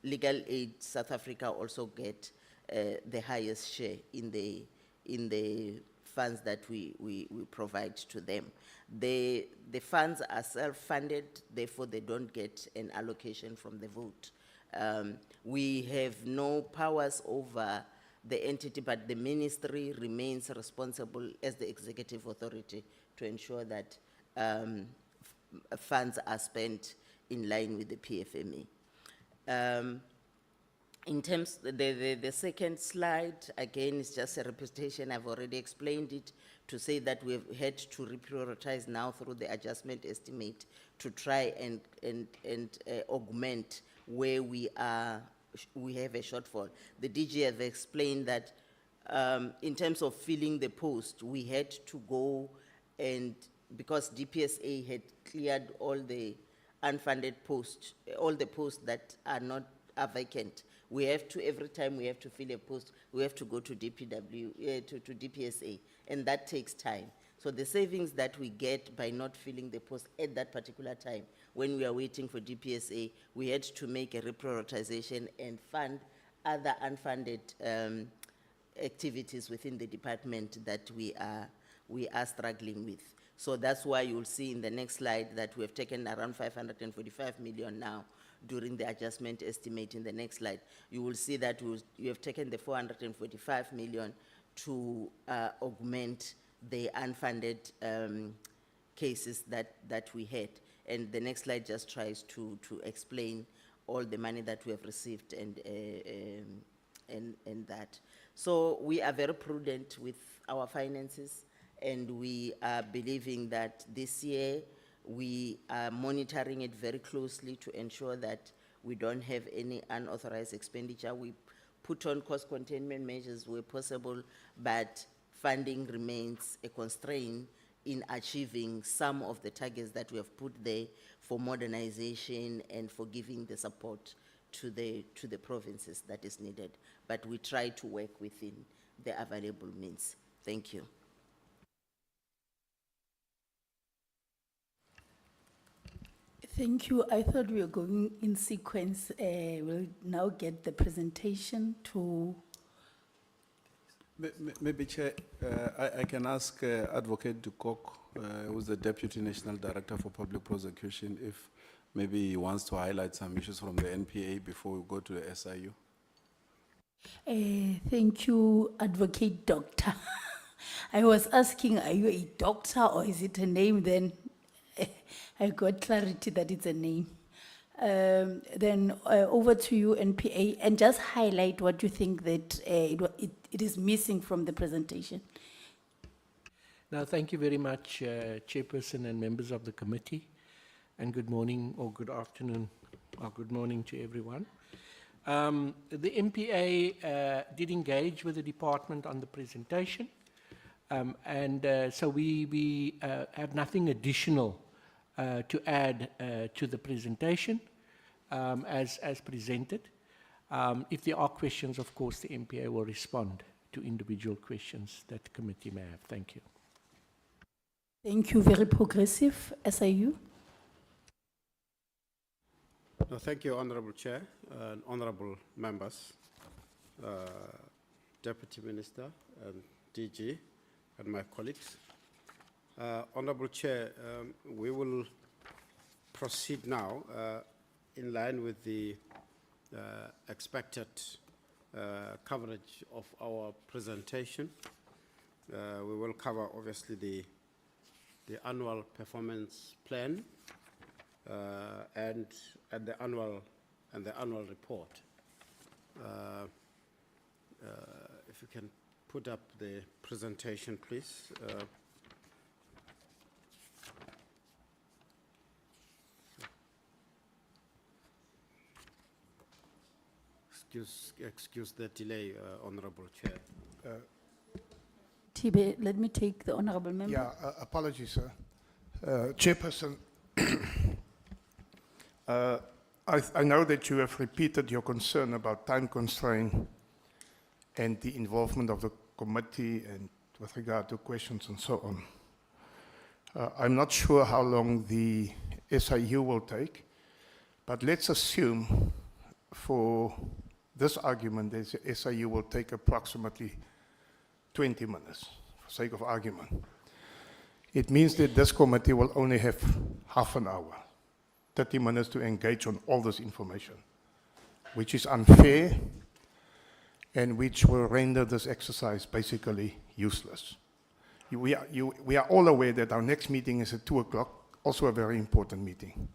Speaker 6: Legal Aid South Africa also get the highest share in the funds that we provide to them. The funds are self-funded, therefore they don't get an allocation from the vote. We have no powers over the entity, but the ministry remains responsible as the executive authority to ensure that funds are spent in line with the PFME. In terms, the second slide, again, is just a repetition. I've already explained it, to say that we've had to reprioritize now through the adjustment estimate to try and augment where we have a shortfall. The DG have explained that in terms of filling the post, we had to go and, because DPSA had cleared all the unfunded posts, all the posts that are vacant, we have to, every time we have to fill a post, we have to go to DPW, to DPSA, and that takes time. So the savings that we get by not filling the post at that particular time, when we are waiting for DPSA, we had to make a reprioritization and fund other unfunded activities within the department that we are struggling with. So that's why you'll see in the next slide that we have taken around 545 million now during the adjustment estimate. In the next slide, you will see that you have taken the 445 million to augment the unfunded cases that we had. And the next slide just tries to explain all the money that we have received and that. So we are very prudent with our finances, and we are believing that this year we are monitoring it very closely to ensure that we don't have any unauthorized expenditure. We put on cost containment measures where possible, but funding remains a constraint in achieving some of the targets that we have put there for modernization and for giving the support to the provinces that is needed. But we try to work within the available means. Thank you.
Speaker 7: Thank you. I thought we were going in sequence. We'll now get the presentation to...
Speaker 14: Maybe, Chair, I can ask Advocate Dukok, who's the Deputy National Director for Public Prosecution, if maybe he wants to highlight some issues from the NPA before we go to the SIU.
Speaker 7: Thank you, Advocate Doctor. I was asking, are you a doctor or is it a name? Then I got clarity that it's a name. Then over to you, NPA, and just highlight what you think that it is missing from the presentation.
Speaker 4: Now, thank you very much, Chairperson and members of the committee, and good morning or good afternoon or good morning to everyone. The NPA did engage with the department on the presentation, and so we have nothing additional to add to the presentation as presented. If there are questions, of course, the NPA will respond to individual questions that the committee may have. Thank you.
Speaker 7: Thank you. Very progressive. SIU.
Speaker 1: No, thank you, Honorable Chair, and honorable members, Deputy Minister, and DG, and my colleagues. Honorable Chair, we will proceed now in line with the expected coverage of our presentation. We will cover obviously the annual performance plan and the annual report. If you can put up the presentation, please. Excuse the delay, Honorable Chair.
Speaker 7: Tibe, let me take the honorable member.
Speaker 16: Yeah, apologies, sir. Chairperson, I know that you have repeated your concern about time constraint and the involvement of the committee and with regard to questions and so on. I'm not sure how long the SIU will take, but let's assume for this argument that the SIU will take approximately 20 minutes, for sake of argument. It means that this committee will only have half an hour, 30 minutes to engage on all this information, which is unfair and which will render this exercise basically useless. We are all aware that our next meeting is at 2 o'clock, also a very important meeting.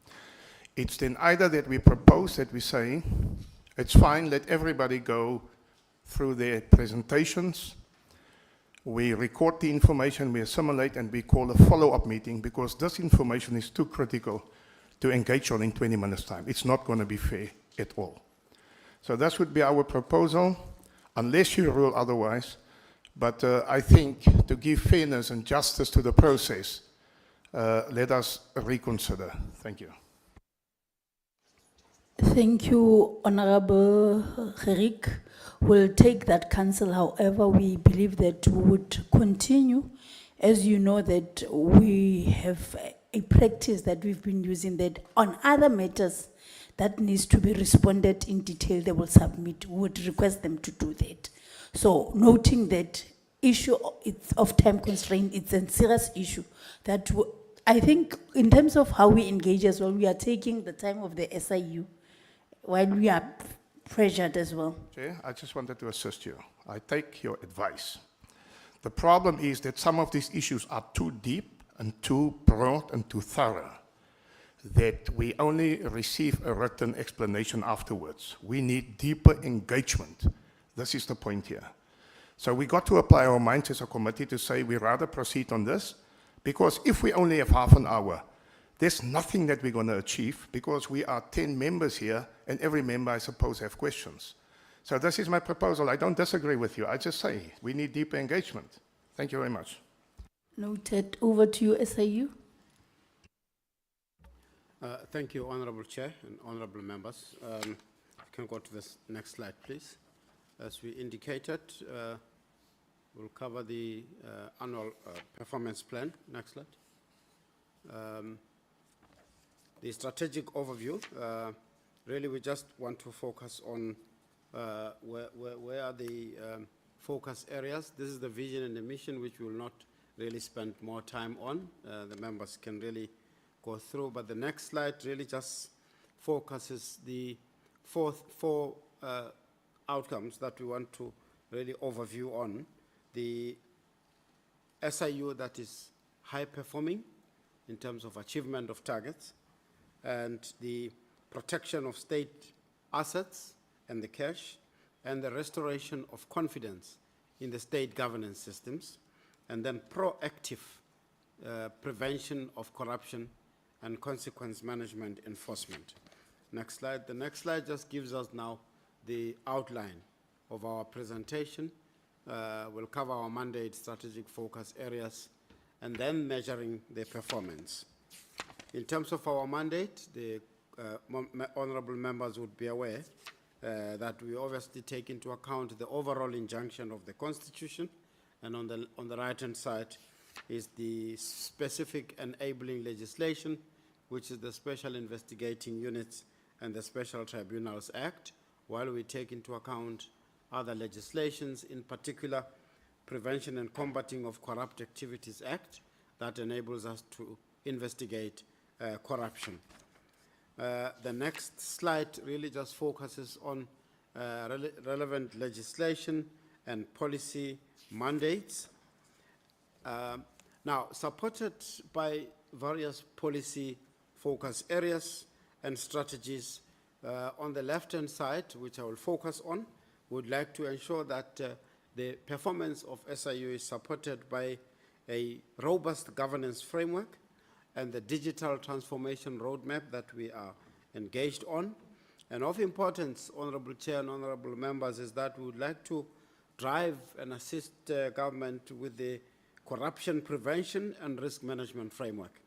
Speaker 16: It's then either that we propose that we say, it's fine, let everybody go through their presentations, we record the information, we assimilate, and we call a follow-up meeting because this information is too critical to engage on in 20 minutes' time. It's not going to be fair at all. So that would be our proposal, unless you rule otherwise. But I think to give fairness and justice to the process, let us reconsider. Thank you.
Speaker 7: Thank you, Honorable Gerik. We'll take that counsel. However, we believe that we would continue. As you know that we have a practice that we've been using that on other matters that needs to be responded in detail, they will submit. We would request them to do that. So noting that issue of time constraint, it's a serious issue that I think in terms of how we engage as well, we are taking the time of the SIU while we are pressured as well.
Speaker 16: Chair, I just wanted to assist you. I take your advice. The problem is that some of these issues are too deep and too broad and too thorough that we only receive a written explanation afterwards. We need deeper engagement. This is the point here. So we got to apply our minds as a committee to say we rather proceed on this, because if we only have half an hour, there's nothing that we're going to achieve because we are 10 members here and every member, I suppose, have questions. So this is my proposal. I don't disagree with you. I just say we need deeper engagement. Thank you very much.
Speaker 7: Noted. Over to you, SIU.
Speaker 1: Thank you, Honorable Chair and Honorable members. You can go to this next slide, please. As we indicated, we'll cover the annual performance plan. Next slide. The strategic overview, really we just want to focus on where are the focus areas. This is the vision and the mission, which we will not really spend more time on. The members can really go through, but the next slide really just focuses the four outcomes that we want to really overview on. The SIU that is high performing in terms of achievement of targets, and the protection of state assets and the cash, and the restoration of confidence in the state governance systems, and then proactive prevention of corruption and consequence management enforcement. Next slide. The next slide just gives us now the outline of our presentation. We'll cover our mandate, strategic focus areas, and then measuring their performance. In terms of our mandate, the honorable members would be aware that we obviously take into account the overall injunction of the Constitution, and on the right-hand side is the specific enabling legislation, which is the Special Investigating Units and the Special Tribunals Act, while we take into account other legislations, in particular Prevention and Combating of Corrupt Activities Act, that enables us to investigate corruption. The next slide really just focuses on relevant legislation and policy mandates. Now, supported by various policy focus areas and strategies, on the left-hand side, which I will focus on, would like to ensure that the performance of SIU is supported by a robust governance framework and the digital transformation roadmap that we are engaged on. And of importance, Honorable Chair and Honorable Members, is that we would like to drive and assist government with the corruption prevention and risk management framework.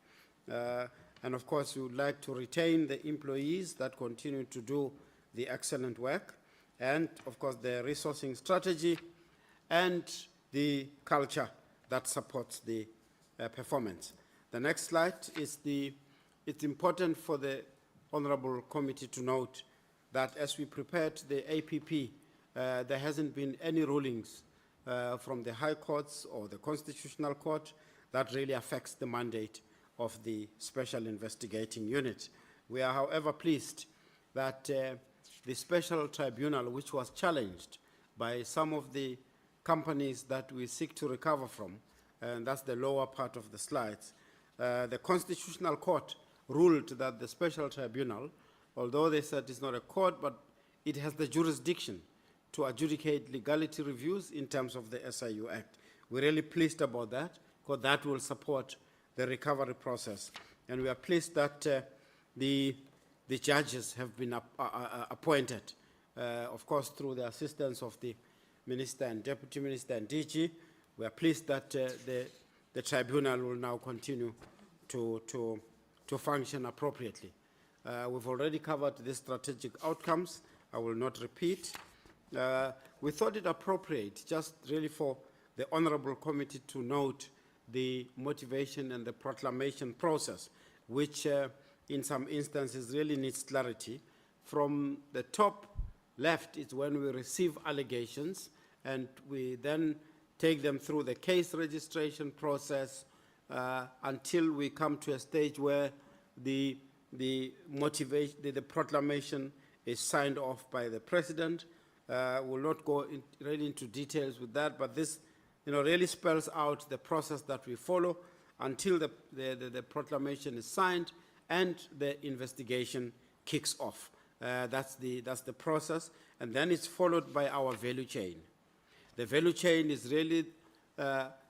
Speaker 1: And of course, we would like to retain the employees that continue to do the excellent work, and of course, the resourcing strategy and the culture that supports the performance. The next slide is it's important for the Honorable Committee to note that as we prepared the APP, there hasn't been any rulings from the High Courts or the Constitutional Court that really affects the mandate of the Special Investigating Unit. We are, however, pleased that the Special Tribunal, which was challenged by some of the companies that we seek to recover from, and that's the lower part of the slides, the Constitutional Court ruled that the Special Tribunal, although they said it's not a court, but it has the jurisdiction to adjudicate legality reviews in terms of the SIU Act. We're really pleased about that, because that will support the recovery process. And we are pleased that the judges have been appointed, of course, through the assistance of the Minister and Deputy Minister and DG. We are pleased that the tribunal will now continue to function appropriately. We've already covered the strategic outcomes. I will not repeat. We thought it appropriate just really for the Honorable Committee to note the motivation and the proclamation process, which in some instances really needs clarity. From the top left is when we receive allegations, and we then take them through the case registration process until we come to a stage where the proclamation is signed off by the President. We'll not go really into details with that, but this really spells out the process that we follow until the proclamation is signed and the investigation kicks off. That's the process, and then it's followed by our value chain. The value chain is really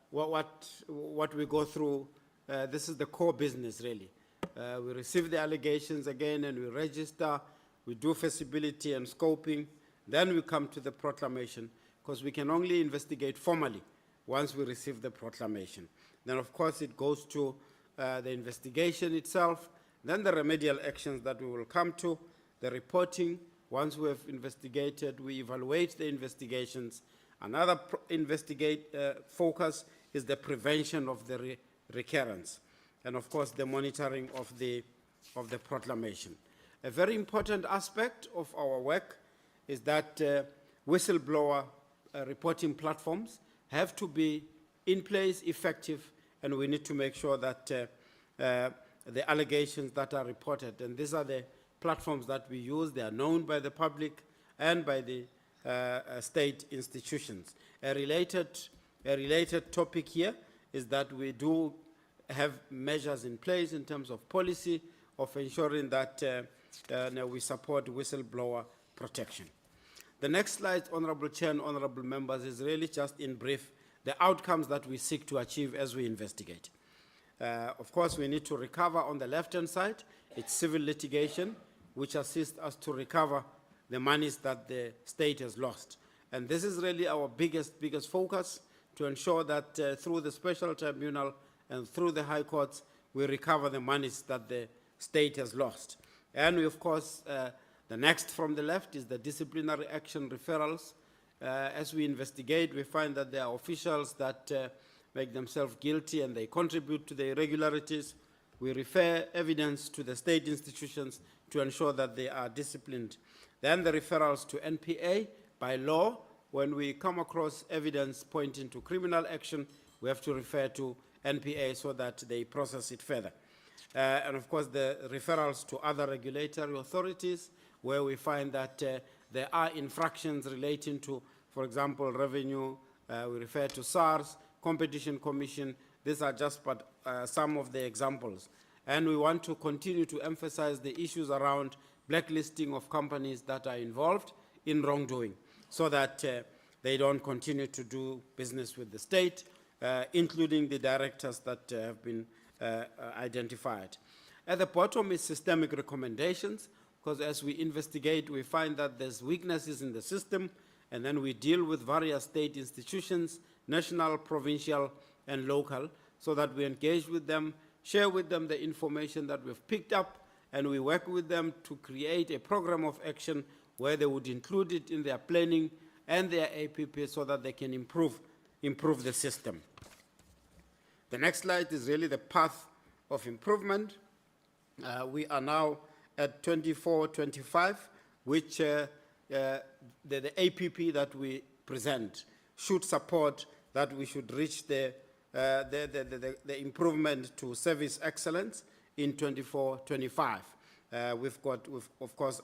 Speaker 1: what we go through. This is the core business, really. We receive the allegations again, and we register. We do feasibility and scoping. Then we come to the proclamation, because we can only investigate formally once we receive the proclamation. Then, of course, it goes to the investigation itself, then the remedial actions that we will come to, the reporting. Once we have investigated, we evaluate the investigations. Another focus is the prevention of the recurrence, and of course the monitoring of the proclamation. A very important aspect of our work is that whistleblower reporting platforms have to be in place, effective, and we need to make sure that the allegations that are reported, and these are the platforms that we use, they are known by the public and by the state institutions. A related topic here is that we do have measures in place in terms of policy of ensuring that we support whistleblower protection. The next slide, Honorable Chair and Honorable Members, is really just in brief the outcomes that we seek to achieve as we investigate. Of course, we need to recover on the left-hand side. It's civil litigation, which assists us to recover the monies that the state has lost. And this is really our biggest focus, to ensure that through the Special Tribunal and through the High Courts, we recover the monies that the state has lost. And we, of course, the next from the left is the disciplinary action referrals. As we investigate, we find that there are officials that make themselves guilty and they contribute to the irregularities. We refer evidence to the state institutions to ensure that they are disciplined. Then the referrals to NPA. By law, when we come across evidence pointing to criminal action, we have to refer to NPA so that they process it further. And of course, the referrals to other regulatory authorities where we find that there are infractions relating to, for example, revenue, we refer to SARS, Competition Commission. These are just but, some of the examples. And we want to continue to emphasize the issues around blacklisting of companies that are involved in wrongdoing so that they don't continue to do business with the state, including the directors that have been identified. At the bottom is systemic recommendations, because as we investigate, we find that there's weaknesses in the system, and then we deal with various state institutions, national, provincial, and local, so that we engage with them, share with them the information that we've picked up, and we work with them to create a program of action where they would include it in their planning and their APP so that they can improve the system. The next slide is really the path of improvement. We are now at 24-25, which the APP that we present should support that we should reach the improvement to service excellence in 24-25. We've of course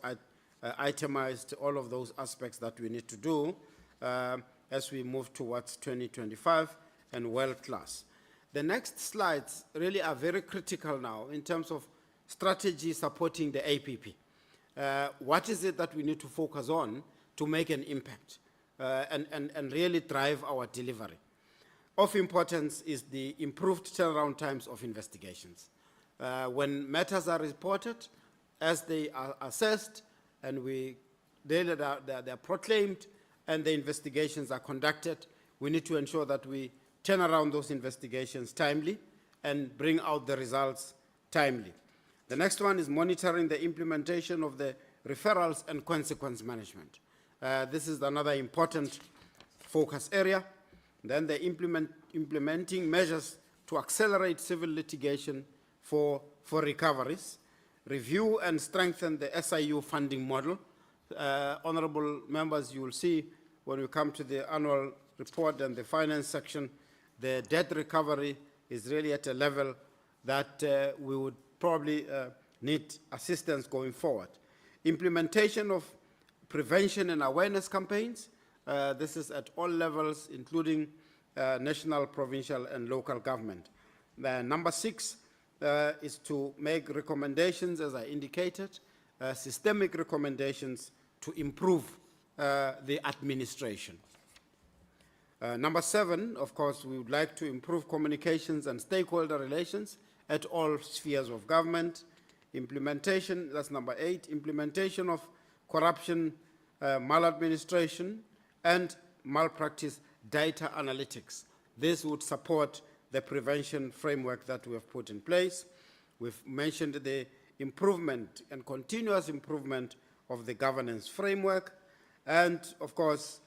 Speaker 1: itemized all of those aspects that we need to do as we move towards 2025 and world class. The next slides really are very critical now in terms of strategy supporting the APP. What is it that we need to focus on to make an impact and really drive our delivery? Of importance is the improved turnaround times of investigations. When matters are reported, as they are assessed, and they're proclaimed, and the investigations are conducted, we need to ensure that we turn around those investigations timely and bring out the results timely. The next one is monitoring the implementation of the referrals and consequence management. This is another important focus area. Then the implementing measures to accelerate civil litigation for recoveries, review and strengthen the SIU funding model. Honorable members, you will see when we come to the annual report and the finance section, the debt recovery is really at a level that we would probably need assistance going forward. Implementation of prevention and awareness campaigns. This is at all levels, including national, provincial, and local government. Number 6 is to make recommendations, as I indicated, systemic recommendations to improve the administration. Number 7, of course, we would like to improve communications and stakeholder relations at all spheres of government. Implementation, that's number 8, implementation of corruption, maladministration, and malpractice data analytics. This would support the prevention framework that we have put in place. We've mentioned the improvement and continuous improvement of the governance framework. And of course,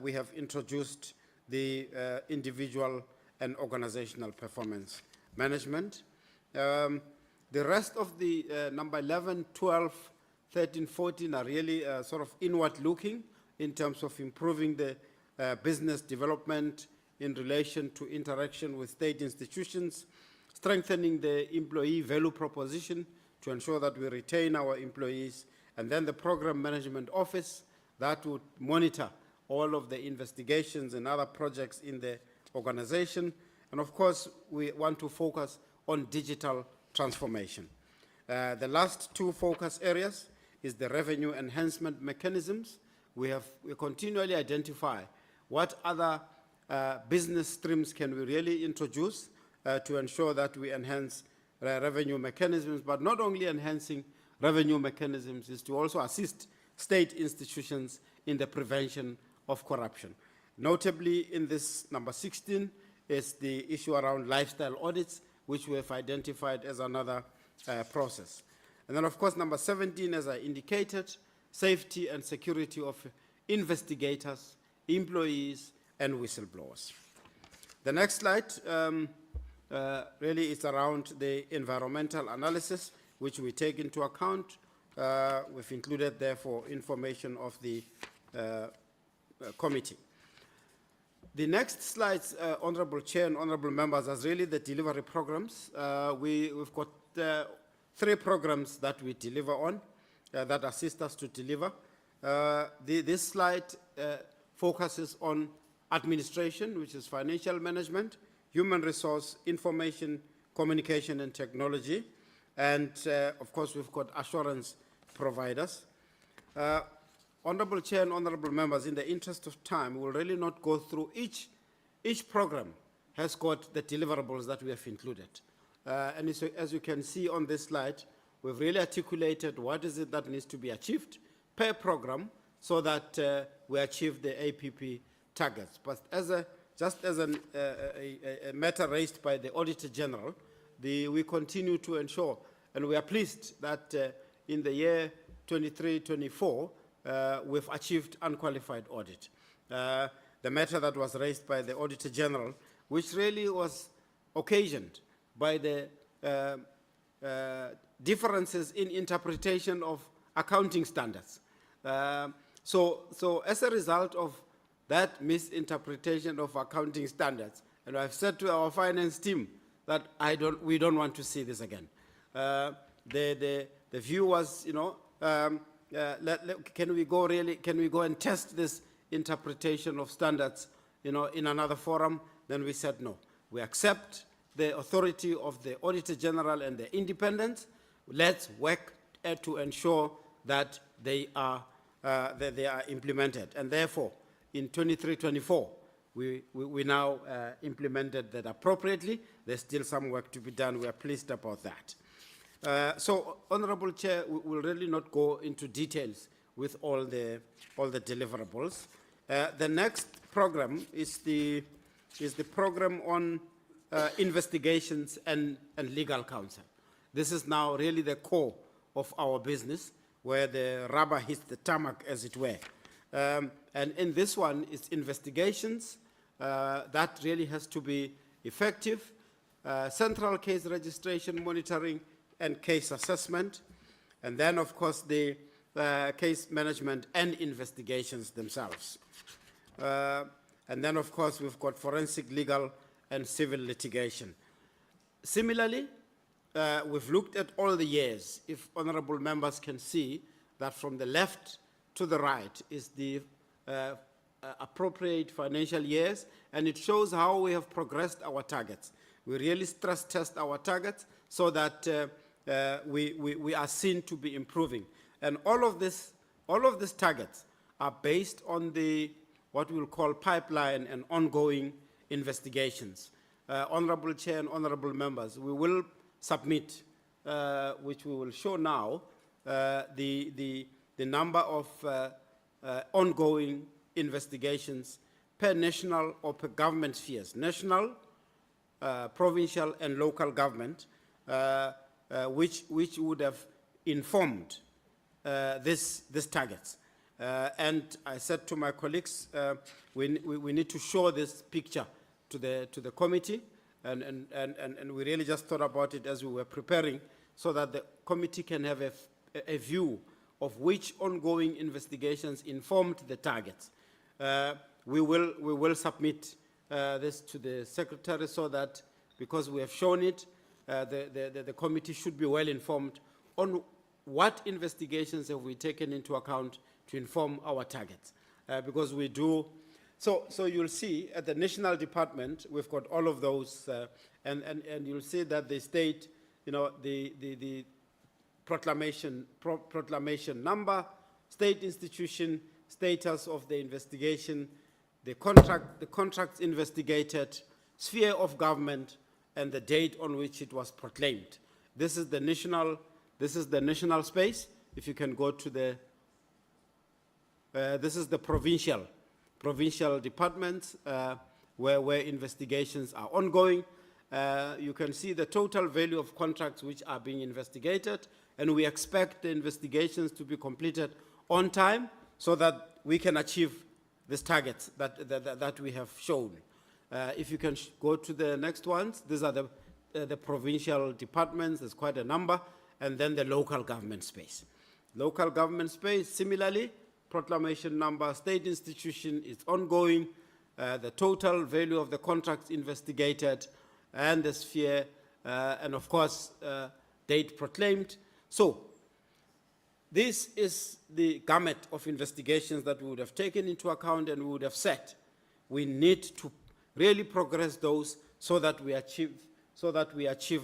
Speaker 1: we have introduced the individual and organizational performance management. The rest of the number 11, 12, 13, 14 are really sort of inward looking in terms of improving the business development in relation to interaction with state institutions, strengthening the employee value proposition to ensure that we retain our employees, and then the program management office that would monitor all of the investigations and other projects in the organization. And of course, we want to focus on digital transformation. The last 2 focus areas is the revenue enhancement mechanisms. We continually identify what other business streams can we really introduce to ensure that we enhance revenue mechanisms, but not only enhancing revenue mechanisms is to also assist state institutions in the prevention of corruption. Notably in this number 16 is the issue around lifestyle audits, which we have identified as another process. And then of course number 17, as I indicated, safety and security of investigators, employees, and whistleblowers. The next slide really is around the environmental analysis, which we take into account. We've included there for information of the committee. The next slides, Honorable Chair and Honorable Members, is really the delivery programs. We've got 3 programs that we deliver on, that assist us to deliver. This slide focuses on administration, which is financial management, human resource, information, communication and technology, and of course we've got assurance providers. Honorable Chair and Honorable Members, in the interest of time, we'll really not go through each program has got the deliverables that we have included. And as you can see on this slide, we've really articulated what is it that needs to be achieved per program so that we achieve the APP targets. But just as a matter raised by the Auditor General, we continue to ensure, and we are pleased that in the year 23-24, we've achieved unqualified audit. The matter that was raised by the Auditor General, which really was occasioned by the differences in interpretation of accounting standards. So as a result of that misinterpretation of accounting standards, and I've said to our finance team that we don't want to see this again. The view was, can we go and test this interpretation of standards, in another forum? Then we said no. We accept the authority of the Auditor General and the independence. Let's work to ensure that they are implemented. And therefore, in 23-24, we now implemented that appropriately. There's still some work to be done. We are pleased about that. So, Honorable Chair, we will really not go into details with all the deliverables. The next program is the program on investigations and legal counsel. This is now really the core of our business, where the rubber hits the tarmac, as it were. And in this one, it's investigations that really has to be effective, central case registration, monitoring, and case assessment, and then, of course, the case management and investigations themselves. And then, of course, we've got forensic, legal, and civil litigation. Similarly, we've looked at all the years. If honorable members can see that from the left to the right is the appropriate financial years, and it shows how we have progressed our targets. We really stress test our targets so that we are seen to be improving. And all of these targets are based on what we'll call pipeline and ongoing investigations. Honorable Chair and honorable members, we will submit, which we will show now, the number of ongoing investigations per national or per government spheres, national, provincial, and local government, which would have informed these targets. And I said to my colleagues, we need to show this picture to the committee, and we really just thought about it as we were preparing, so that the committee can have a view of which ongoing investigations informed the targets. We will submit this to the Secretary, so that, because we have shown it, the committee should be well informed on what investigations have we taken into account to inform our targets. Because we do, so you'll see at the National Department, we've got all of those, and you'll see that they state, the proclamation number, state institution, status of the investigation, the contracts investigated, sphere of government, and the date on which it was proclaimed. This is the national space. If you can go to the, this is the provincial departments where investigations are ongoing. You can see the total value of contracts which are being investigated, and we expect the investigations to be completed on time so that we can achieve these targets that we have shown. If you can go to the next ones, these are the provincial departments. There's quite a number, and then the local government space. Local government space, similarly, proclamation number, state institution is ongoing, the total value of the contracts investigated, and the sphere, and of course, date proclaimed. So, this is the gamut of investigations that we would have taken into account, and we would have said we need to really progress those so that we achieve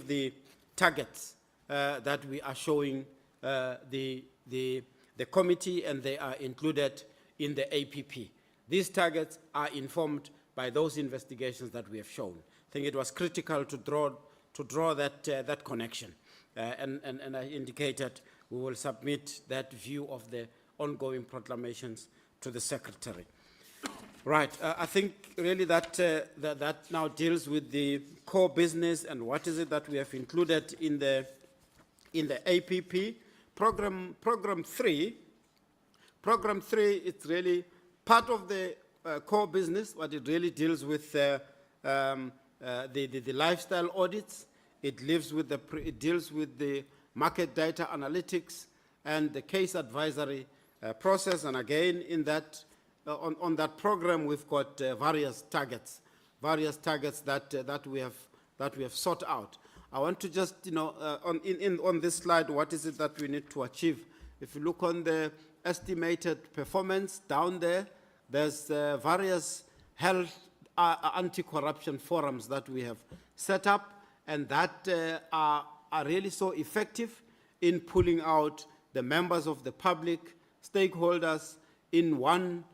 Speaker 1: the targets that we are showing the committee, and they are included in the APP. These targets are informed by those investigations that we have shown. I think it was critical to draw that connection, and I indicated we will submit that view of the ongoing proclamations to the Secretary. Right, I think really that now deals with the core business and what is it that we have included in the APP. Program 3, it's really part of the core business, what it really deals with the lifestyle audits. It deals with the market data analytics and the case advisory process. And again, in that on that program, we've got various targets that we have sought out. I want to just, on this slide, what is it that we need to achieve? If you look on the estimated performance down there, there's various health anti-corruption forums that we have set up, and that are really so effective in pulling out the members of the public, stakeholders in one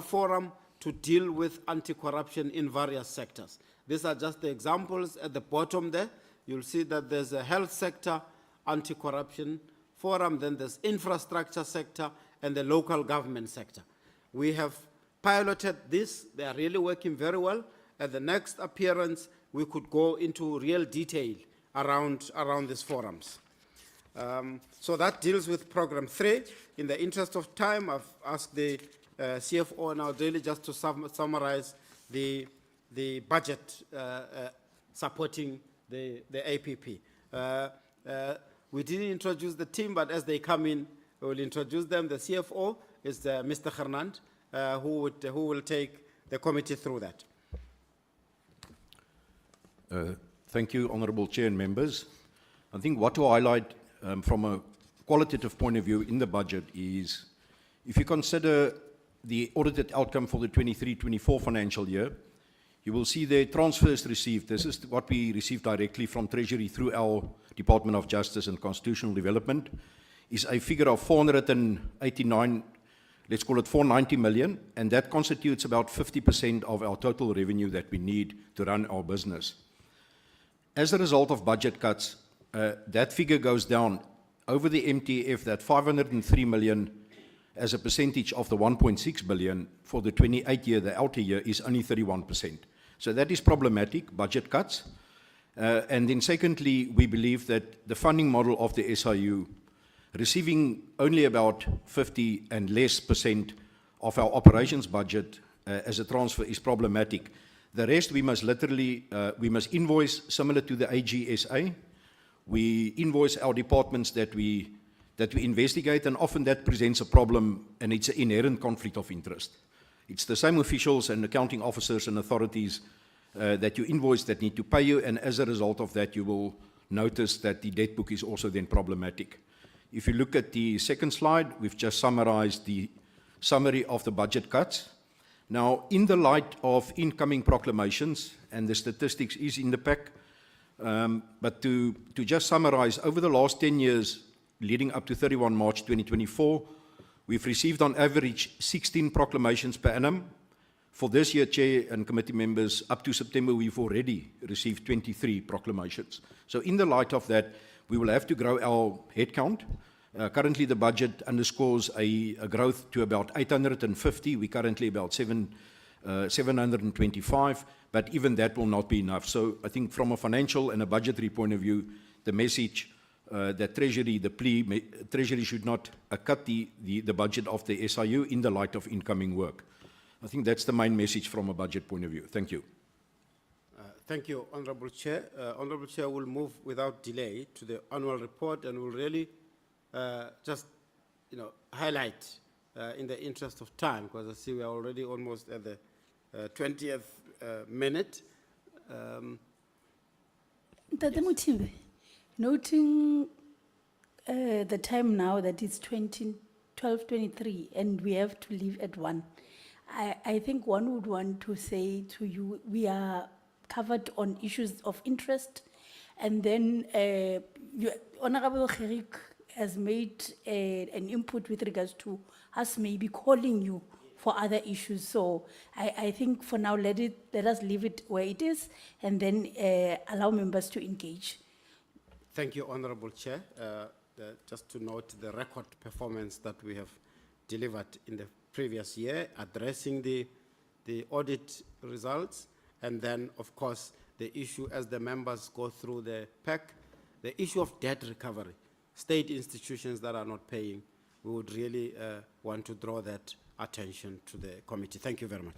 Speaker 1: forum to deal with anti-corruption in various sectors. These are just the examples at the bottom there. You'll see that there's a health sector anti-corruption forum, then there's infrastructure sector, and the local government sector. We have piloted this. They are really working very well. At the next appearance, we could go into real detail around these forums. So that deals with program 3. In the interest of time, I've asked the CFO now really just to summarize the budget supporting the APP. We didn't introduce the team, but as they come in, we will introduce them. The CFO is Mr. Hernand, who will take the committee through that.
Speaker 2: Thank you, Honourable Chair and members. I think what to highlight from a qualitative point of view in the budget is, if you consider the audited outcome for the 23-24 financial year, you will see the transfers received. This is what we received directly from Treasury through our Department of Justice and Constitutional Development, is a figure of 489, let's call it 490 million, and that constitutes about 50% of our total revenue that we need to run our business. As a result of budget cuts, that figure goes down over the MTF. That 503 million as a percentage of the 1.6 billion for the 28 year, the outer year, is only 31%. So that is problematic, budget cuts. And then secondly, we believe that the funding model of the SIU, receiving only about 50 and less % of our operations budget as a transfer, is problematic. The rest, we must literally, we must invoice similar to the AGSA. We invoice our departments that we investigate, and often that presents a problem, and it's an inherent conflict of interest. It's the same officials and accounting officers and authorities that you invoice that need to pay you, and as a result of that, you will notice that the debt book is also then problematic. If you look at the second slide, we've just summarized the summary of the budget cuts. Now, in the light of incoming proclamations, and the statistics is in the pack, but to just summarize, over the last 10 years, leading up to 31 March 2024, we've received on average 16 proclamations per annum. For this year, Chair and committee members, up to September, we've already received 23 proclamations. So in the light of that, we will have to grow our headcount. Currently, the budget underscores a growth to about 850. We're currently about 725, but even that will not be enough. So I think from a financial and a budgetary point of view, the message that Treasury, the plea, Treasury should not cut the budget of the SIU in the light of incoming work. I think that's the main message from a budget point of view. Thank you.
Speaker 1: Thank you, Honourable Chair. Honourable Chair will move without delay to the annual report, and will really just, highlight in the interest of time, because I see we are already almost at the 20th minute.
Speaker 7: Tate Mothibe, noting the time now that it's 12:23 and we have to leave at 1, I think one would want to say to you, we are covered on issues of interest, and then Honorable Kherik has made an input with regards to us maybe calling you for other issues. So I think for now, let us leave it where it is, and then allow members to engage.
Speaker 1: Thank you, Honorable Chair. Just to note the record performance that we have delivered in the previous year, addressing the audit results, and then, of course, the issue as the members go through the pack, the issue of debt recovery, state institutions that are not paying. We would really want to draw that attention to the committee. Thank you very much.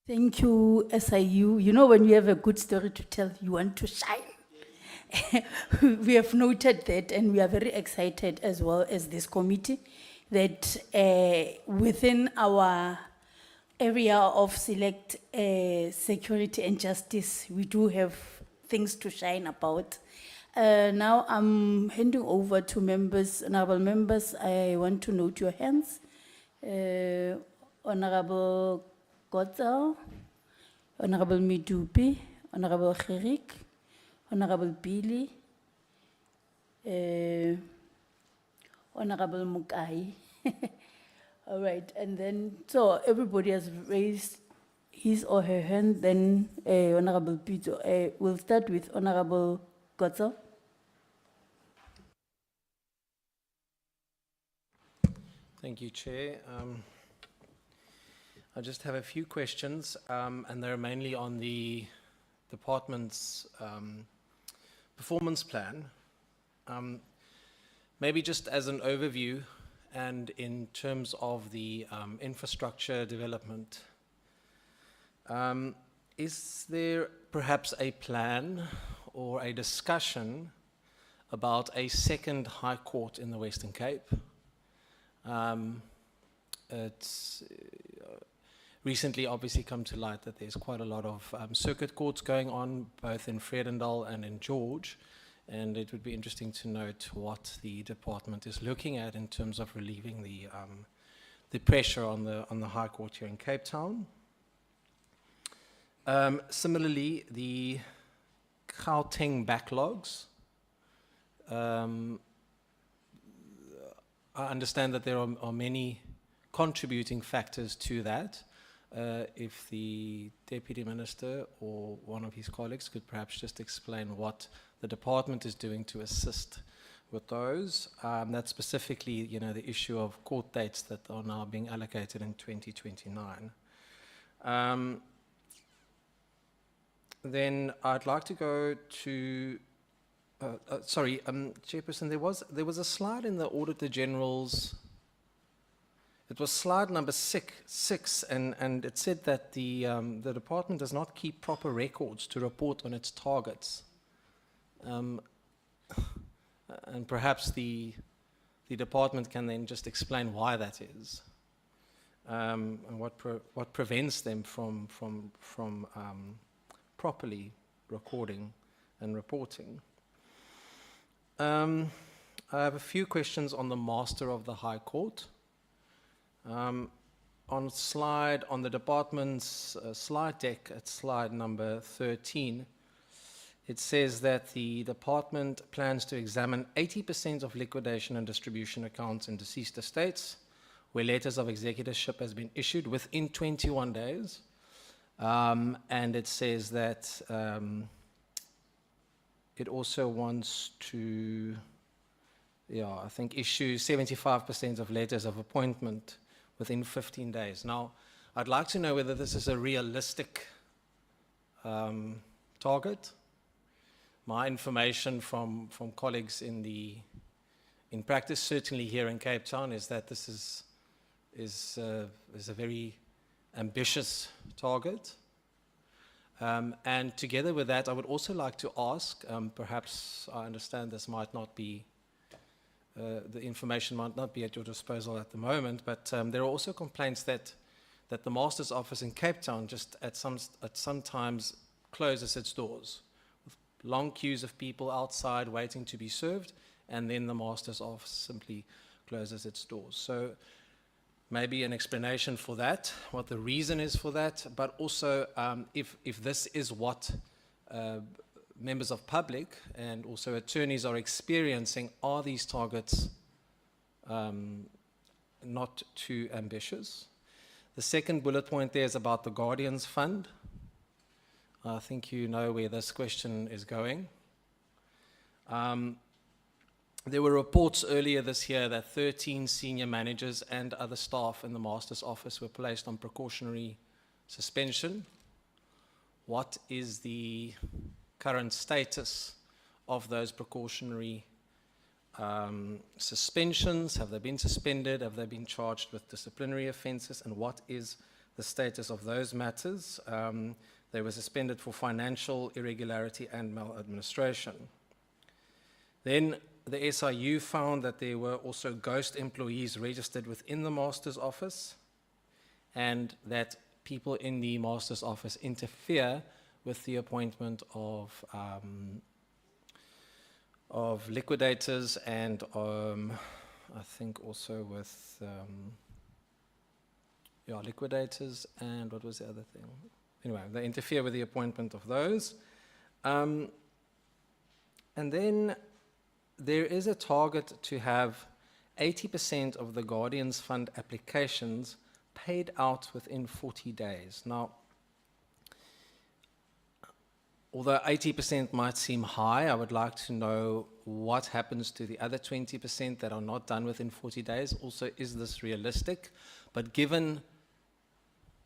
Speaker 7: Thank you, SIU. You know, when you have a good story to tell, you want to shine. We have noted that, and we are very excited as well as this committee that within our area of select security and justice, we do have things to shine about. Now I'm handing over to members, honorable members. I want to note your hands. Honorable Gotzel, Honorable Midupi, Honorable Kherik, Honorable Billy, Honorable Mukai. All right, and then, so everybody has raised his or her hand, then Honorable Pito. We'll start with Honorable Gotzel.
Speaker 10: Thank you, Chair. I just have a few questions, and they're mainly on the department's performance plan. Maybe just as an overview and in terms of the infrastructure development, is there perhaps a plan or a discussion about a second High Court in the Western Cape? It's recently obviously come to light that there's quite a lot of circuit courts going on, both in Vredendal and in George, and it would be interesting to note what the department is looking at in terms of relieving the pressure on the High Court here in Cape Town. Similarly, the Gauteng backlogs. I understand that there are many contributing factors to that. If the Deputy Minister or one of his colleagues could perhaps just explain what the department is doing to assist with those. That's specifically, you know, the issue of court dates that are now being allocated in 2029. Then I'd like to go to Chairperson, there was a slide in the Auditor General's. It was slide number six, and it said that the department does not keep proper records to report on its targets, and perhaps the department can then just explain why that is, and what prevents them from properly recording and reporting. I have a few questions on the Master of the High Court. On the department's slide deck at slide number 13, it says that the department plans to examine 80% of liquidation and distribution accounts in deceased estates where letters of executorship has been issued within 21 days. And it says that it also wants to, I think, issue 75% of letters of appointment within 15 days. Now, I'd like to know whether this is a realistic target. My information from colleagues in practice, certainly here in Cape Town, is that this is a very ambitious target. And together with that, I would also like to ask, perhaps I understand this might not be, the information might not be at your disposal at the moment, but there are also complaints that that the Master's Office in Cape Town just at some times closes its doors, with long queues of people outside waiting to be served, and then the Master's Office simply closes its doors. So maybe an explanation for that, what the reason is for that, but also if this is what members of public and also attorneys are experiencing, are these targets not too ambitious? The second bullet point there is about the Guardians Fund. I think you know where this question is going. There were reports earlier this year that 13 senior managers and other staff in the Master's Office were placed on precautionary suspension. What is the current status of those precautionary suspensions? Have they been suspended? Have they been charged with disciplinary offences? And what is the status of those matters? They were suspended for financial irregularity and maladministration. Then the SIU found that there were also ghost employees registered within the Master's Office, and that people in the Master's Office interfere with the appointment of liquidators and I think also with liquidators, and what was the other thing? Anyway, they interfere with the appointment of those. And then there is a target to have 80% of the Guardians Fund applications paid out within 40 days. Now, although 80% might seem high, I would like to know what happens to the other 20% that are not done within 40 days. Also, is this realistic? But given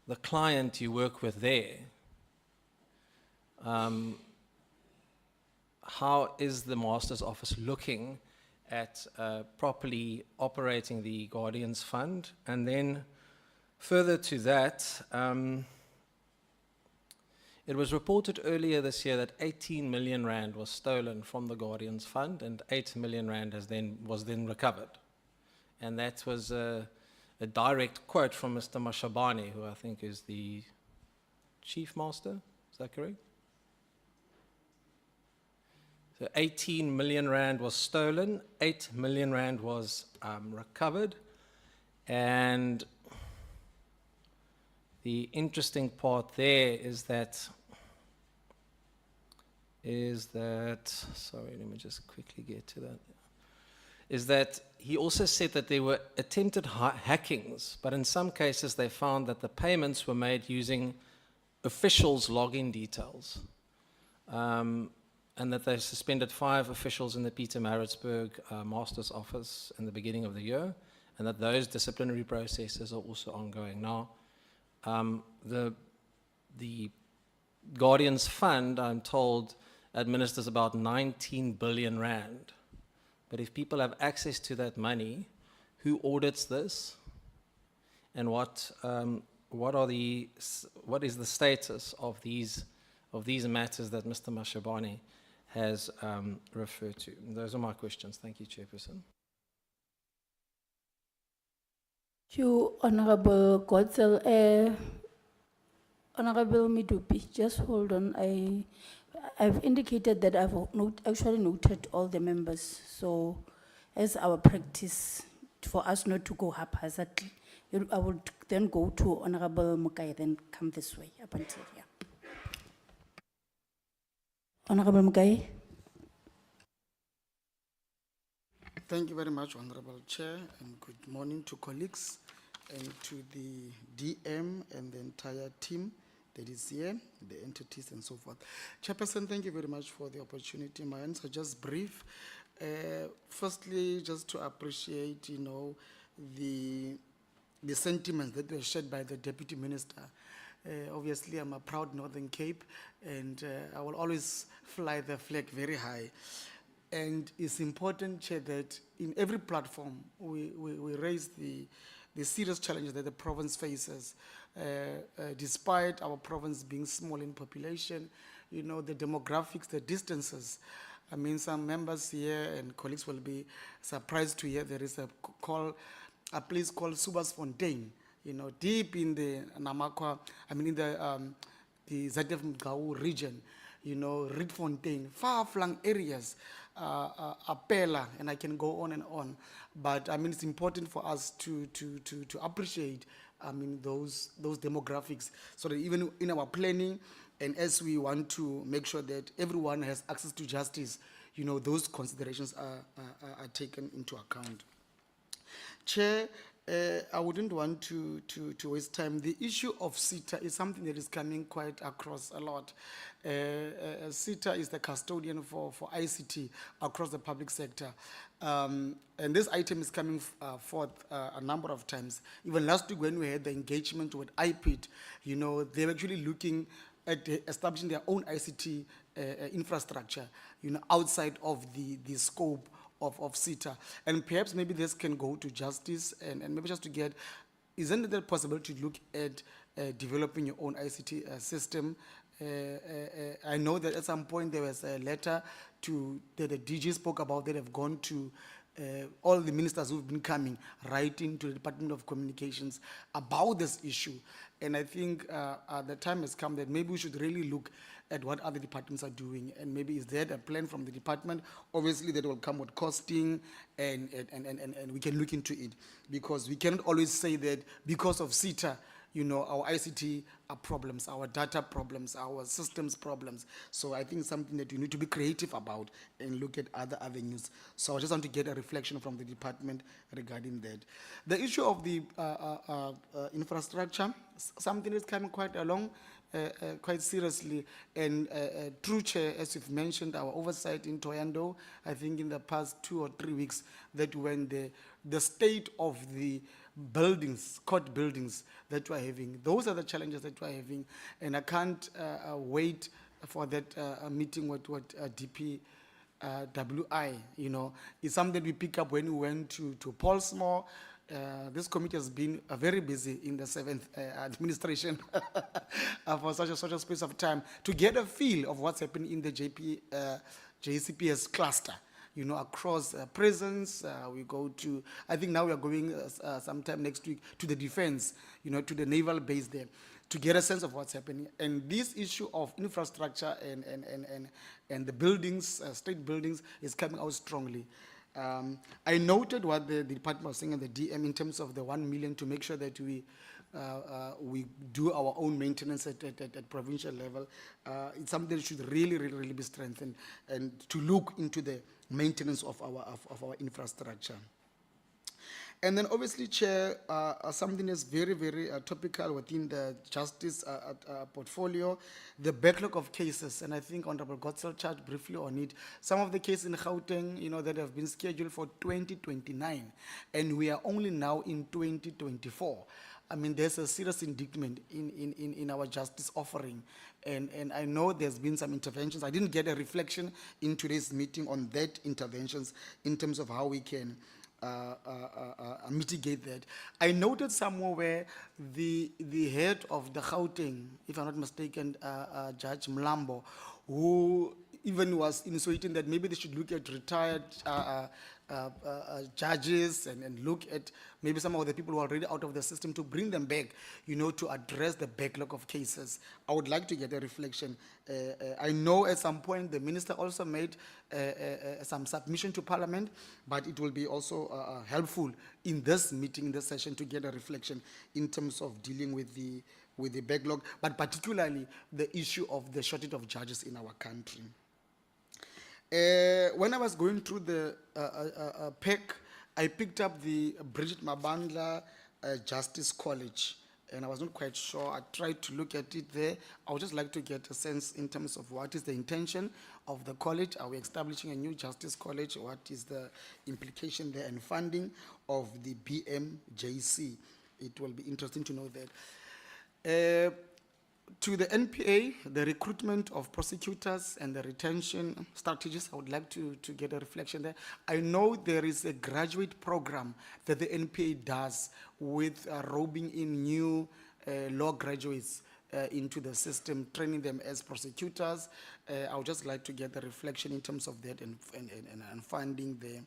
Speaker 10: the client you work with there, how is the Master's Office looking at properly operating the Guardians Fund? And then further to that, it was reported earlier this year that 18 million rand was stolen from the Guardians Fund, and 8 million rand was then recovered. And that was a direct quote from Mr. Mashabane, who I think is the Chief Master. Is that correct? So 18 million rand was stolen, 8 million rand was recovered, and the interesting part there is that, sorry, let me just quickly get to that, is that he also said that there were attempted hackings, but in some cases they found that the payments were made using officials' login details, and that they suspended 5 officials in the Pietermaritzburg Master's Office in the beginning of the year, and that those disciplinary processes are also ongoing. Now, the Guardians Fund, I'm told, administers about 19 billion rand. But if people have access to that money, who audits this? And what is the status of these matters that Mr. Mashabane has referred to? And those are my questions. Thank you, Chairperson.
Speaker 7: Thank you, Honorable Godzel. Honorable Midupi, just hold on. I've indicated that I've actually noted all the members. So, as our practice, for us not to go haphazardly, I would then go to Honorable Mukai, then come this way up until here. Honorable Mukai.
Speaker 17: Thank you very much, Honorable Chair, and good morning to colleagues and to the DM and the entire team that is here, the entities and so forth. Chairperson, thank you very much for the opportunity. My answer just brief. Firstly, just to appreciate, the sentiments that were shared by the Deputy Minister. Obviously, I'm a proud Northern Cape, and I will always fly the flag very high. And it's important, Chair, that in every platform we raise the serious challenges that the province faces. Despite our province being small in population, the demographics, the distances. I mean, some members here and colleagues will be surprised to hear there is a place called Subasfontein, deep in the Namakwa, in the ZF Mgao region, Rietfontein, far-flung areas, Apela, and I can go on and on. But it's important for us to appreciate, those demographics, so that even in our planning, and as we want to make sure that everyone has access to justice, those considerations are taken into account. Chair, I wouldn't want to waste time. The issue of SITA is something that is coming quite across a lot. SITA is the custodian for ICT across the public sector. And this item is coming forth a number of times. Even last week when we had the engagement with IPID, they're actually looking at establishing their own ICT infrastructure, outside of the scope of SITA. And perhaps maybe this can go to justice and maybe just to get, isn't it possible to look at developing your own ICT system? I know that at some point there was a letter that the DG spoke about that have gone to all the ministers who've been coming, writing to the Department of Communications about this issue. And I think the time has come that maybe we should really look at what other departments are doing, and maybe is there a plan from the department? Obviously that will come with costing, and we can look into it, because we cannot always say that because of SITA, our ICT are problems, our data problems, our systems problems. So I think it's something that you need to be creative about and look at other avenues. So I just want to get a reflection from the department regarding that. The issue of the infrastructure, something is coming quite along, quite seriously. And through Chair, as you've mentioned, our oversight in Toyando, I think in the past 2 or 3 weeks, that when the state of the buildings, court buildings that we're having, those are the challenges that we're having. And I can't wait for that meeting with DPWI, It's something that we pick up when we went to Paulsmore. This committee has been very busy in the 7th administration for such a space of time to get a feel of what's happening in the JCPS cluster, across prisons. We go to, I think now we are going sometime next week to the defense, to the naval base there, to get a sense of what's happening. And this issue of infrastructure and the buildings, state buildings, is coming out strongly. I noted what the department was saying in the DM in terms of the 1 million to make sure that we do our own maintenance at provincial level. It's something that should really be strengthened, and to look into the maintenance of our infrastructure. And then obviously, Chair, something that's very topical within the justice portfolio, the backlog of cases. And I think Honorable Gotzel touched briefly on it. Some of the cases in Gauteng, that have been scheduled for 2029, and we are only now in 2024. There's a serious indictment in our justice offering. And I know there's been some interventions. I didn't get a reflection in today's meeting on that interventions in terms of how we can mitigate that. I noted somewhere where the head of the Gauteng, if I'm not mistaken, Judge Mlambo, who even was insinuating that maybe they should look at retired judges and look at maybe some of the people who are already out of the system to bring them back, to address the backlog of cases. I would like to get a reflection. I know at some point the minister also made some submission to Parliament, but it will be also helpful in this meeting, in this session, to get a reflection in terms of dealing with the backlog, but particularly the issue of the shortage of judges in our country. When I was going through the PEC, I picked up the Bridget Mabandla Justice College, and I was not quite sure. I tried to look at it there. I would just like to get a sense in terms of what is the intention of the college. Are we establishing a new justice college? What is the implication there, and funding of the BMJC? It will be interesting to know that. To the NPA, the recruitment of prosecutors and the retention strategies, I would like to get a reflection there. I know there is a graduate program that the NPA does with roping in new law graduates into the system, training them as prosecutors. I would just like to get the reflection in terms of that and funding there.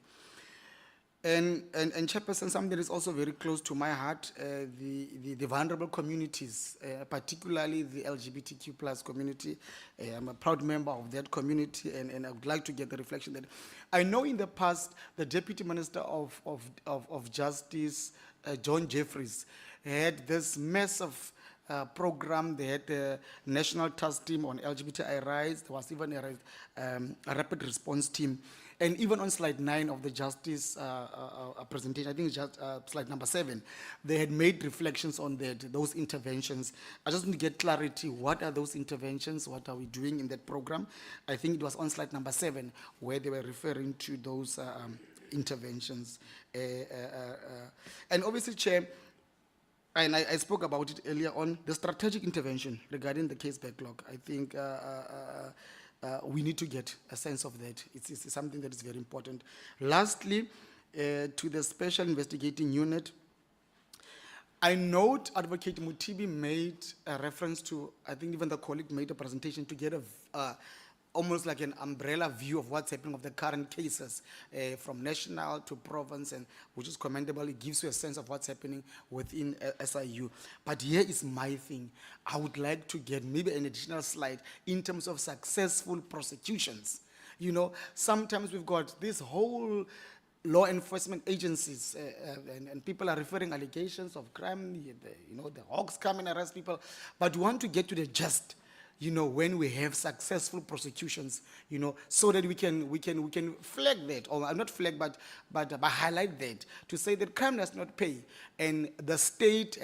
Speaker 17: And Chairperson, something that is also very close to my heart, the vulnerable communities, particularly the LGBTQ plus community. I'm a proud member of that community, and I would like to get the reflection that I know in the past, the Deputy Minister of Justice, John Jeffries, had this massive program. They had the National Task Team on LGBTI rights. There was even a rapid response team. And even on slide 9 of the Justice presentation, I think it's just slide number 7, they had made reflections on those interventions. I just want to get clarity. What are those interventions? What are we doing in that program? I think it was on slide number 7 where they were referring to those interventions. And obviously, Chair, and I spoke about it earlier on, the strategic intervention regarding the case backlog. I think we need to get a sense of that. It's something that is very important. Lastly, to the Special Investigating Unit, I note Advocate Mutibi made a reference to, I think even the colleague made a presentation to get almost like an umbrella view of what's happening of the current cases from national to province, and which is commendable. It gives you a sense of what's happening within SIU. But here is my thing. I would like to get maybe an additional slide in terms of successful prosecutions. You know, sometimes we've got this whole law enforcement agencies and people are referring allegations of crime, the hawks come and arrest people, but we want to get to the gist. When we have successful prosecutions, so that we can flag that, or not flag, but highlight that, to say that crime does not pay. And the state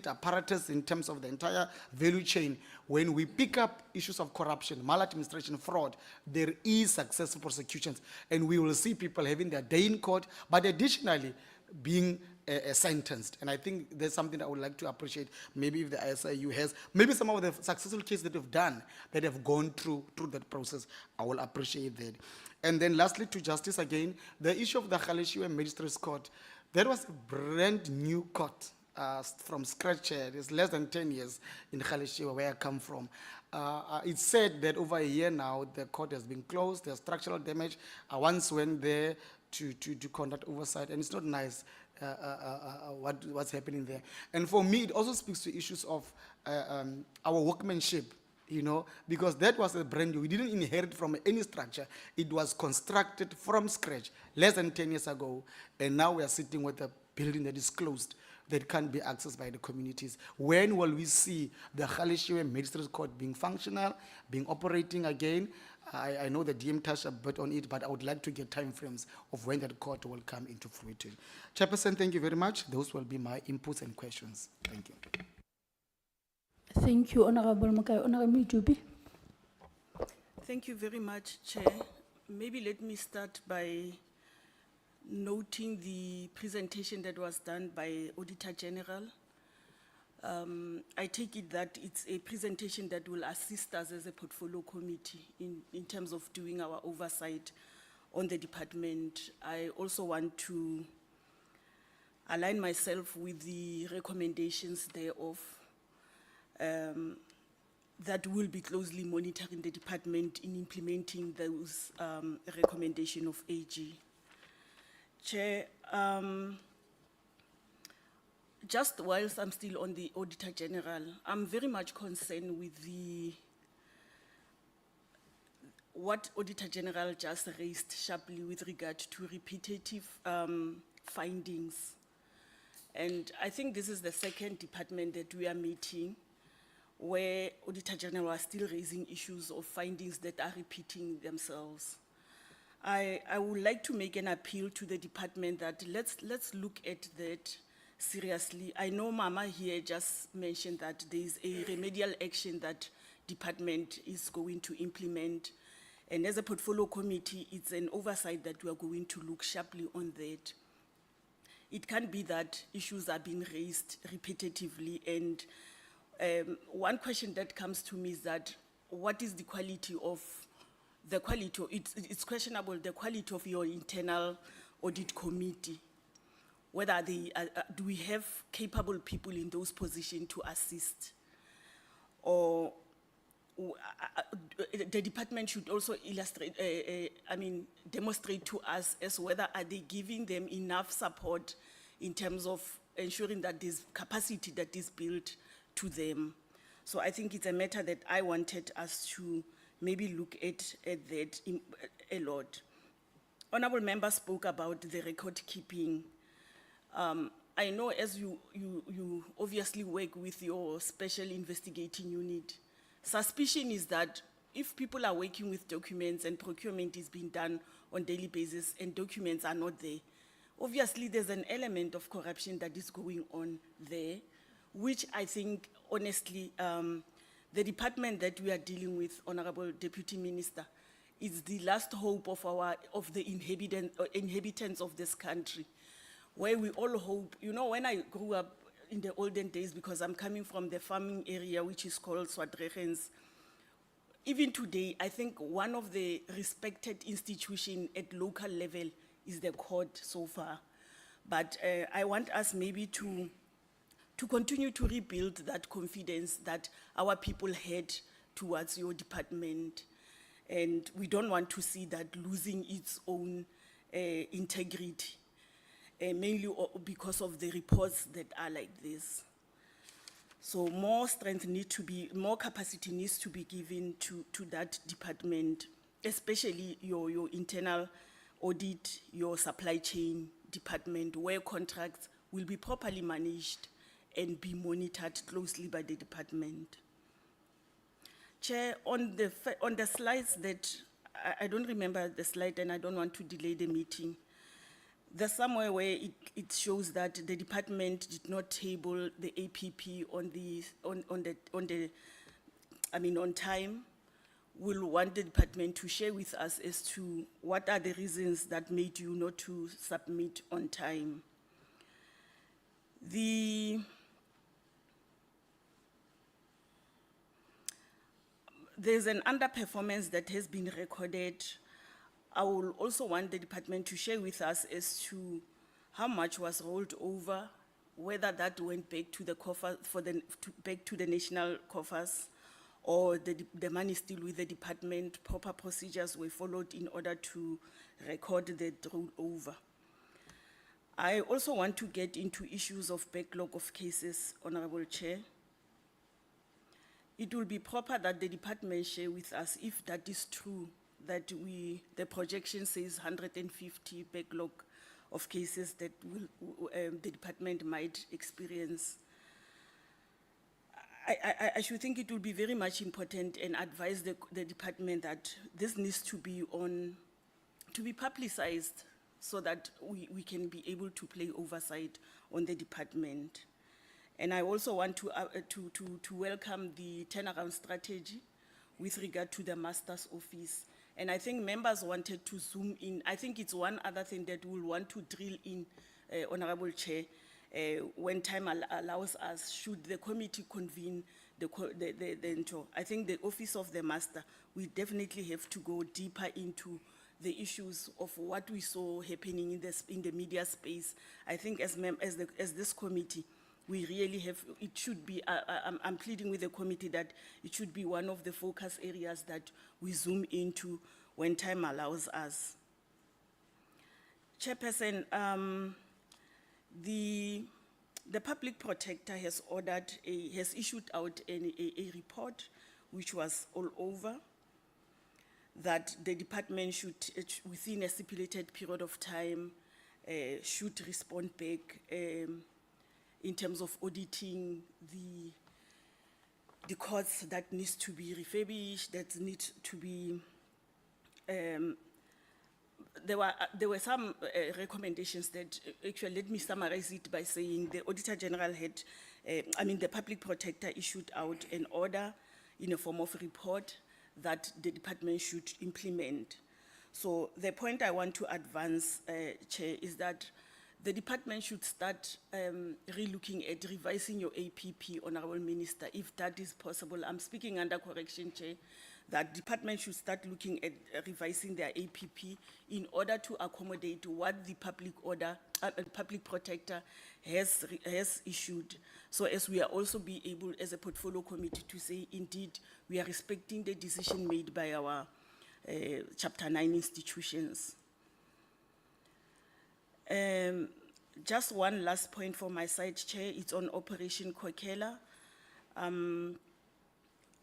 Speaker 17: apparatus in terms of the entire value chain, when we pick up issues of corruption, maladministration, fraud, there is successful prosecutions. And we will see people having their day in court, but additionally being sentenced. And I think there's something that I would like to appreciate. Maybe if the ISIU has, maybe some of the successful cases that we've done, that have gone through that process, I will appreciate that. And then lastly, to justice again, the issue of the Galeshewe Magistrates Court, that was a brand new court from scratch. It's less than 10 years in Galeshewe, where I come from. It's said that over a year now, the court has been closed, there's structural damage. I once went there to conduct oversight, and it's not nice what's happening there. And for me, it also speaks to issues of our workmanship, because that was a brand new. We didn't inherit from any structure. It was constructed from scratch less than 10 years ago, and now we are sitting with a building that is closed, that can't be accessed by the communities. When will we see the Galeshewe Magistrates Court being functional, being operating again? I know the DM touched a bit on it, but I would like to get timeframes of when that court will come into fruition. Chairperson, thank you very much. Those will be my inputs and questions. Thank you.
Speaker 7: Thank you, Honorable Mukai. Honorable Mitubi.
Speaker 18: Thank you very much, Chair. Maybe let me start by noting the presentation that was done by Auditor General. I take it that it's a presentation that will assist us as a portfolio committee in terms of doing our oversight on the department. I also want to align myself with the recommendations thereof that will be closely monitoring the department in implementing those recommendations of AG. Chair, just whilst I'm still on the Auditor General, I'm very much concerned with what Auditor General just raised sharply with regard to repetitive findings. And I think this is the second department that we are meeting where Auditor General are still raising issues of findings that are repeating themselves. I would like to make an appeal to the department that let's look at that seriously. I know Mama here just mentioned that there is a remedial action that department is going to implement. And as a portfolio committee, it's an oversight that we are going to look sharply on that. It can't be that issues are being raised repetitively. And one question that comes to me is that what is the quality of it's questionable, the quality of your internal audit committee. Whether do we have capable people in those positions to assist? Or the department should also illustrate, demonstrate to us as whether are they giving them enough support in terms of ensuring that this capacity that is built to them. So I think it's a matter that I wanted us to maybe look at that a lot. Honorable member spoke about the record keeping. I know as you obviously work with your special investigating unit, suspicion is that if people are working with documents and procurement is being done on daily basis and documents are not there, obviously there's an element of corruption that is going on there, which I think, honestly, the department that we are dealing with, Honorable Deputy Minister, is the last hope of the inhabitants of this country, where we all hope. You know, when I grew up in the olden days, because I'm coming from the farming area, which is called Swadregens, even today, I think one of the respected institutions at local level is the court so far. But I want us maybe to continue to rebuild that confidence that our people had towards your department. And we don't want to see that losing its own integrity, mainly because of the reports that are like this. So more strength more capacity needs to be given to that department, especially your internal audit, your supply chain department, where contracts will be properly managed and be monitored closely by the department. Chair, on the slides that, I don't remember the slide and I don't want to delay the meeting. There's somewhere where it shows that the department did not table the APP on time. We'll want the department to share with us as to what are the reasons that made you not to submit on time. There's an underperformance that has been recorded. I will also want the department to share with us as to how much was rolled over, whether that went back to the coffer back to the national coffers, or the money still with the department. Proper procedures were followed in order to record the rollover. I also want to get into issues of backlog of cases, Honorable Chair. It will be proper that the department share with us if that is true, that the projection says 150 backlog of cases that the department might experience. I should think it will be very much important and advise the department that this needs to be publicized so that we can be able to play oversight on the department. And I also want to welcome the turnaround strategy with regard to the master's office. And I think members wanted to zoom in. I think it's one other thing that we'll want to drill in, Honorable Chair, when time allows us, should the committee convene I think the office of the master, we definitely have to go deeper into the issues of what we saw happening in the media space. I think as this committee, we really have, it should be, I'm pleading with the committee that it should be one of the focus areas that we zoom into when time allows us. Chairperson, the public protector has issued out a report which was all over, that the department should, within a stipulated period of time, should respond back in terms of auditing the courts that needs to be refurbished, that need to be, there were some recommendations that, actually, let me summarize it by saying the Auditor General had, the Public Protector issued out an order in a form of report that the department should implement. So the point I want to advance, Chair, is that the department should start re-looking at revising your APP, Honorable Minister, if that is possible. I'm speaking under correction, Chair. That department should start looking at revising their APP in order to accommodate what the public protector has issued. So as we are also be able, as a portfolio committee, to say, indeed, we are respecting the decision made by our Chapter 9 institutions. Just one last point from my side, Chair, it's on Operation Kokela.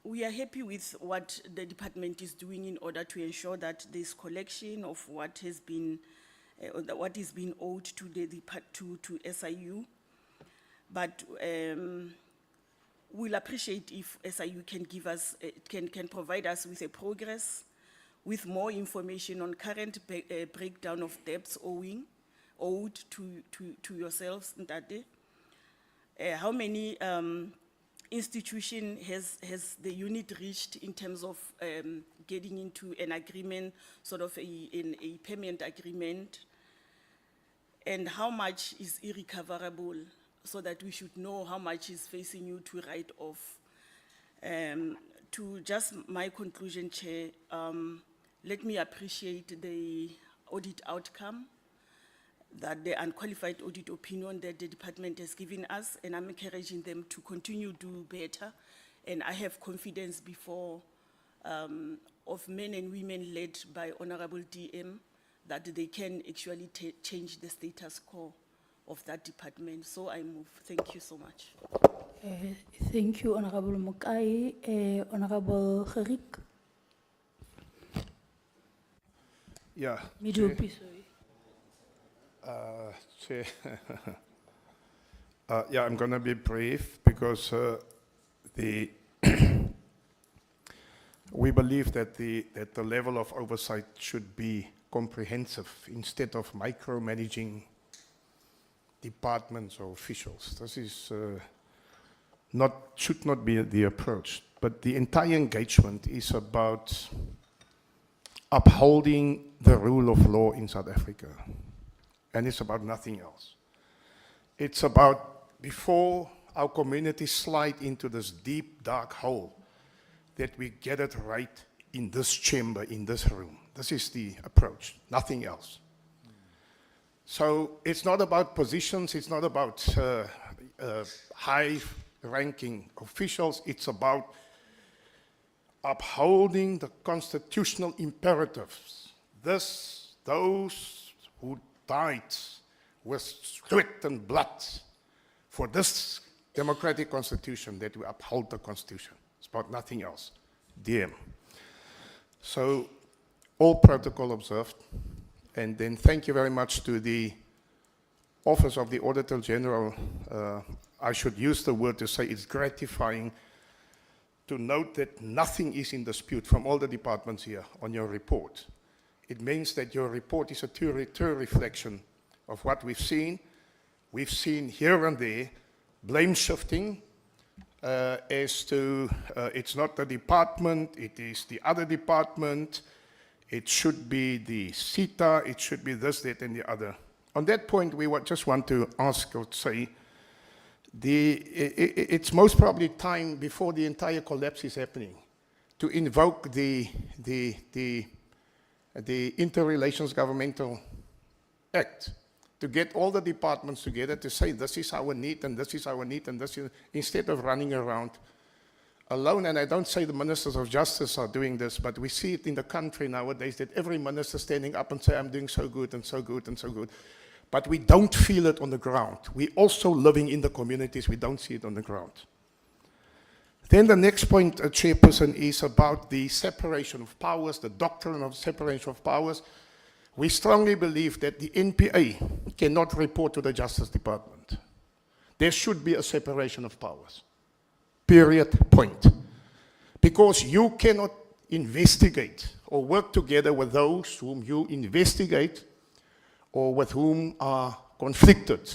Speaker 18: We are happy with what the department is doing in order to ensure that there's collection of what has been, what is being owed to the to SIU. But we'll appreciate if SIU can give us, can provide us with a progress, with more information on current breakdown of debts owed to yourselves, Ntate. How many institution has the unit reached in terms of getting into an agreement, sort of a payment agreement, and how much is irrecoverable, so that we should know how much is facing you to write off. To just my conclusion, Chair, let me appreciate the audit outcome, that the unqualified audit opinion that the department has given us, and I'm encouraging them to continue to do better. And I have confidence before of men and women led by Honorable DM that they can actually change the status quo of that department. So I move. Thank you so much.
Speaker 7: Thank you, Honorable Mokai. Honorable Gerik.
Speaker 16: Yeah.
Speaker 7: Midupi, sorry.
Speaker 16: Chair. Yeah, I'm going to be brief because we believe that the level of oversight should be comprehensive instead of micromanaging departments or officials. This is should not be the approach. But the entire engagement is about upholding the rule of law in South Africa. And it's about nothing else. It's about, before our community slide into this deep, dark hole, that we get it right in this chamber, in this room. This is the approach, nothing else. So it's not about positions, it's not about high-ranking officials, it's about upholding the constitutional imperatives. Those who died with sweat and blood for this democratic constitution, that we uphold the constitution. It's about nothing else. DM. So all protocol observed. And then thank you very much to the Office of the Auditor General. I should use the word to say it's gratifying to note that nothing is in dispute from all the departments here on your report. It means that your report is a true reflection of what we've seen. We've seen here and there blame shifting as to it's not the department, it is the other department, it should be the CETA, it should be this, that, and the other. On that point, we just want to ask or say, it's most probably time before the entire collapse is happening to invoke the Interrelations Governmental Act, to get all the departments together to say this is our need and this is our need and this is, instead of running around alone. And I don't say the ministers of justice are doing this, but we see it in the country nowadays that every minister standing up and say, I'm doing so good and so good and so good. But we don't feel it on the ground. We also living in the communities, we don't see it on the ground. Then the next point, Chairperson, is about the separation of powers, the doctrine of separation of powers. We strongly believe that the NPA cannot report to the Justice Department. There should be a separation of powers. Period, point. Because you cannot investigate or work together with those whom you investigate or with whom are conflicted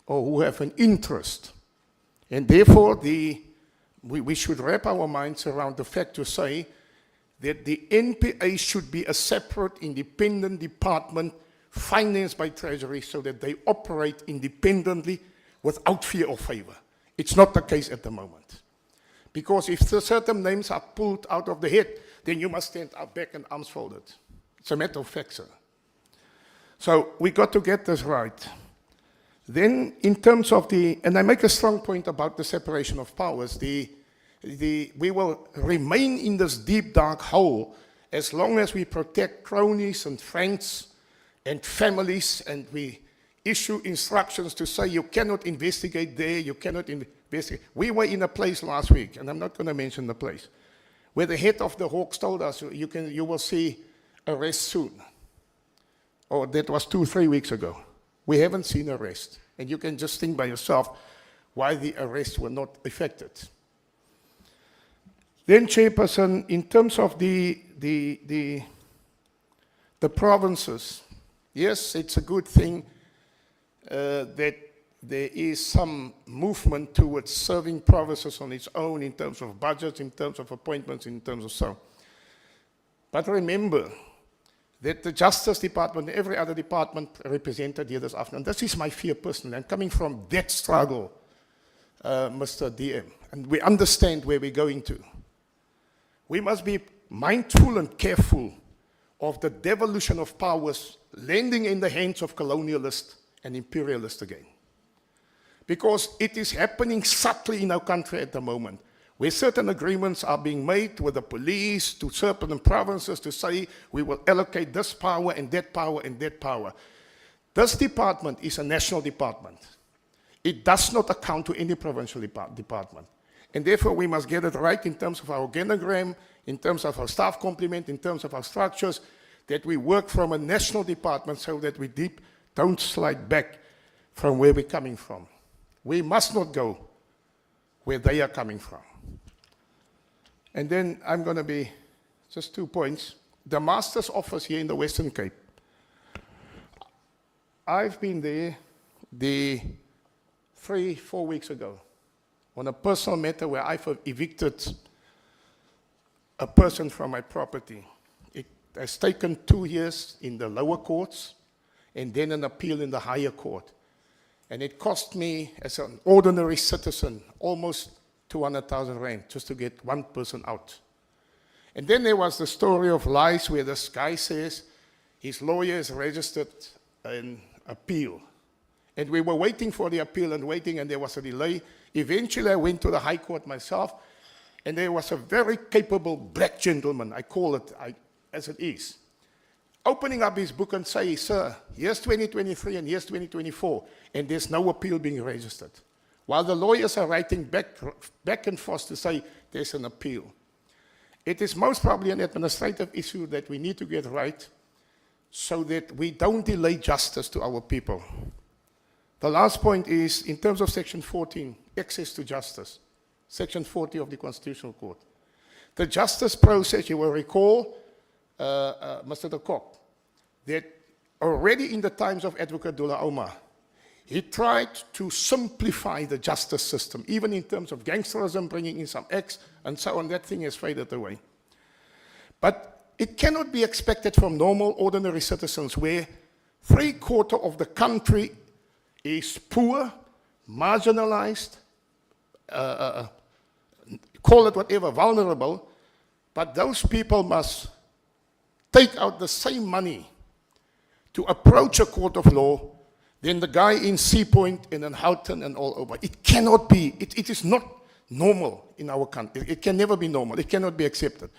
Speaker 16: or who have an interest. And therefore, we should wrap our minds around the fact to say that the NPA should be a separate, independent department financed by Treasury so that they operate independently without fear or favor. It's not the case at the moment. Because if certain names are pulled out of the head, then you must stand up back and arms folded. It's a matter of fact, sir. So we got to get this right. Then in terms of and I make a strong point about the separation of powers, we will remain in this deep dark hole as long as we protect cronies and friends and families, and we issue instructions to say you cannot investigate there, you cannot investigate. We were in a place last week, and I'm not going to mention the place, where the head of the Hawks told us you will see arrest soon. Or that was 2-3 weeks ago. We haven't seen arrest. And you can just think by yourself why the arrests were not effected. Then, Chairperson, in terms of the provinces, yes, it's a good thing that there is some movement towards serving provinces on its own in terms of budgets, in terms of appointments, in terms of so. But remember that the Justice Department, every other department represented here this afternoon, this is my fear personally, I'm coming from that struggle, Mr. DM, and we understand where we're going to. We must be mindful and careful of the devolution of powers landing in the hands of colonialists and imperialists again. Because it is happening subtly in our country at the moment, where certain agreements are being made with the police to certain provinces to say we will allocate this power and that power and that power. This department is a national department. It does not account to any provincial department. And therefore we must get it right in terms of our organogram, in terms of our staff complement, in terms of our structures, that we work from a national department so that we don't slide back from where we're coming from. We must not go where they are coming from. And then I'm going to be, just 2 points. The Master's Office here in the Western Cape. I've been there 3-4 weeks ago on a personal matter where I've evicted a person from my property. It has taken 2 years in the lower courts and then an appeal in the higher court. And it cost me, as an ordinary citizen, almost 200,000 rand just to get one person out. And then there was the story of lies where this guy says his lawyer has registered an appeal. And we were waiting for the appeal and waiting, and there was a delay. Eventually, I went to the High Court myself, and there was a very capable black gentleman, I call it as it is, opening up his book and saying, sir, here's 2023 and here's 2024, and there's no appeal being registered. While the lawyers are writing back and forth to say there's an appeal. It is most probably an administrative issue that we need to get right so that we don't delay justice to our people. The last point is, in terms of Section 14, access to justice, Section 40 of the Constitutional Court. The justice process, you will recall, Mr. de Kock, that already in the times of Advocate Dula Oma, he tried to simplify the justice system, even in terms of gangsterism, bringing in some acts, and so on. That thing has faded away. But it cannot be expected from normal, ordinary citizens where 3/4 of the country is poor, marginalized, call it whatever, vulnerable, but those people must take out the same money to approach a court of law than the guy in Sea Point and in Houghton and all over. It cannot be. It is not normal in our country. It can never be normal. It cannot be accepted.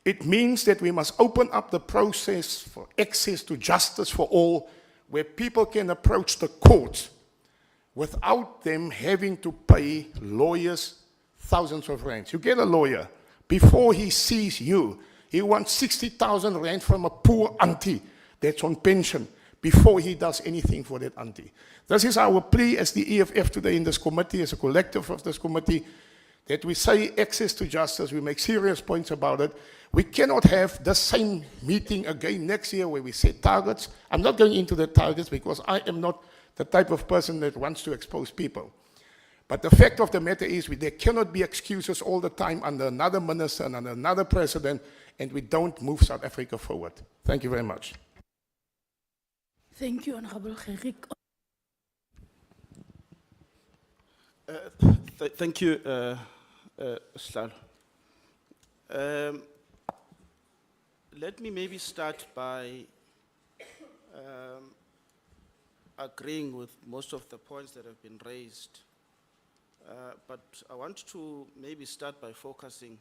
Speaker 16: It means that we must open up the process for access to justice for all, where people can approach the courts without them having to pay lawyers thousands of rands. You get a lawyer, before he sees you, he wants 60,000 rand from a poor auntie that's on pension before he does anything for that auntie. This is our plea as the EFF today in this committee, as a collective of this committee, that we say access to justice, we make serious points about it. We cannot have the same meeting again next year where we set targets. I'm not going into the targets because I am not the type of person that wants to expose people. But the fact of the matter is there cannot be excuses all the time under another minister and under another president, and we don't move South Africa forward. Thank you very much.
Speaker 7: Thank you, Honorable Gerrick.
Speaker 15: Thank you, Slal. Let me maybe start by agreeing with most of the points that have been raised. But I want to maybe start by focusing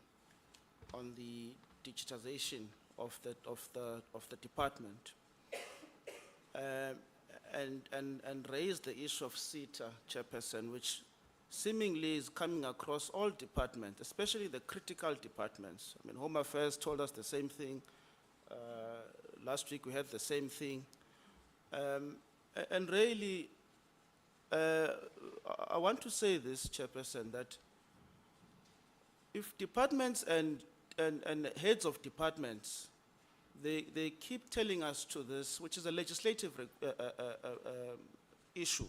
Speaker 15: on the digitization of the department and raise the issue of CETA, Chairperson, which seemingly is coming across all departments, especially the critical departments. I mean, Home Affairs told us the same thing. Last week we had the same thing. And really, I want to say this, Chairperson, that if departments and heads of departments, they keep telling us to this, which is a legislative issue,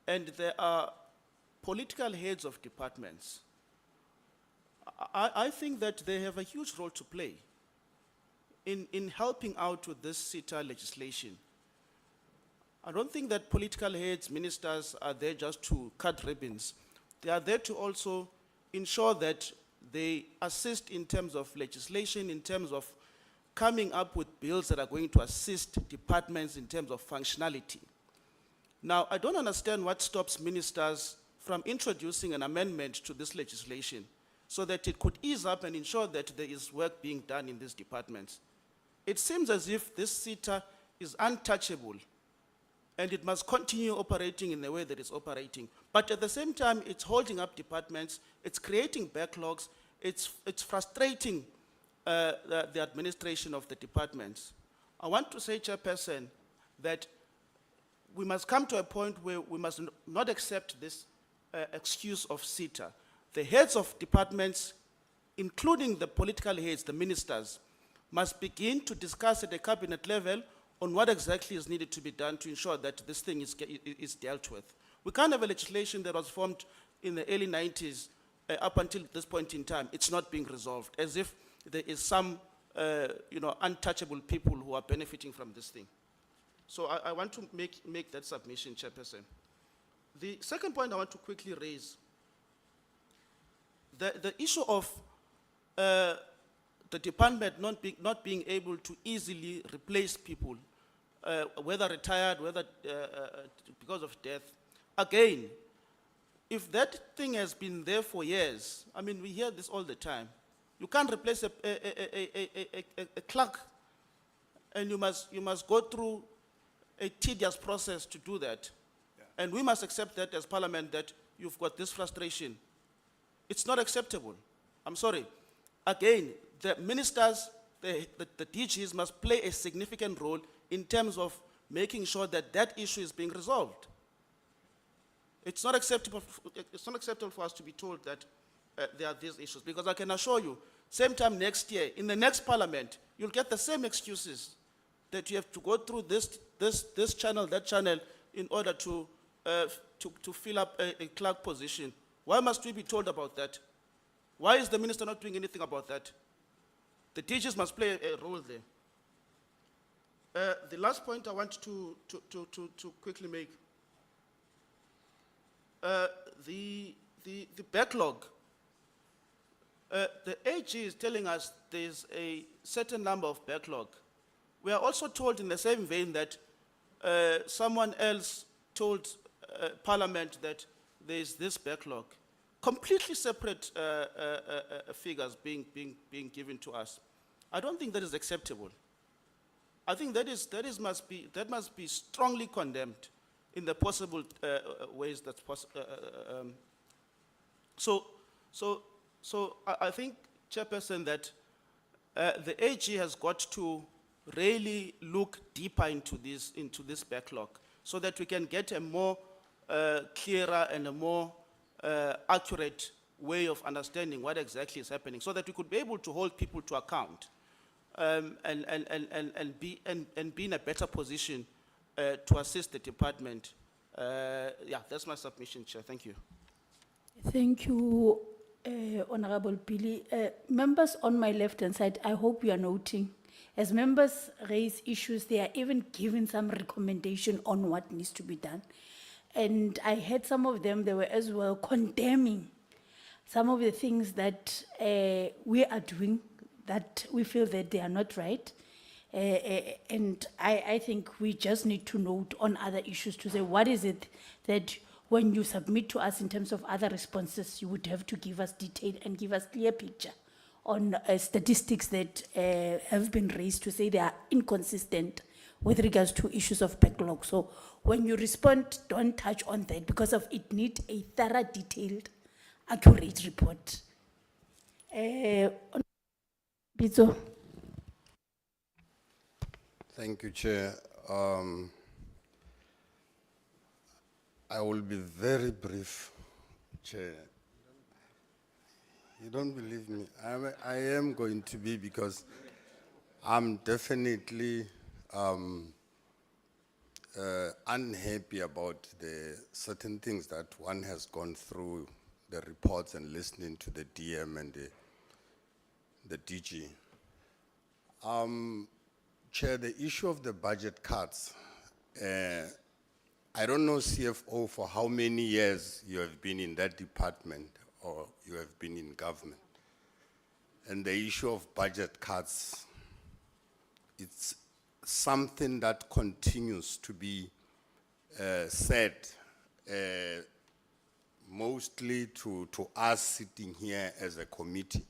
Speaker 15: and there are political heads of departments, I think that they have a huge role to play in helping out with this CETA legislation. I don't think that political heads, ministers, are there just to cut ribbons. They are there to also ensure that they assist in terms of legislation, in terms of coming up with bills that are going to assist departments in terms of functionality. Now, I don't understand what stops ministers from introducing an amendment to this legislation so that it could ease up and ensure that there is work being done in these departments. It seems as if this CETA is untouchable and it must continue operating in the way that it's operating. But at the same time, it's holding up departments, it's creating backlogs, it's frustrating the administration of the departments. I want to say, Chairperson, that we must come to a point where we must not accept this excuse of CETA. The heads of departments, including the political heads, the ministers, must begin to discuss at the cabinet level on what exactly is needed to be done to ensure that this thing is dealt with. We can't have a legislation that was formed in the early 90s up until this point in time. It's not being resolved, as if there is some untouchable people who are benefiting from this thing. So I want to make that submission, Chairperson. The second point I want to quickly raise, the issue of the department not being able to easily replace people, whether retired, whether because of death. Again, if that thing has been there for years, I mean, we hear this all the time. You can't replace a clerk, and you must go through a tedious process to do that. Yeah. And we must accept that as Parliament, that you've got this frustration. It's not acceptable. I'm sorry. Again, the ministers, the DGs must play a significant role in terms of making sure that that issue is being resolved. It's not acceptable for us to be told that there are these issues, because I can assure you, same time next year, in the next Parliament, you'll get the same excuses that you have to go through this channel, that channel, in order to fill up a clerk position. Why must we be told about that? Why is the minister not doing anything about that? The DGs must play a role there. The last point I want to quickly make, the backlog. The AG is telling us there's a certain number of backlog. We are also told in the same vein that someone else told Parliament that there's this backlog. Completely separate figures being given to us. I don't think that is acceptable. I think that must be strongly condemned in the possible ways that's possible. So I think, Chairperson, that the AG has got to really look deeper into this backlog, so that we can get a more clearer and a more accurate way of understanding what exactly is happening, so that we could be able to hold people to account and be in a better position to assist the department. Yeah, that's my submission, Chair. Thank you.
Speaker 7: Thank you, Honorable Billy. Members on my left-hand side, I hope you are noting As members raise issues, they are even given some recommendation on what needs to be done. And I heard some of them, they were as well condemning some of the things that we are doing that we feel that they are not right. And I think we just need to note on other issues to say, what is it that when you submit to us in terms of other responses, you would have to give us detail and give us clear picture on statistics that have been raised to say they are inconsistent with regards to issues of backlog. So when you respond, don't touch on that because of it need a thorough, detailed, accurate report. Bizo.
Speaker 19: Thank you, Chair. I will be very brief, Chair. You don't believe me? I am going to be, because I'm definitely unhappy about the certain things that one has gone through, the reports and listening to the DM and the DG. Chair, the issue of the budget cuts, I don't know, CFO, for how many years you have been in that department or you have been in government. And the issue of budget cuts, it's something that continues to be said, mostly to us sitting here as a committee.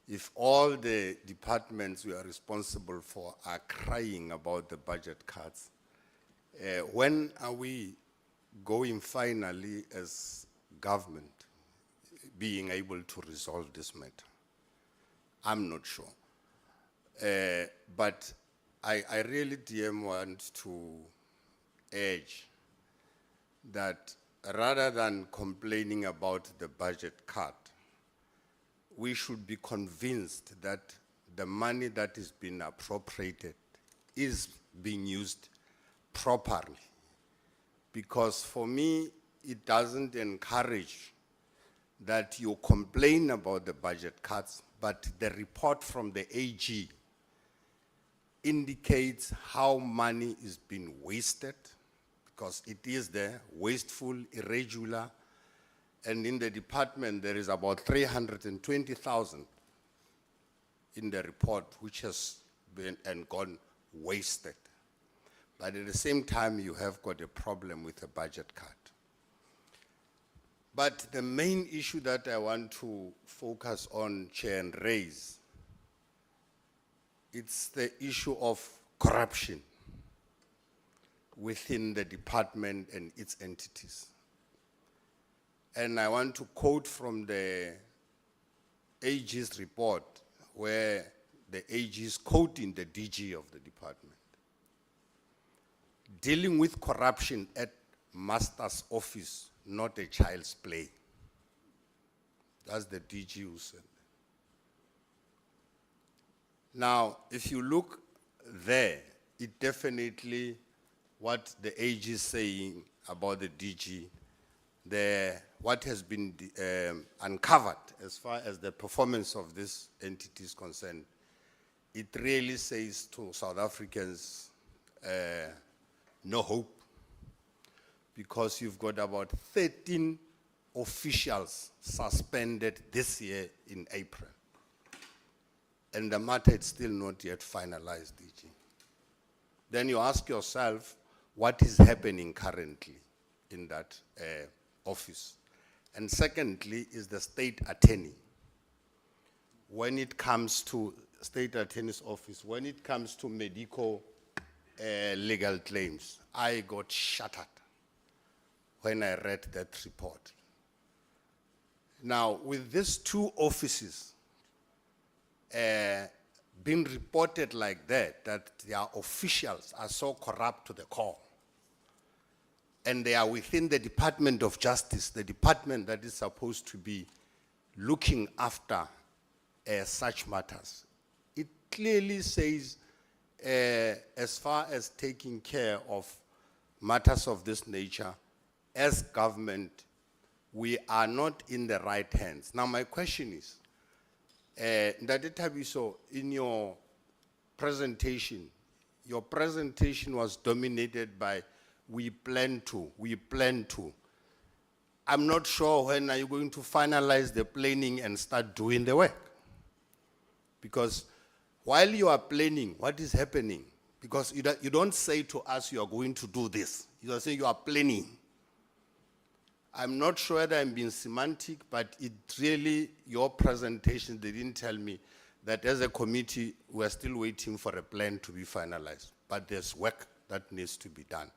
Speaker 19: If all the departments we are responsible for are crying about the budget cuts, when are we going finally as government being able to resolve this matter? I'm not sure. But I really, DM, want to urge that rather than complaining about the budget cut, we should be convinced that the money that is being appropriated is being used properly. Because for me, it doesn't encourage that you complain about the budget cuts, but the report from the AG indicates how money is being wasted, because it is there, wasteful, irregular, and in the department there is about 320,000 in the report which has been and gone wasted. But at the same time, you have got a problem with a budget cut. But the main issue that I want to focus on, Chair, and raise, it's the issue of corruption within the department and its entities. And I want to quote from the AG's report, where the AG is quoting the DG of the department. Dealing with corruption at master's office, not a child's play. That's the DG who said that. Now, if you look there, it definitely, what the AG is saying about the DG, what has been uncovered as far as the performance of this entity is concerned, it really says to South Africans, no hope, because you've got about 13 officials suspended this year in April. And the matter is still not yet finalized, DG. Then you ask yourself, what is happening currently in that office? And secondly, is the state attorney. When it comes to state attorney's office, when it comes to medical legal claims, I got shattered when I read that report. Now, with these two offices being reported like that their officials are so corrupt to the core, and they are within the Department of Justice, the department that is supposed to be looking after such matters, it clearly says, as far as taking care of matters of this nature, as government, we are not in the right hands. Now, my question is, Ndade Thabiso, in your presentation, your presentation was dominated by we plan to. I'm not sure when are you going to finalize the planning and start doing the work. Because while you are planning, what is happening? Because you don't say to us you are going to do this. You are saying you are planning. I'm not sure that I'm being semantic, but it really, your presentation, they didn't tell me that as a committee, we're still waiting for a plan to be finalized. But there's work that needs to be done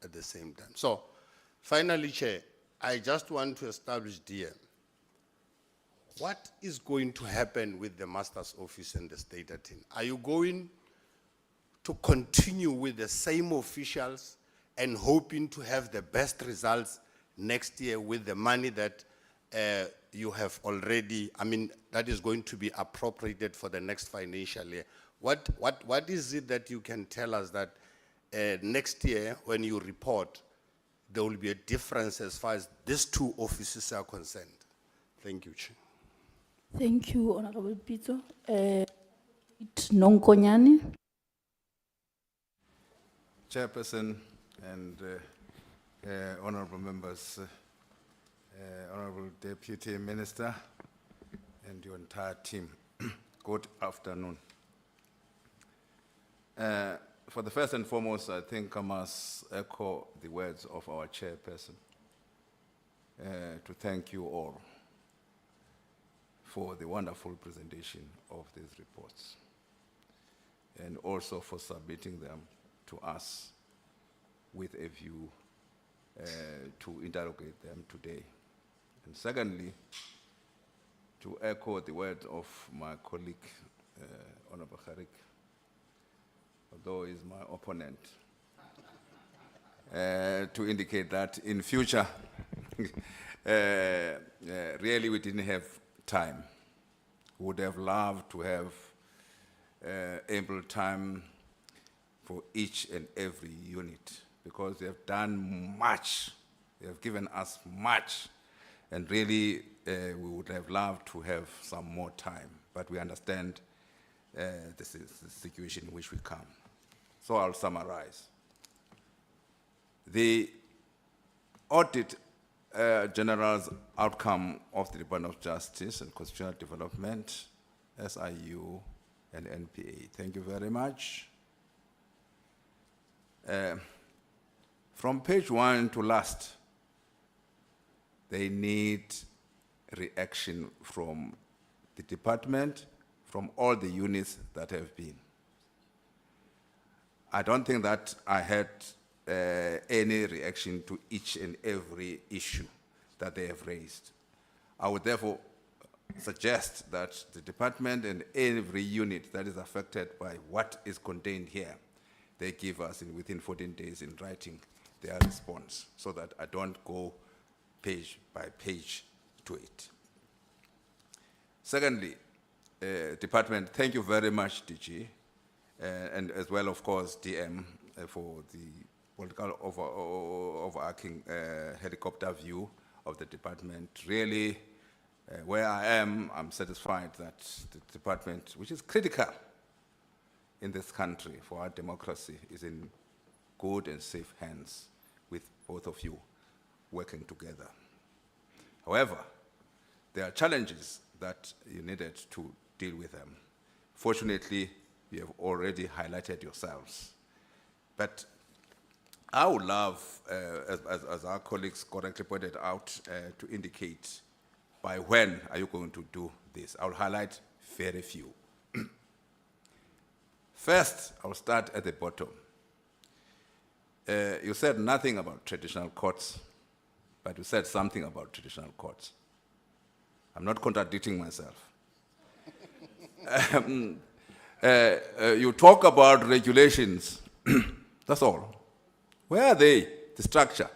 Speaker 19: at the same time. So, finally, Chair, I just want to establish here, what is going to happen with the Master's Office and the State Attorney? Are you going to continue with the same officials and hoping to have the best results next year with the money that you have already, that is going to be appropriated for the next financial year? What is it that you can tell us that next year when you report, there will be a difference as far as these two offices are concerned? Thank you, Chair.
Speaker 7: Thank you, Honorable Pito. Nonkonyani.
Speaker 11: Chairperson and honorable members, honorable Deputy Minister and your entire team, good afternoon. For the first and foremost, I think I must echo the words of our chairperson to thank you all for the wonderful presentation of these reports and also for submitting them to us with a view to interrogate them today. And secondly, to echo the words of my colleague, Honorable Kharik, although he's my opponent, to indicate that in future, really we didn't have time. We would have loved to have ample time for each and every unit, because they have done much, they have given us much, and really we would have loved to have some more time, but we understand this is the situation in which we come. So I'll summarize. The Audit General's outcome of the Department of Justice and Constitutional Development, SIU and NPA. Thank you very much. From page 1 to last, they need reaction from the department, from all the units that have been. I don't think that I had any reaction to each and every issue that they have raised. I would therefore suggest that the department and every unit that is affected by what is contained here, they give us within 14 days in writing their response, so that I don't go page by page to it. Secondly, department, thank you very much, DG, and as well, of course, DM, for the political overarching helicopter view of the department. Really, where I am, I'm satisfied that the department, which is critical in this country for our democracy, is in good and safe hands with both of you working together. However, there are challenges that you needed to deal with them. Fortunately, you have already highlighted yourselves. But I would love, as our colleagues correctly pointed out, to indicate by when are you going to do this. I'll highlight very few. First, I'll start at the bottom. You said nothing about traditional courts, but you said something about traditional courts. I'm not contradicting myself. You talk about regulations, that's all. Where are they, the structure?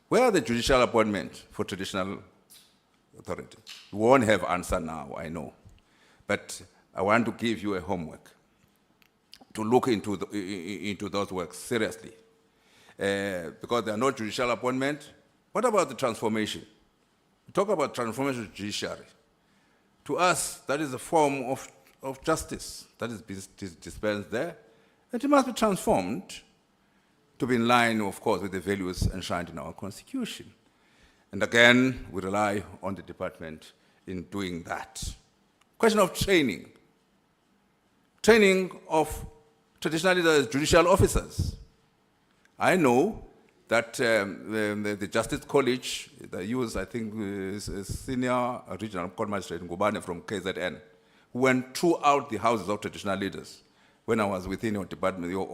Speaker 11: Where are the judicial appointments for traditional authority? You won't have answer now, I know. But I want to give you a homework to look into those works seriously. Because there are no judicial appointments. What about the transformation? We talk about transformation of judiciary. To us, that is a form of justice that is dispensed there, and it must be transformed to be in line, of course, with the values enshrined in our Constitution. And again, we rely on the department in doing that. Question of training. Training of traditionally the judicial officers. I know that the Justice College, they use, I think, a senior regional court magistrate Ngubane from KZN, who went throughout the houses of traditional leaders. When I was within your department, your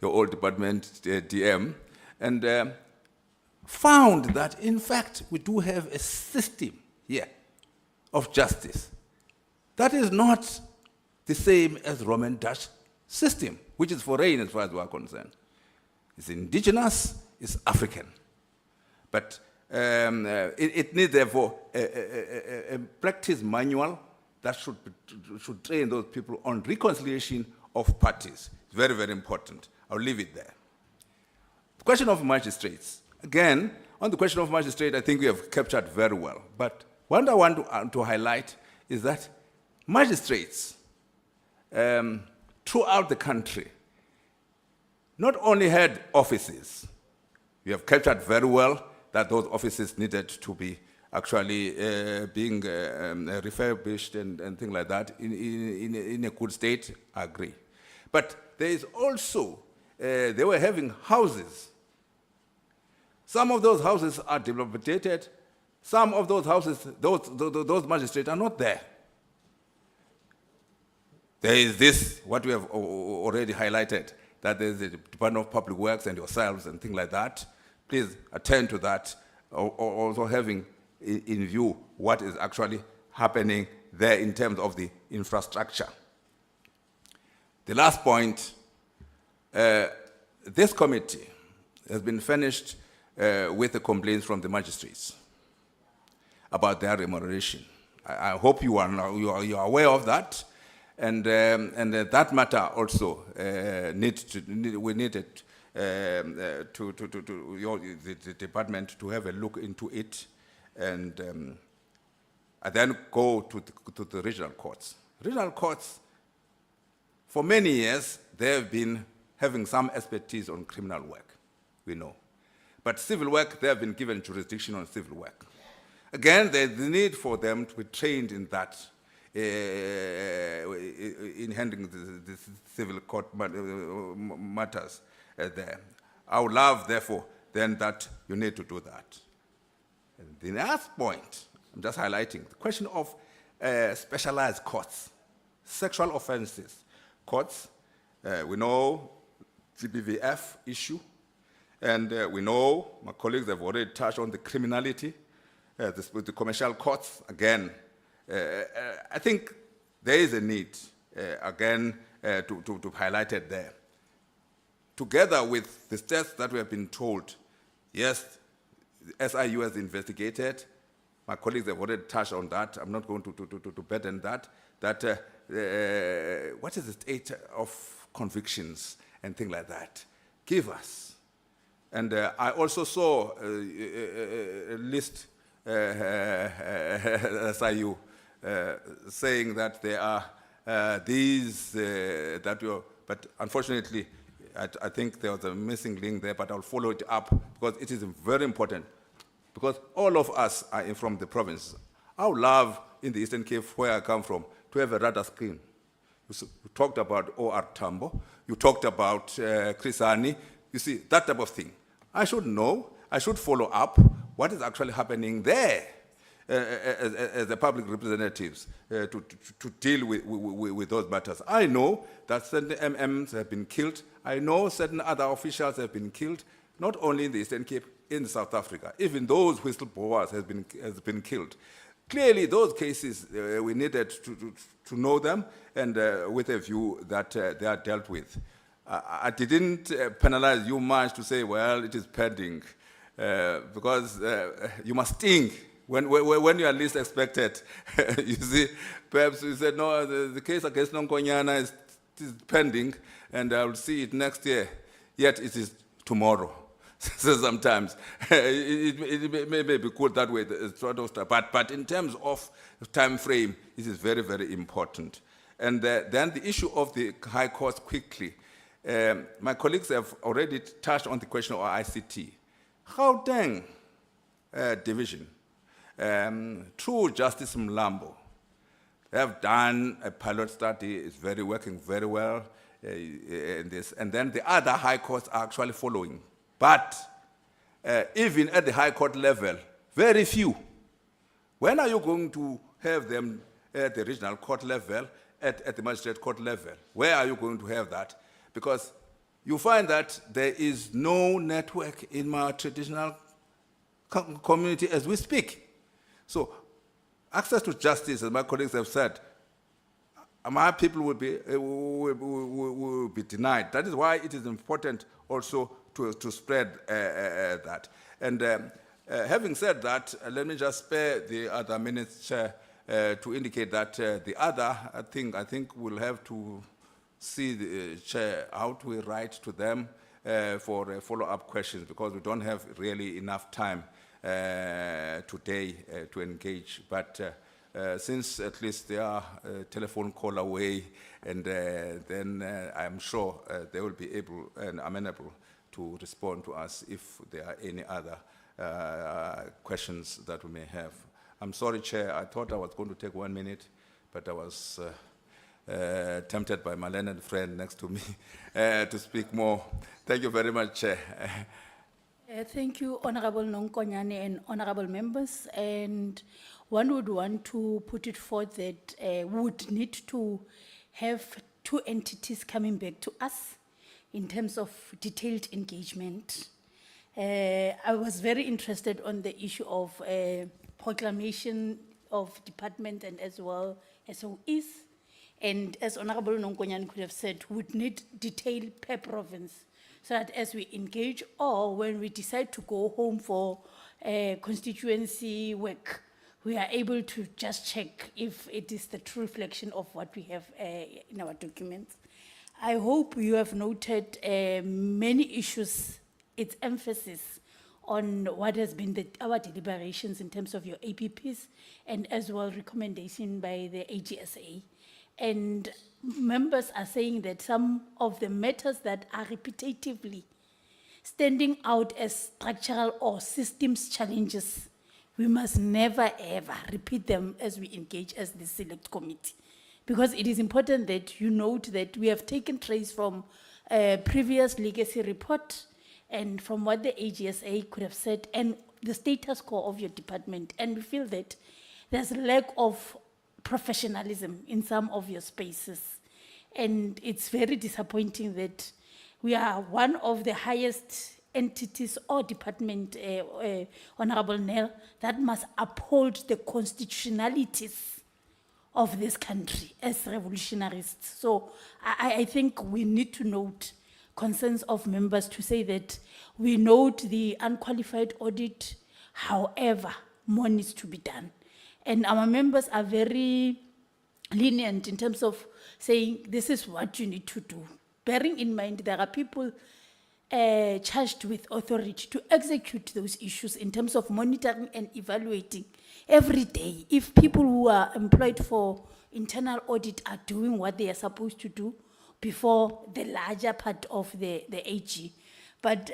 Speaker 11: old department, DM, and found that, in fact, we do have a system here of justice that is not the same as Roman Dutch system, which is foreign as far as we are concerned. It's indigenous, it's African. But it needs, therefore, a practice manual that should train those people on reconciliation of parties. It's very, very important. I'll leave it there. The question of magistrates. Again, on the question of magistrates, I think we have captured very well. But what I want to highlight is that magistrates throughout the country not only had offices, we have captured very well that those offices needed to be actually being refurbished and things like that in a good state, I agree. But there is also, they were having houses. Some of those houses are dilapidated. Some of those houses, those magistrates are not there. There is this, what we have already highlighted, that there is the Department of Public Works and yourselves and things like that. Please attend to that, also having in view what is actually happening there in terms of the infrastructure. The last point, this committee has been furnished with the complaints from the magistrates about their remuneration. I hope you are aware of that, and that matter also we needed the department to have a look into it, and then go to the regional courts. Regional courts, for many years, they have been having some expertise on criminal work, we know. But civil work, they have been given jurisdiction on civil work. Again, there's the need for them to be trained in that, in handling the civil court matters there. I would love, therefore, then that you need to do that. And the last point, I'm just highlighting, the question of specialized courts, sexual offenses courts. We know GBVF issue, and we know, my colleagues have already touched on the criminality, with the commercial courts. Again, I think there is a need, again, to highlight it there. Together with the steps that we have been told, yes, SIU has investigated. My colleagues have already touched on that. I'm not going to burden that. What is the state of convictions and things like that? Give us. And I also saw a list, SIU, saying that there are these that were, but unfortunately, I think there was a missing link there, but I'll follow it up because it is very important. Because all of us are from the province. I would love, in the Eastern Cape, where I come from, to have a radar screen. You talked about O.R. Tambo. You talked about Krisani. You see, that type of thing. I should know. I should follow up what is actually happening there as the public representatives to deal with those matters. I know that certain MMs have been killed. I know certain other officials have been killed, not only in the Eastern Cape, in South Africa. Even those whistleblowers has been killed. Clearly, those cases, we needed to know them, and with a view that they are dealt with. I didn't penalize you much to say, well, it is pending, because you must think when you are least expected. You see, perhaps you said, no, the case against Nonkonyana is pending, and I will see it next year, yet it is tomorrow. So sometimes it may be good that way, sort of stuff. But in terms of time frame, it is very, very important. And then the issue of the high cost quickly. My colleagues have already touched on the question of ICT. Gauteng division, through Justice Mlambo, they have done a pilot study. It's working very well in this. And then the other high courts are actually following. But even at the high court level, very few. When are you going to have them at the regional court level, at the magistrate court level? Where are you going to have that? Because you find that there is no network in my traditional community as we speak. So access to justice, as my colleagues have said, my people will be denied. That is why it is important also to spread that. And having said that, let me just spare the other minutes to indicate that the other thing, I think we'll have to see the chair how we write to them for follow-up questions, because we don't have really enough time today to engage. But since at least they are a telephone call away, and then I'm sure they will be able and amenable to respond to us if there are any other questions that we may have. I'm sorry, Chair, I thought I was going to take 1 minute, but I was tempted by my learned friend next to me to speak more. Thank you very much, Chair.
Speaker 7: Thank you, Honorable Nonkonyane and honorable members. And one would want to put it forth that we would need to have two entities coming back to us in terms of detailed engagement. I was very interested on the issue of proclamation of department and as well as SOEs. And as Honorable Nonkonyan could have said, would need detail per province, so that as we engage or when we decide to go home for constituency work, we are able to just check if it is the true reflection of what we have in our documents. I hope you have noted many issues, its emphasis on what has been our deliberations in terms of your APPs and as well recommendation by the AGSA. And members are saying that some of the matters that are repetitively standing out as structural or systems challenges, we must never ever repeat them as we engage as the select committee. Because it is important that you note that we have taken trace from a previous legacy report and from what the AGSA could have said and the status quo of your department. And we feel that there's a lack of professionalism in some of your spaces. And it's very disappointing that we are one of the highest entities or department, Honorable Nell, that must uphold the constitutionalities of this country as revolutionaries. So I think we need to note concerns of members to say that we note the unqualified audit, however, more needs to be done. And our members are very lenient in terms of saying this is what you need to do. Bearing in mind there are people charged with authority to execute those issues in terms of monitoring and evaluating every day. If people who are employed for internal audit are doing what they are supposed to do before the larger part of the AG. But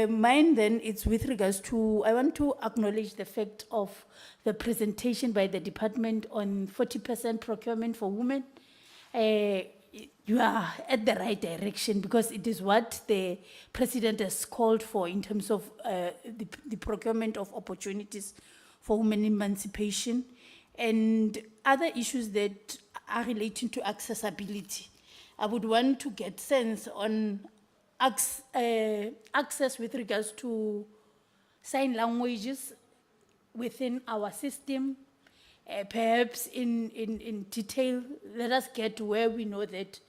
Speaker 7: mine then, it's with regards to, I want to acknowledge the fact of the presentation by the department on 40% procurement for women. You are at the right direction because it is what the president has called for in terms of the procurement of opportunities for women emancipation and other issues that are relating to accessibility. I would want to get sense on access with regards to sign languages within our system. Perhaps in detail, let us get to where we know that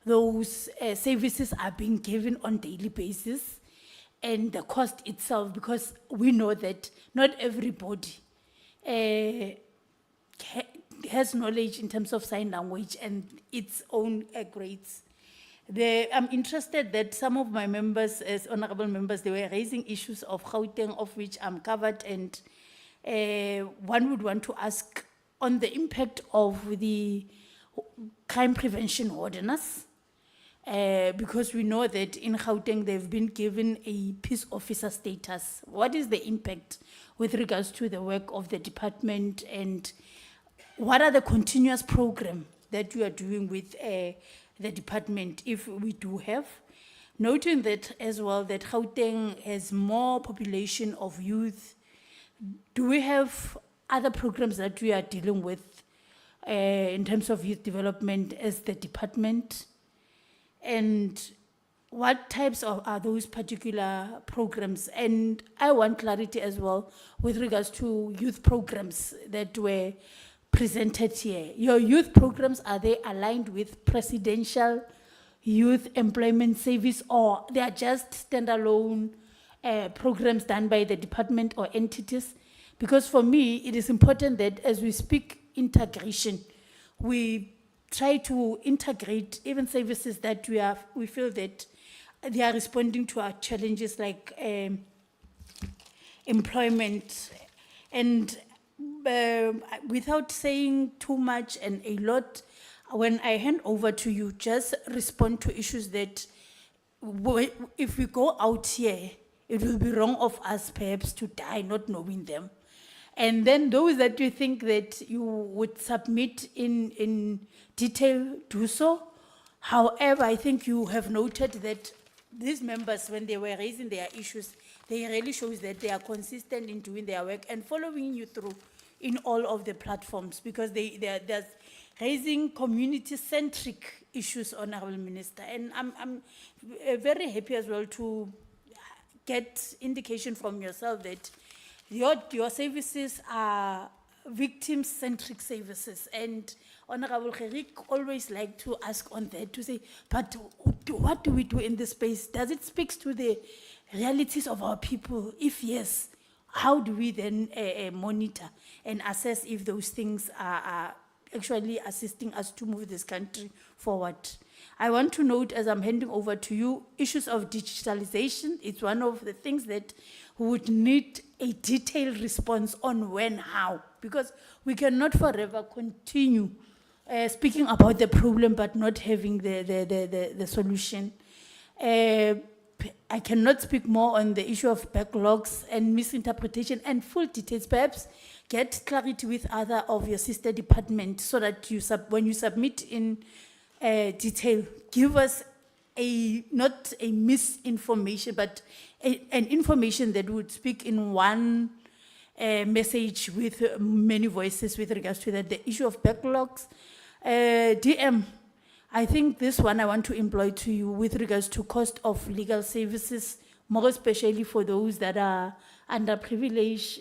Speaker 7: those services are being given on a daily basis and the cost itself, because we know that not everybody has knowledge in terms of sign language and its own grades. I'm interested that some of my members, as honorable members, they were raising issues of Gauteng, of which I'm covered, and one would want to ask on the impact of the crime prevention ordinance, because we know that in Gauteng they've been given a peace officer status. What is the impact with regards to the work of the department, and what are the continuous programs that you are doing with the department, if we do have? Noting that as well, that Gauteng has more population of youth, do we have other programs that we are dealing with in terms of youth development as the department? And what types of are those particular programs? And I want clarity as well with regards to youth programs that were presented here. Your youth programs, are they aligned with Presidential Youth Employment Service, or they are just standalone programs done by the department or entities? Because for me, it is important that as we speak integration, we try to integrate even services that we feel that they are responding to our challenges like employment. And without saying too much and a lot, when I hand over to you, just respond to issues that if we go out here, it will be wrong of us perhaps to die not knowing them. And then those that you think that you would submit in detail, do so. However, I think you have noted that these members, when they were raising their issues, they really shows that they are consistent in doing their work and following you through in all of the platforms, because they're raising community-centric issues, Honorable Minister. And I'm very happy as well to get indication from yourself that your services are victim-centric services. And Honorable Gerik always like to ask on that, to say, but what do we do in this space? Does it speak to the realities of our people? If yes, how do we then monitor and assess if those things are actually assisting us to move this country forward? I want to note, as I'm handing over to you, issues of digitalization. It's one of the things that would need a detailed response on when, how, because we cannot forever continue speaking about the problem but not having the solution. I cannot speak more on the issue of backlogs and misinterpretation and full details. Perhaps get clarity with other of your sister departments so that when you submit in detail, give us not a misinformation, but an information that would speak in one message with many voices with regards to that. The issue of backlogs, DM, I think this one I want to employ to you with regards to cost of legal services, more especially for those that are underprivileged.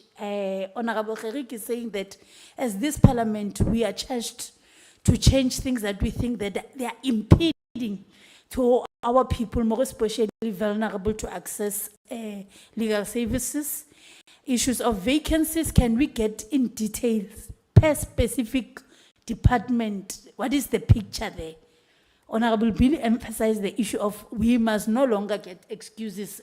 Speaker 7: Honorable Gerik is saying that as this parliament, we are charged to change things that we think that they are impeding to our people, more especially vulnerable to access legal services. Issues of vacancies, can we get in details per specific department? What is the picture there? Honorable Bill emphasized the issue of we must no longer get excuses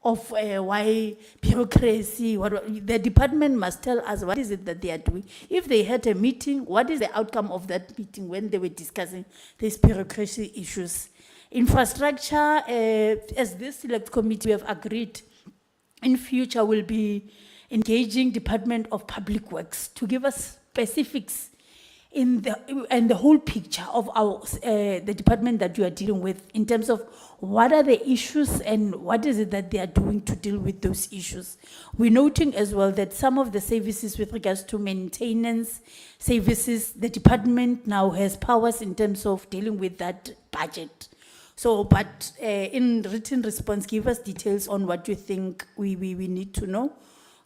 Speaker 7: of why bureaucracy, the department must tell us what is it that they are doing. If they had a meeting, what is the outcome of that meeting when they were discussing these bureaucracy issues? Infrastructure, as this select committee we have agreed, in future we'll be engaging Department of Public Works to give us specifics in the whole picture of our the department that you are dealing with, in terms of what are the issues and what is it that they are doing to deal with those issues. We're noting as well that some of the services with regards to maintenance services, the department now has powers in terms of dealing with that budget. So, but in written response, give us details on what you think we need to know.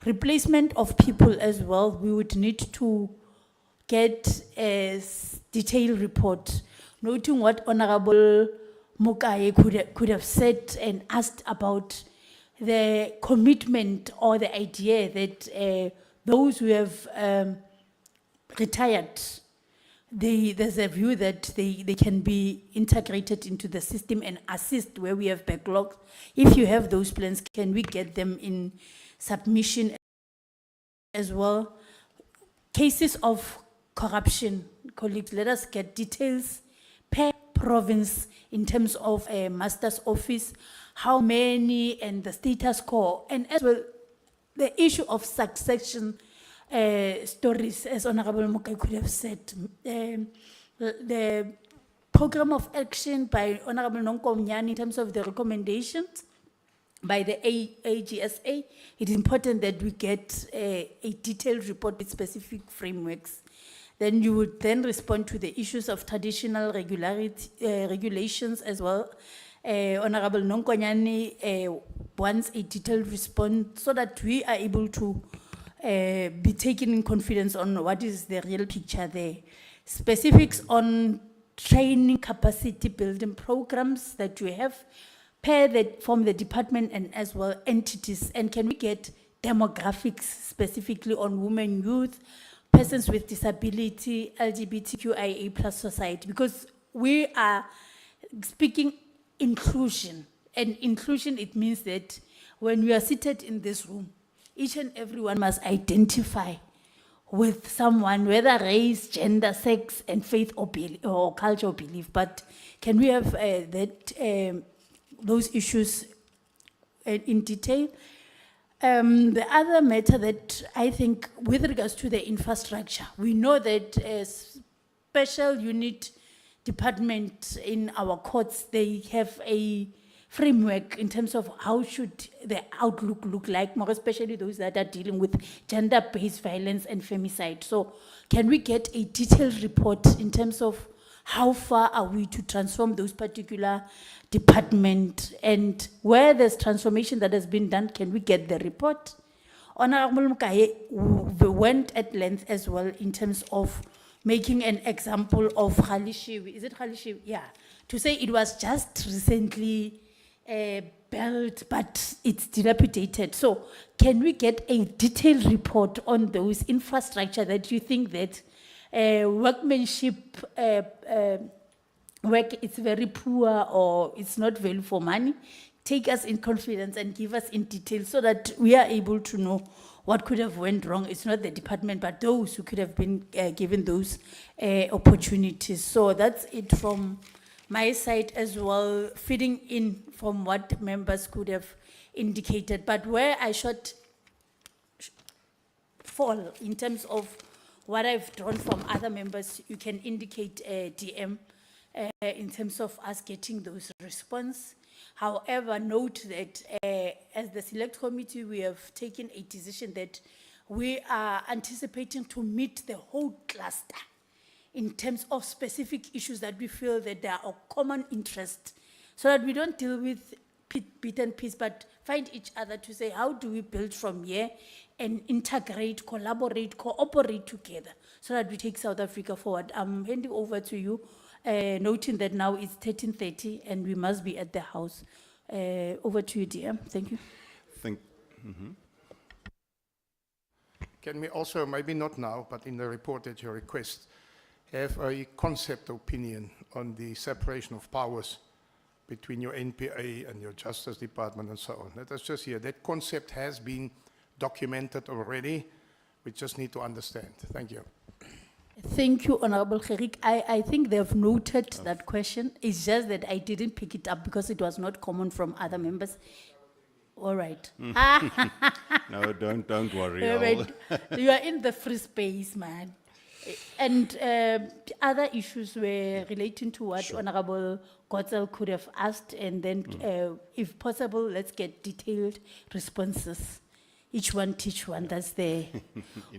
Speaker 7: Replacement of people as well, we would need to get a detailed report, noting what Honorable Mukaye could have said and asked about the commitment or the idea that those who have retired, there's a view that they can be integrated into the system and assist where we have backlogs. If you have those plans, can we get them in submission as well? Cases of corruption, colleagues, let us get details per province in terms of a master's office, how many and the status quo, and as well the issue of succession stories, as Honorable Mukai could have said. The program of action by Honorable Nonkomnyani in terms of the recommendations by the AGSA, it is important that we get a detailed report with specific frameworks. Then you would then respond to the issues of traditional regulations as well. Honorable Nonkonyani wants a detailed response so that we are able to be taken in confidence on what is the real picture there. Specifics on training capacity building programs that we have from the department and as well entities. And can we get demographics specifically on women, youth, persons with disability, LGBTQIA plus society? Because we are speaking inclusion. And inclusion, it means that when we are seated in this room, each and everyone must identify with someone, whether race, gender, sex, and faith or cultural belief. But can we have those issues in detail? The other matter that I think with regards to the infrastructure, we know that a special unit department in our courts, they have a framework in terms of how should the outlook look like, more especially those that are dealing with gender-based violence and femicide. So can we get a detailed report in terms of how far are we to transform those particular departments, and where there's transformation that has been done, can we get the report? Honorable Mukai went at length as well in terms of making an example of Khalishiwi. Is it Khalishiwi? Yeah. To say it was just recently built, but it's dilapidated. So can we get a detailed report on those infrastructure that you think that workmanship work is very poor or it's not value for money? Take us in confidence and give us in detail so that we are able to know what could have went wrong. It's not the department, but those who could have been given those opportunities. So that's it from my side as well, feeding in from what members could have indicated. But where I should fall in terms of what I've drawn from other members, you can indicate DM in terms of us getting those response. However, note that as the select committee, we have taken a decision that we are anticipating to meet the whole cluster in terms of specific issues that we feel that they are of common interest, so that we don't deal with bit and piece, but find each other to say, how do we build from here and integrate, collaborate, cooperate together so that we take South Africa forward. I'm handing over to you, noting that now it's 13:30 and we must be at the house. Over to you, DM. Thank you.
Speaker 16: Can we also, maybe not now, but in the report at your request, have a concept opinion on the separation of powers between your NPA and your Justice Department and so on? Let us just hear. That concept has been documented already. We just need to understand. Thank you.
Speaker 7: Thank you, Honorable Gerik. I think they have noted that question. It's just that I didn't pick it up because it was not common from other members. All right.
Speaker 9: No, don't worry.
Speaker 7: All right. You are in the free space, man. And other issues were relating to what Honorable Gotzel could have asked, and then, if possible, let's get detailed responses. Each one teach one. That's the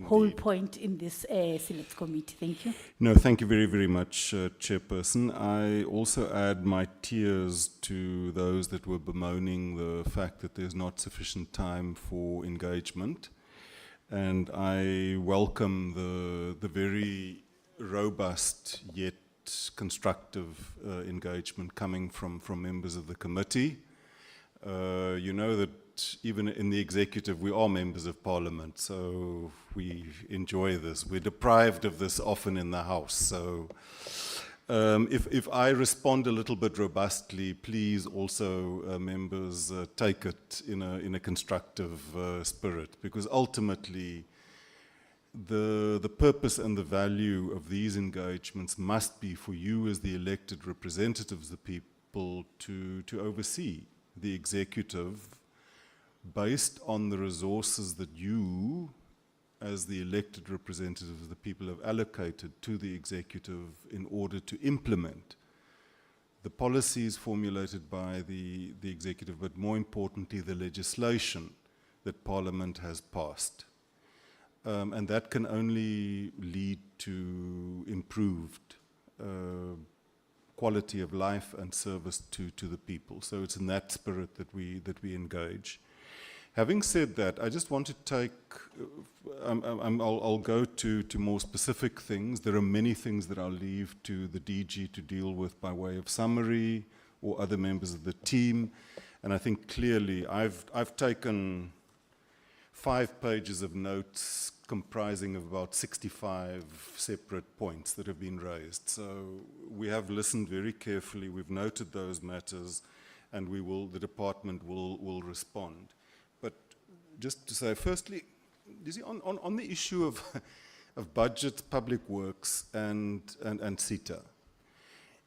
Speaker 7: whole point in this select committee. Thank you.
Speaker 9: No, thank you very, very much, Chairperson. I also add my tears to those that were bemoaning the fact that there's not sufficient time for engagement. And I welcome the very robust yet constructive engagement coming from members of the committee. You know that but even in the executive, we are members of parliament, so we enjoy this. We're deprived of this often in the House. So if I respond a little bit robustly, please also, members, take it in a constructive spirit, because ultimately, the purpose and the value of these engagements must be for you as the elected representatives of the people to oversee the executive based on the resources that you, as the elected representatives of the people, have allocated to the executive in order to implement the policies formulated by the executive, but more importantly, the legislation that Parliament has passed. And that can only lead to improved quality of life and service to the people. So it's in that spirit that we engage. Having said that, I just want to take, I'll go to more specific things. There are many things that I'll leave to the DG to deal with by way of summary or other members of the team. And I think clearly I've taken 5 pages of notes comprising of about 65 separate points that have been raised. So we have listened very carefully, we've noted those matters, and the department will respond. But just to say, firstly, you see, on the issue of budget, public works, and CETA,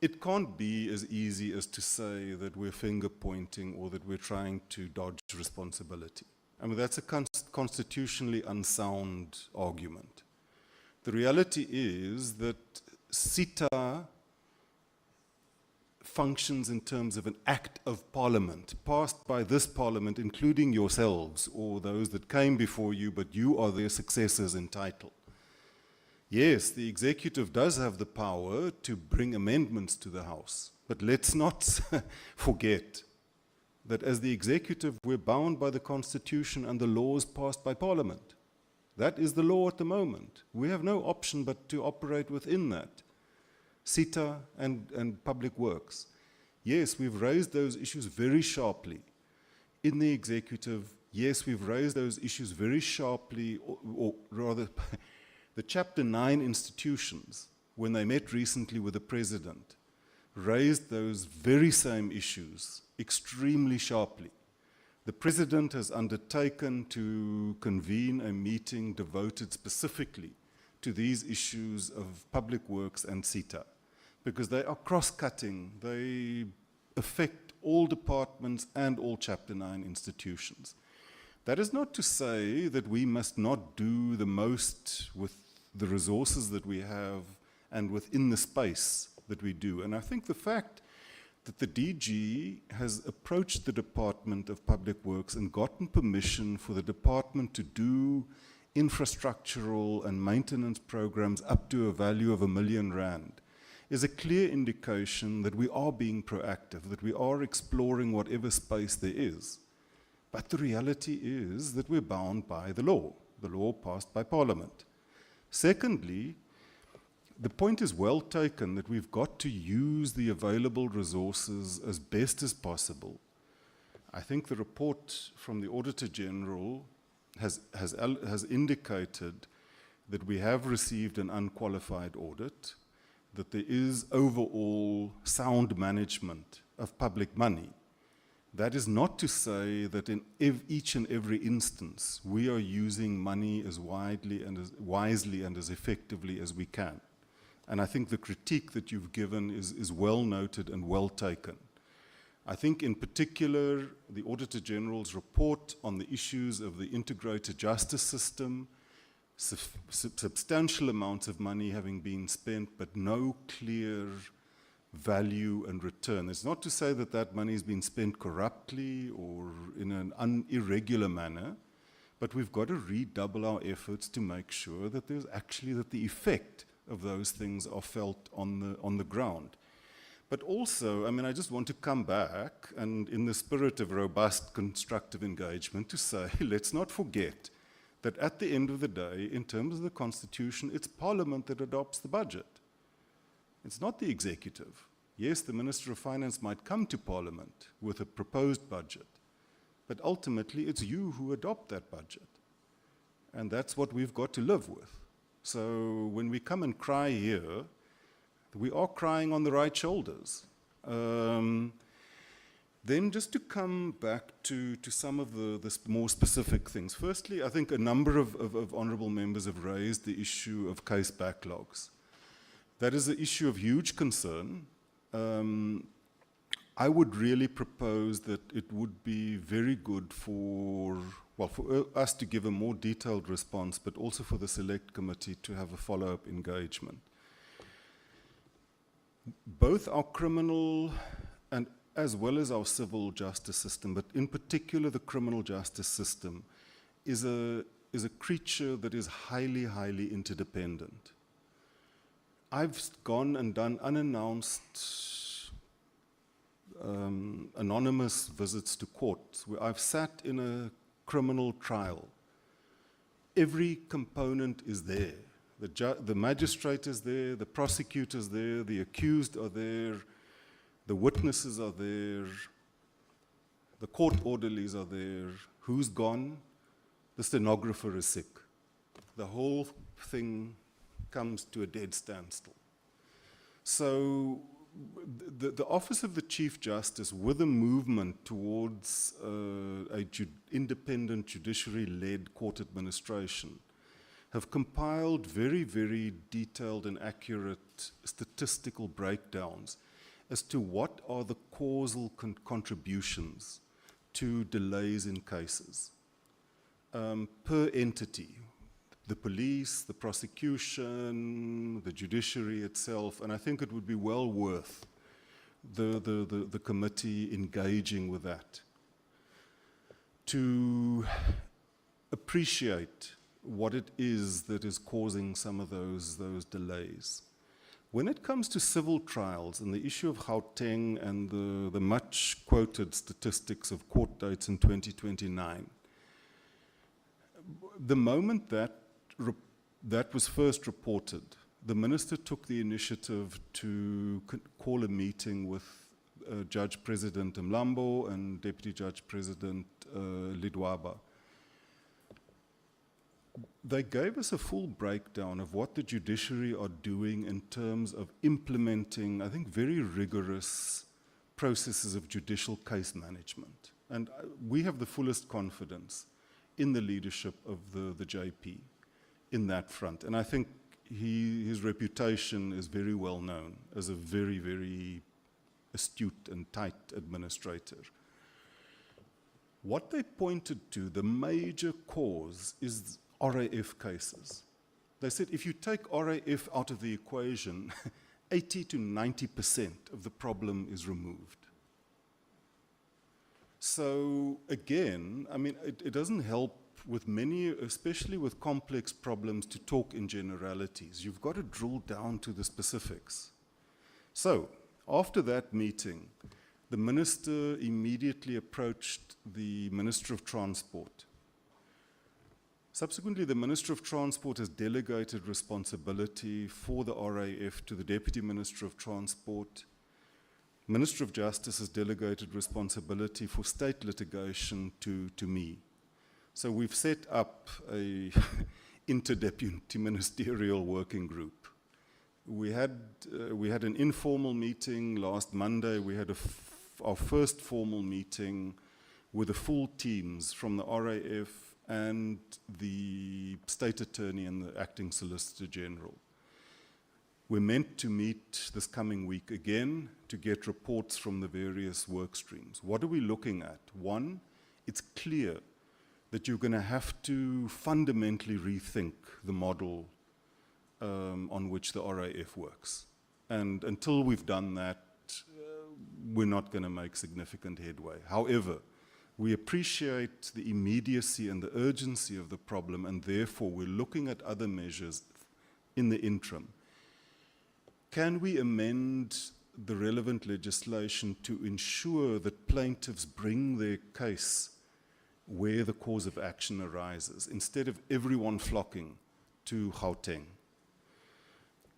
Speaker 9: it can't be as easy as to say that we're finger pointing or that we're trying to dodge responsibility. I mean, that's a constitutionally unsound argument. The reality is that CETA functions in terms of an act of parliament, passed by this parliament, including yourselves or those that came before you, but you are their successors in title. Yes, the executive does have the power to bring amendments to the House, but let's not forget that as the executive, we're bound by the Constitution and the laws passed by Parliament. That is the law at the moment. We have no option but to operate within that. CETA and public works. Yes, we've raised those issues very sharply in the executive. Yes, we've raised those issues very sharply, or rather, the Chapter 9 institutions, when they met recently with the President, raised those very same issues extremely sharply. The President has undertaken to convene a meeting devoted specifically to these issues of public works and CETA, because they are cross-cutting. They affect all departments and all Chapter 9 institutions. That is not to say that we must not do the most with the resources that we have and within the space that we do. And I think the fact that the DG has approached the Department of Public Works and gotten permission for the department to do infrastructural and maintenance programs up to a value of R1 million is a clear indication that we are being proactive, that we are exploring whatever space there is. But the reality is that we're bound by the law passed by Parliament. Secondly, the point is well taken that we've got to use the available resources as best as possible. I think the report from the Auditor General has indicated that we have received an unqualified audit, that there is overall sound management of public money. That is not to say that in each and every instance we are using money as widely and as wisely and as effectively as we can. And I think the critique that you've given is well noted and well taken. I think in particular, the Auditor General's report on the issues of the integrated justice system, substantial amounts of money having been spent, but no clear value and return. It's not to say that that money has been spent corruptly or in an irregular manner, but we've got to redouble our efforts to make sure that there's actually that the effect of those things are felt on the ground. But also, I mean, I just want to come back and in the spirit of robust constructive engagement to say, let's not forget that at the end of the day, in terms of the Constitution, it's Parliament that adopts the budget. It's not the executive. Yes, the Minister of Finance might come to Parliament with a proposed budget, But ultimately, it's you who adopt that budget. And that's what we've got to live with. So when we come and cry here, we are crying on the right shoulders. Then just to come back to some of the more specific things. Firstly, I think a number of honourable members have raised the issue of case backlogs. That is an issue of huge concern. I would really propose that it would be very good for us to give a more detailed response, but also for the select committee to have a follow-up engagement. Both our criminal and as well as our civil justice system, but in particular the criminal justice system, is a creature that is highly, highly interdependent. I've gone and done unannounced anonymous visits to courts where I've sat in a criminal trial. Every component is there. The magistrate is there, the prosecutor is there, the accused are there, the witnesses are there, the court orderlies are there. Who's gone? The stenographer is sick. The whole thing comes to a dead standstill. So the Office of the Chief Justice, with a movement towards independent judiciary-led court administration, have compiled very, very detailed and accurate statistical breakdowns as to what are the causal contributions to delays in cases per entity. The police, the prosecution, the judiciary itself, and I think it would be well worth the committee engaging with that to appreciate what it is that is causing some of those delays. When it comes to civil trials and the issue of Gauteng and the much quoted statistics of court dates in 2029, the moment that was first reported, the minister took the initiative to call a meeting with Judge President Mlambo and Deputy Judge President Lidwaba. They gave us a full breakdown of what the judiciary are doing in terms of implementing, I think, very rigorous processes of judicial case management. And we have the fullest confidence in the leadership of the JP in that front. And I think his reputation is very well known as a very, very astute and tight administrator. What they pointed to, the major cause, is RAF cases. They said if you take RAF out of the equation, 80 to 90% of the problem is removed. So again, I mean, it doesn't help with many, especially with complex problems, to talk in generalities. You've got to drill down to the specifics. So after that meeting, the minister immediately approached the Minister of Transport. Subsequently, the Minister of Transport has delegated responsibility for the RAF to the Deputy Minister of Transport. Minister of Justice has delegated responsibility for state litigation to me. So we've set up a interdeputy ministerial working group. We had an informal meeting last Monday. We had our first formal meeting with the full teams from the RAF and the State Attorney and the Acting Solicitor General. We're meant to meet this coming week again to get reports from the various work streams. What are we looking at? One, it's clear that you're going to have to fundamentally rethink the model on which the RAF works. And until we've done that, we're not going to make significant headway. However, we appreciate the immediacy and the urgency of the problem, and therefore we're looking at other measures in the interim. Can we amend the relevant legislation to ensure that plaintiffs bring their case where the cause of action arises, instead of everyone flocking to Gauteng?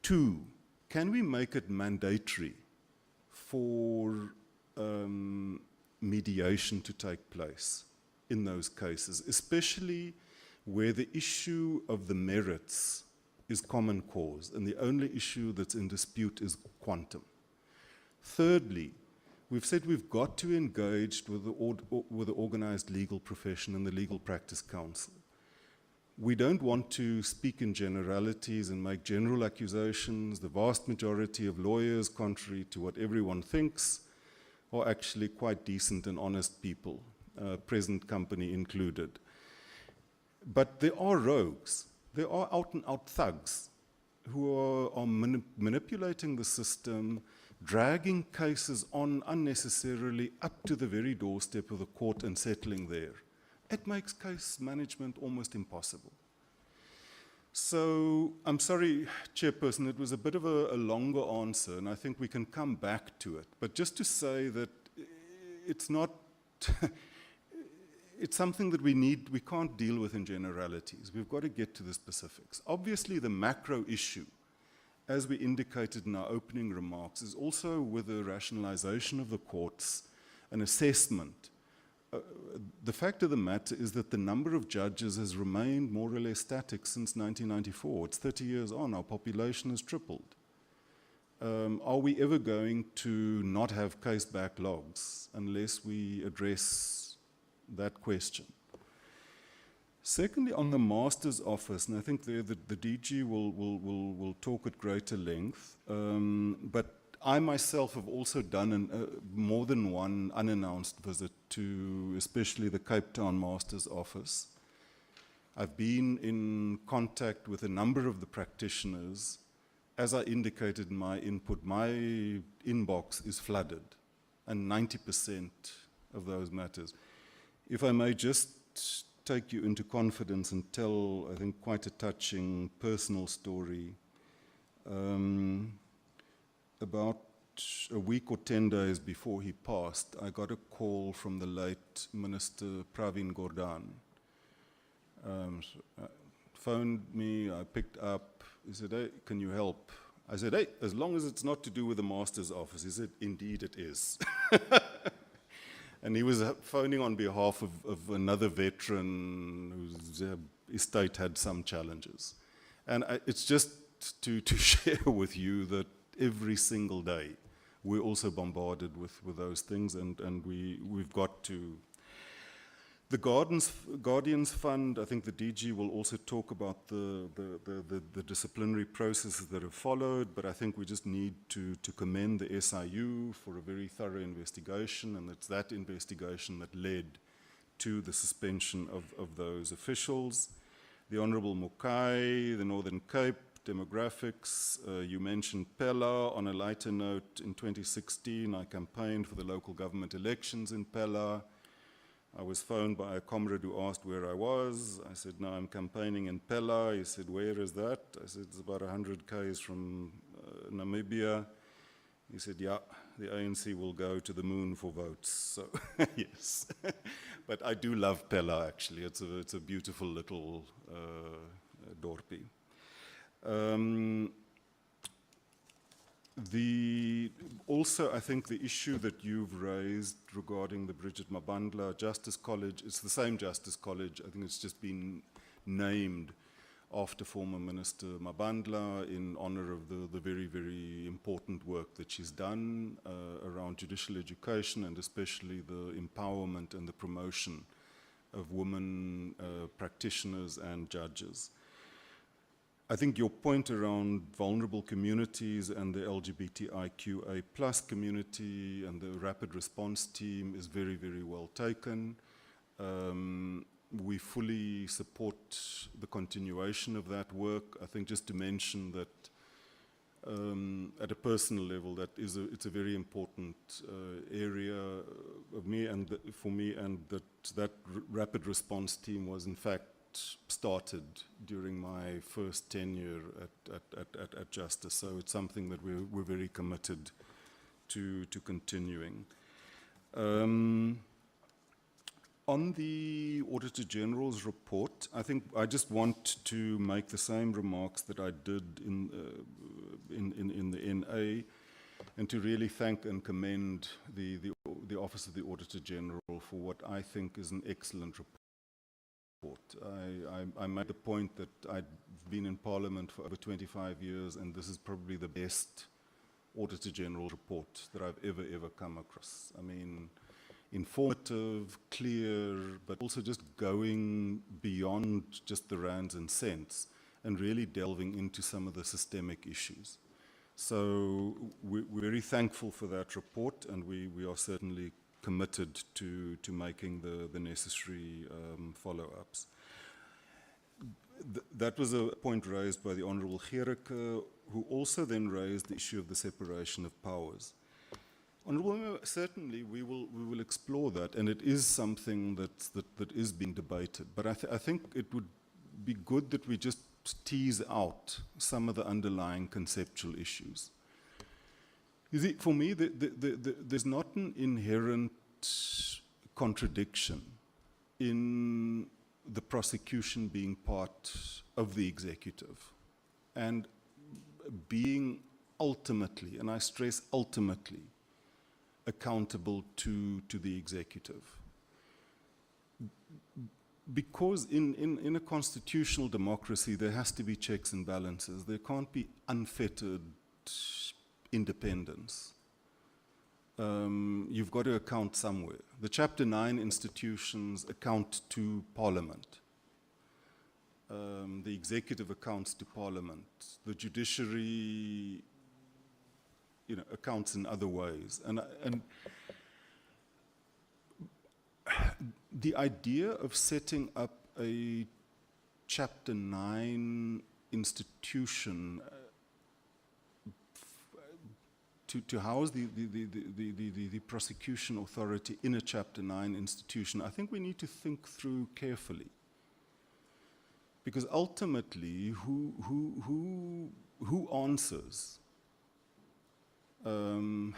Speaker 9: Two, can we make it mandatory for mediation to take place? in those cases, especially where the issue of the merits is common cause and the only issue that's in dispute is quantum. Thirdly, we've said we've got to engage with the organized legal profession and the Legal Practice Council. We don't want to speak in generalities and make general accusations. The vast majority of lawyers, contrary to what everyone thinks, are actually quite decent and honest people, present company included. But there are rogues. There are out-and-out thugs who are manipulating the system, dragging cases on unnecessarily up to the very doorstep of the court and settling there. It makes case management almost impossible. So, I'm sorry, Chairperson, it was a bit of a longer answer, and I think we can come back to it. But just to say that it's not, it's something that we can't deal with in generalities. We've got to get to the specifics. Obviously, the macro issue, as we indicated in our opening remarks, is also with the rationalization of the courts, an assessment. The fact of the matter is that the number of judges has remained more or less static since 1994. It's 30 years on, our population has tripled. Are we ever going to not have case backlogs unless we address that question? Secondly, on the Master's Office, and I think there the DG will talk at greater length, but I myself have also done more than one unannounced visit to especially the Cape Town Master's Office. I've been in contact with a number of the practitioners. As I indicated in my input, my inbox is flooded, and 90% of those matters. If I may just take you into confidence and tell, I think, quite a touching personal story. About a week or 10 days before he passed, I got a call from the late Minister Pravin Gordhan. Phoned me, I picked up, he said, "Hey, can you help?" I said, "Hey, as long as it's not to do with the Master's Office." He said, "Indeed it is." And he was phoning on behalf of another veteran whose estate had some challenges. And it's just to share with you that every single day we're also bombarded with those things, and we've got to. The Guardians Fund, I think the DG will also talk about the disciplinary processes that have followed, but I think we just need to commend the SIU for a very thorough investigation, and it's that investigation that led to the suspension of those officials. The Honourable Mukai, the Northern Cape, demographics, you mentioned Pella. On a lighter note, in 2016 I campaigned for the local government elections in Pella. I was phoned by a comrade who asked where I was. I said, "No, I'm campaigning in Pella." He said, "Where is that?" I said, "It's about 100 k's from Namibia." He said, "Yeah, the ANC will go to the moon for votes." So, yes. But I do love Pella, actually. It's a beautiful little dorpie. Also, I think the issue that you've raised regarding the Bridget Mabandla Justice College, it's the same Justice College. I think it's just been named after former Minister Mabandla in honor of the very, very important work that she's done around judicial education and especially the empowerment and the promotion of women practitioners and judges. I think your point around vulnerable communities and the LGBTIQA+ community and the rapid response team is very, very well taken. We fully support the continuation of that work. I think just to mention that at a personal level, it's a very important area of me and for me, and that rapid response team was in fact started during my first tenure at Justice, so it's something that we're very committed to continuing. On the Auditor General's report, I think I just want to make the same remarks that I did in the NA. and to really thank and commend the Office of the Auditor General for what I think is an excellent report. I made the point that I'd been in Parliament for over 25 years, and this is probably the best Auditor General report that I've ever come across. I mean, informative, clear, but also just going beyond just the rands and cents and really delving into some of the systemic issues. So we're very thankful for that report, and we are certainly committed to making the necessary follow-ups. That was a point raised by the Honourable Gericke, who also then raised the issue of the separation of powers. Honourable Member, certainly we will explore that, and it is something that is being debated. But I think it would be good that we just tease out some of the underlying conceptual issues. You see, for me, there's not an inherent contradiction in the prosecution being part of the executive and being ultimately, and I stress ultimately, accountable to the executive. Because in a constitutional democracy, there has to be checks and balances. There can't be unfettered independence. You've got to account somewhere. The Chapter 9 institutions account to Parliament. The executive accounts to Parliament. The judiciary, accounts in other ways. And the idea of setting up a Chapter 9 institution to house the prosecution authority in a Chapter 9 institution, I think we need to think through carefully. Because ultimately, who answers? And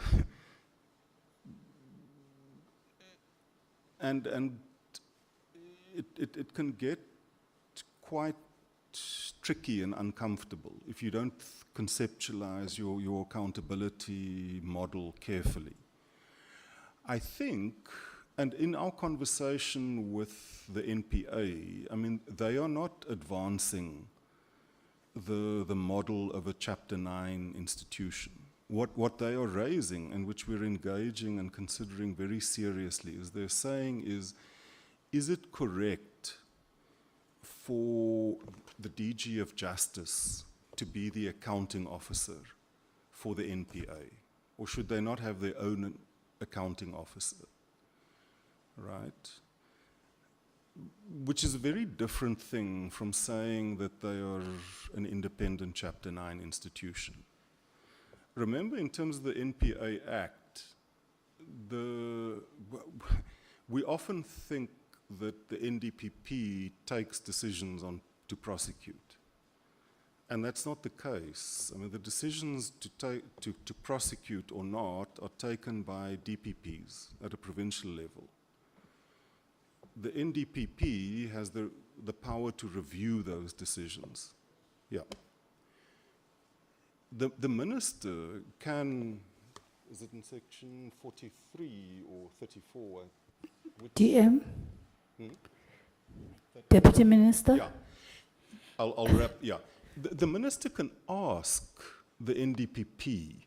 Speaker 9: it can get quite tricky and uncomfortable if you don't conceptualize your accountability model carefully. I think, and in our conversation with the NPA, I mean, they are not advancing the model of a Chapter 9 institution. What they are raising, and which we're engaging and considering very seriously, is they're saying is it correct for the DG of Justice to be the accounting officer for the NPA? Or should they not have their own accounting officer? Right? Which is a very different thing from saying that they are an independent Chapter 9 institution. Remember, in terms of the NPA Act, we often think that the NDPP takes decisions to prosecute. And that's not the case. I mean, the decisions to prosecute or not are taken by DPPs at a provincial level. The NDPP has the power to review those decisions. Yeah. The minister can, is it in section 43 or 34?
Speaker 7: DM? Deputy Minister?
Speaker 9: Yeah. I'll wrap, yeah. The minister can ask the NDPP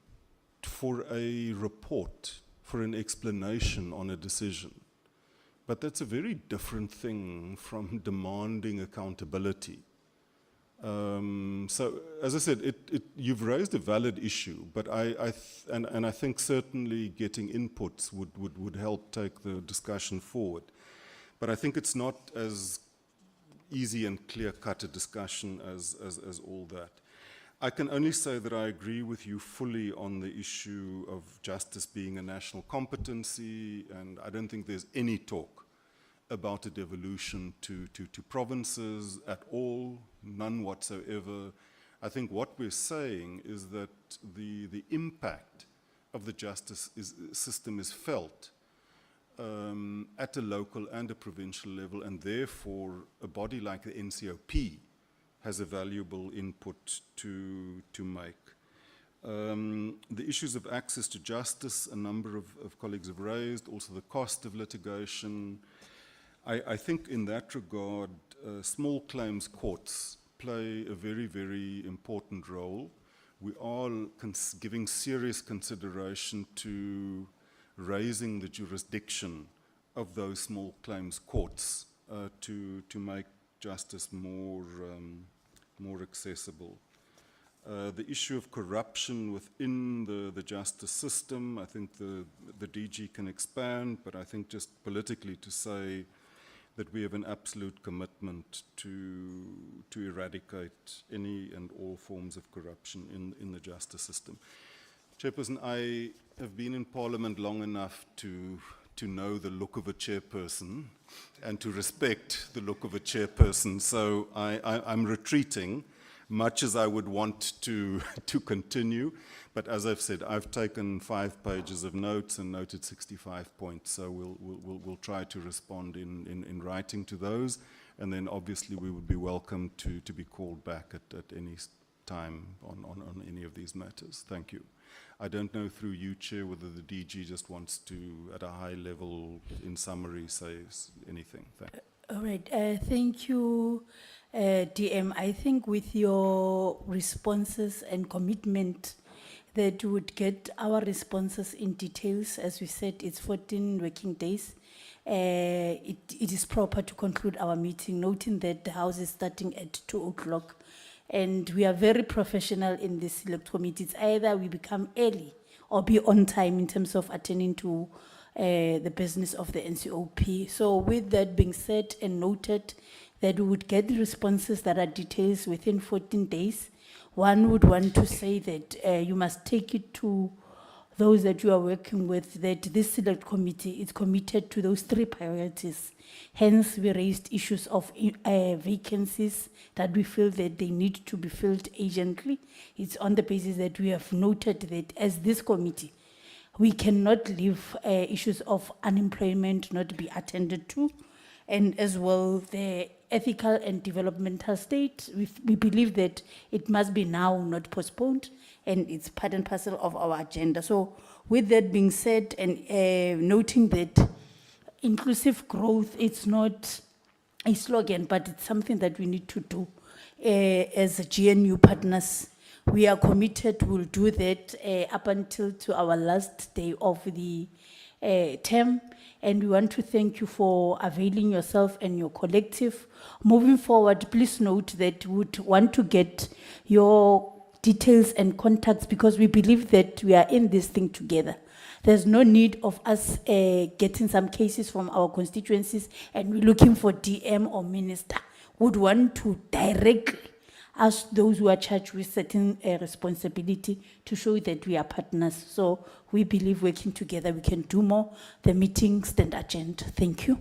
Speaker 9: for a report, for an explanation on a decision. But that's a very different thing from demanding accountability. So, as I said, you've raised a valid issue, but I think certainly getting inputs would help take the discussion forward. But I think it's not as easy and clear-cut a discussion as all that. I can only say that I agree with you fully on the issue of justice being a national competency, and I don't think there's any talk about a devolution to provinces at all, none whatsoever. I think what we're saying is that the impact of the justice system is felt at a local and a provincial level, and therefore a body like the NCOP has a valuable input to make. The issues of access to justice, a number of colleagues have raised, also the cost of litigation. I think in that regard, small claims courts play a very, very important role. We are giving serious consideration to raising the jurisdiction of those small claims courts to make justice more accessible. The issue of corruption within the justice system, I think the DG can expand, but I think just politically to say that we have an absolute commitment to eradicate any and all forms of corruption in the justice system. Chairperson, I have been in Parliament long enough to know the look of a chairperson and to respect the look of a chairperson, so I'm retreating, much as I would want to continue. But as I've said, I've taken 5 pages of notes and noted 65 points, so we'll try to respond in writing to those, and then obviously we would be welcome to be called back at any time on any of these matters. Thank you. I don't know through you, Chair, whether the DG just wants to, at a high level, in summary, say anything. Thank you.
Speaker 7: All right, thank you, DM. I think with your responses and commitment that you would get our responses in details, as we said, it's 14 working days. It is proper to conclude our meeting, noting that the House is starting at 2 o'clock. And we are very professional in this select committee. It's either we become early or be on time in terms of attending to the business of the NCOP. So with that being said and noted that we would get responses that are details within 14 days, one would want to say that you must take it to those that you are working with, that this select committee is committed to those 3 priorities. Hence, we raised issues of vacancies that we feel that they need to be filled urgently. It's on the basis that we have noted that as this committee, we cannot leave issues of unemployment not be attended to, and as well the ethical and developmental state. We believe that it must be now, not postponed, and it's part and parcel of our agenda. So with that being said, and noting that inclusive growth, it's not a slogan, but it's something that we need to do as GNU partners. We are committed, we'll do that up until to our last day of the term. And we want to thank you for availing yourself and your collective. Moving forward, please note that we would want to get your details and contacts, because we believe that we are in this thing together. There's no need of us getting some cases from our constituencies and we're looking for DM or minister. Would want to directly ask those who are charged with certain responsibility to show that we are partners. So we believe working together we can do more. The meeting stand adjourned. Thank you.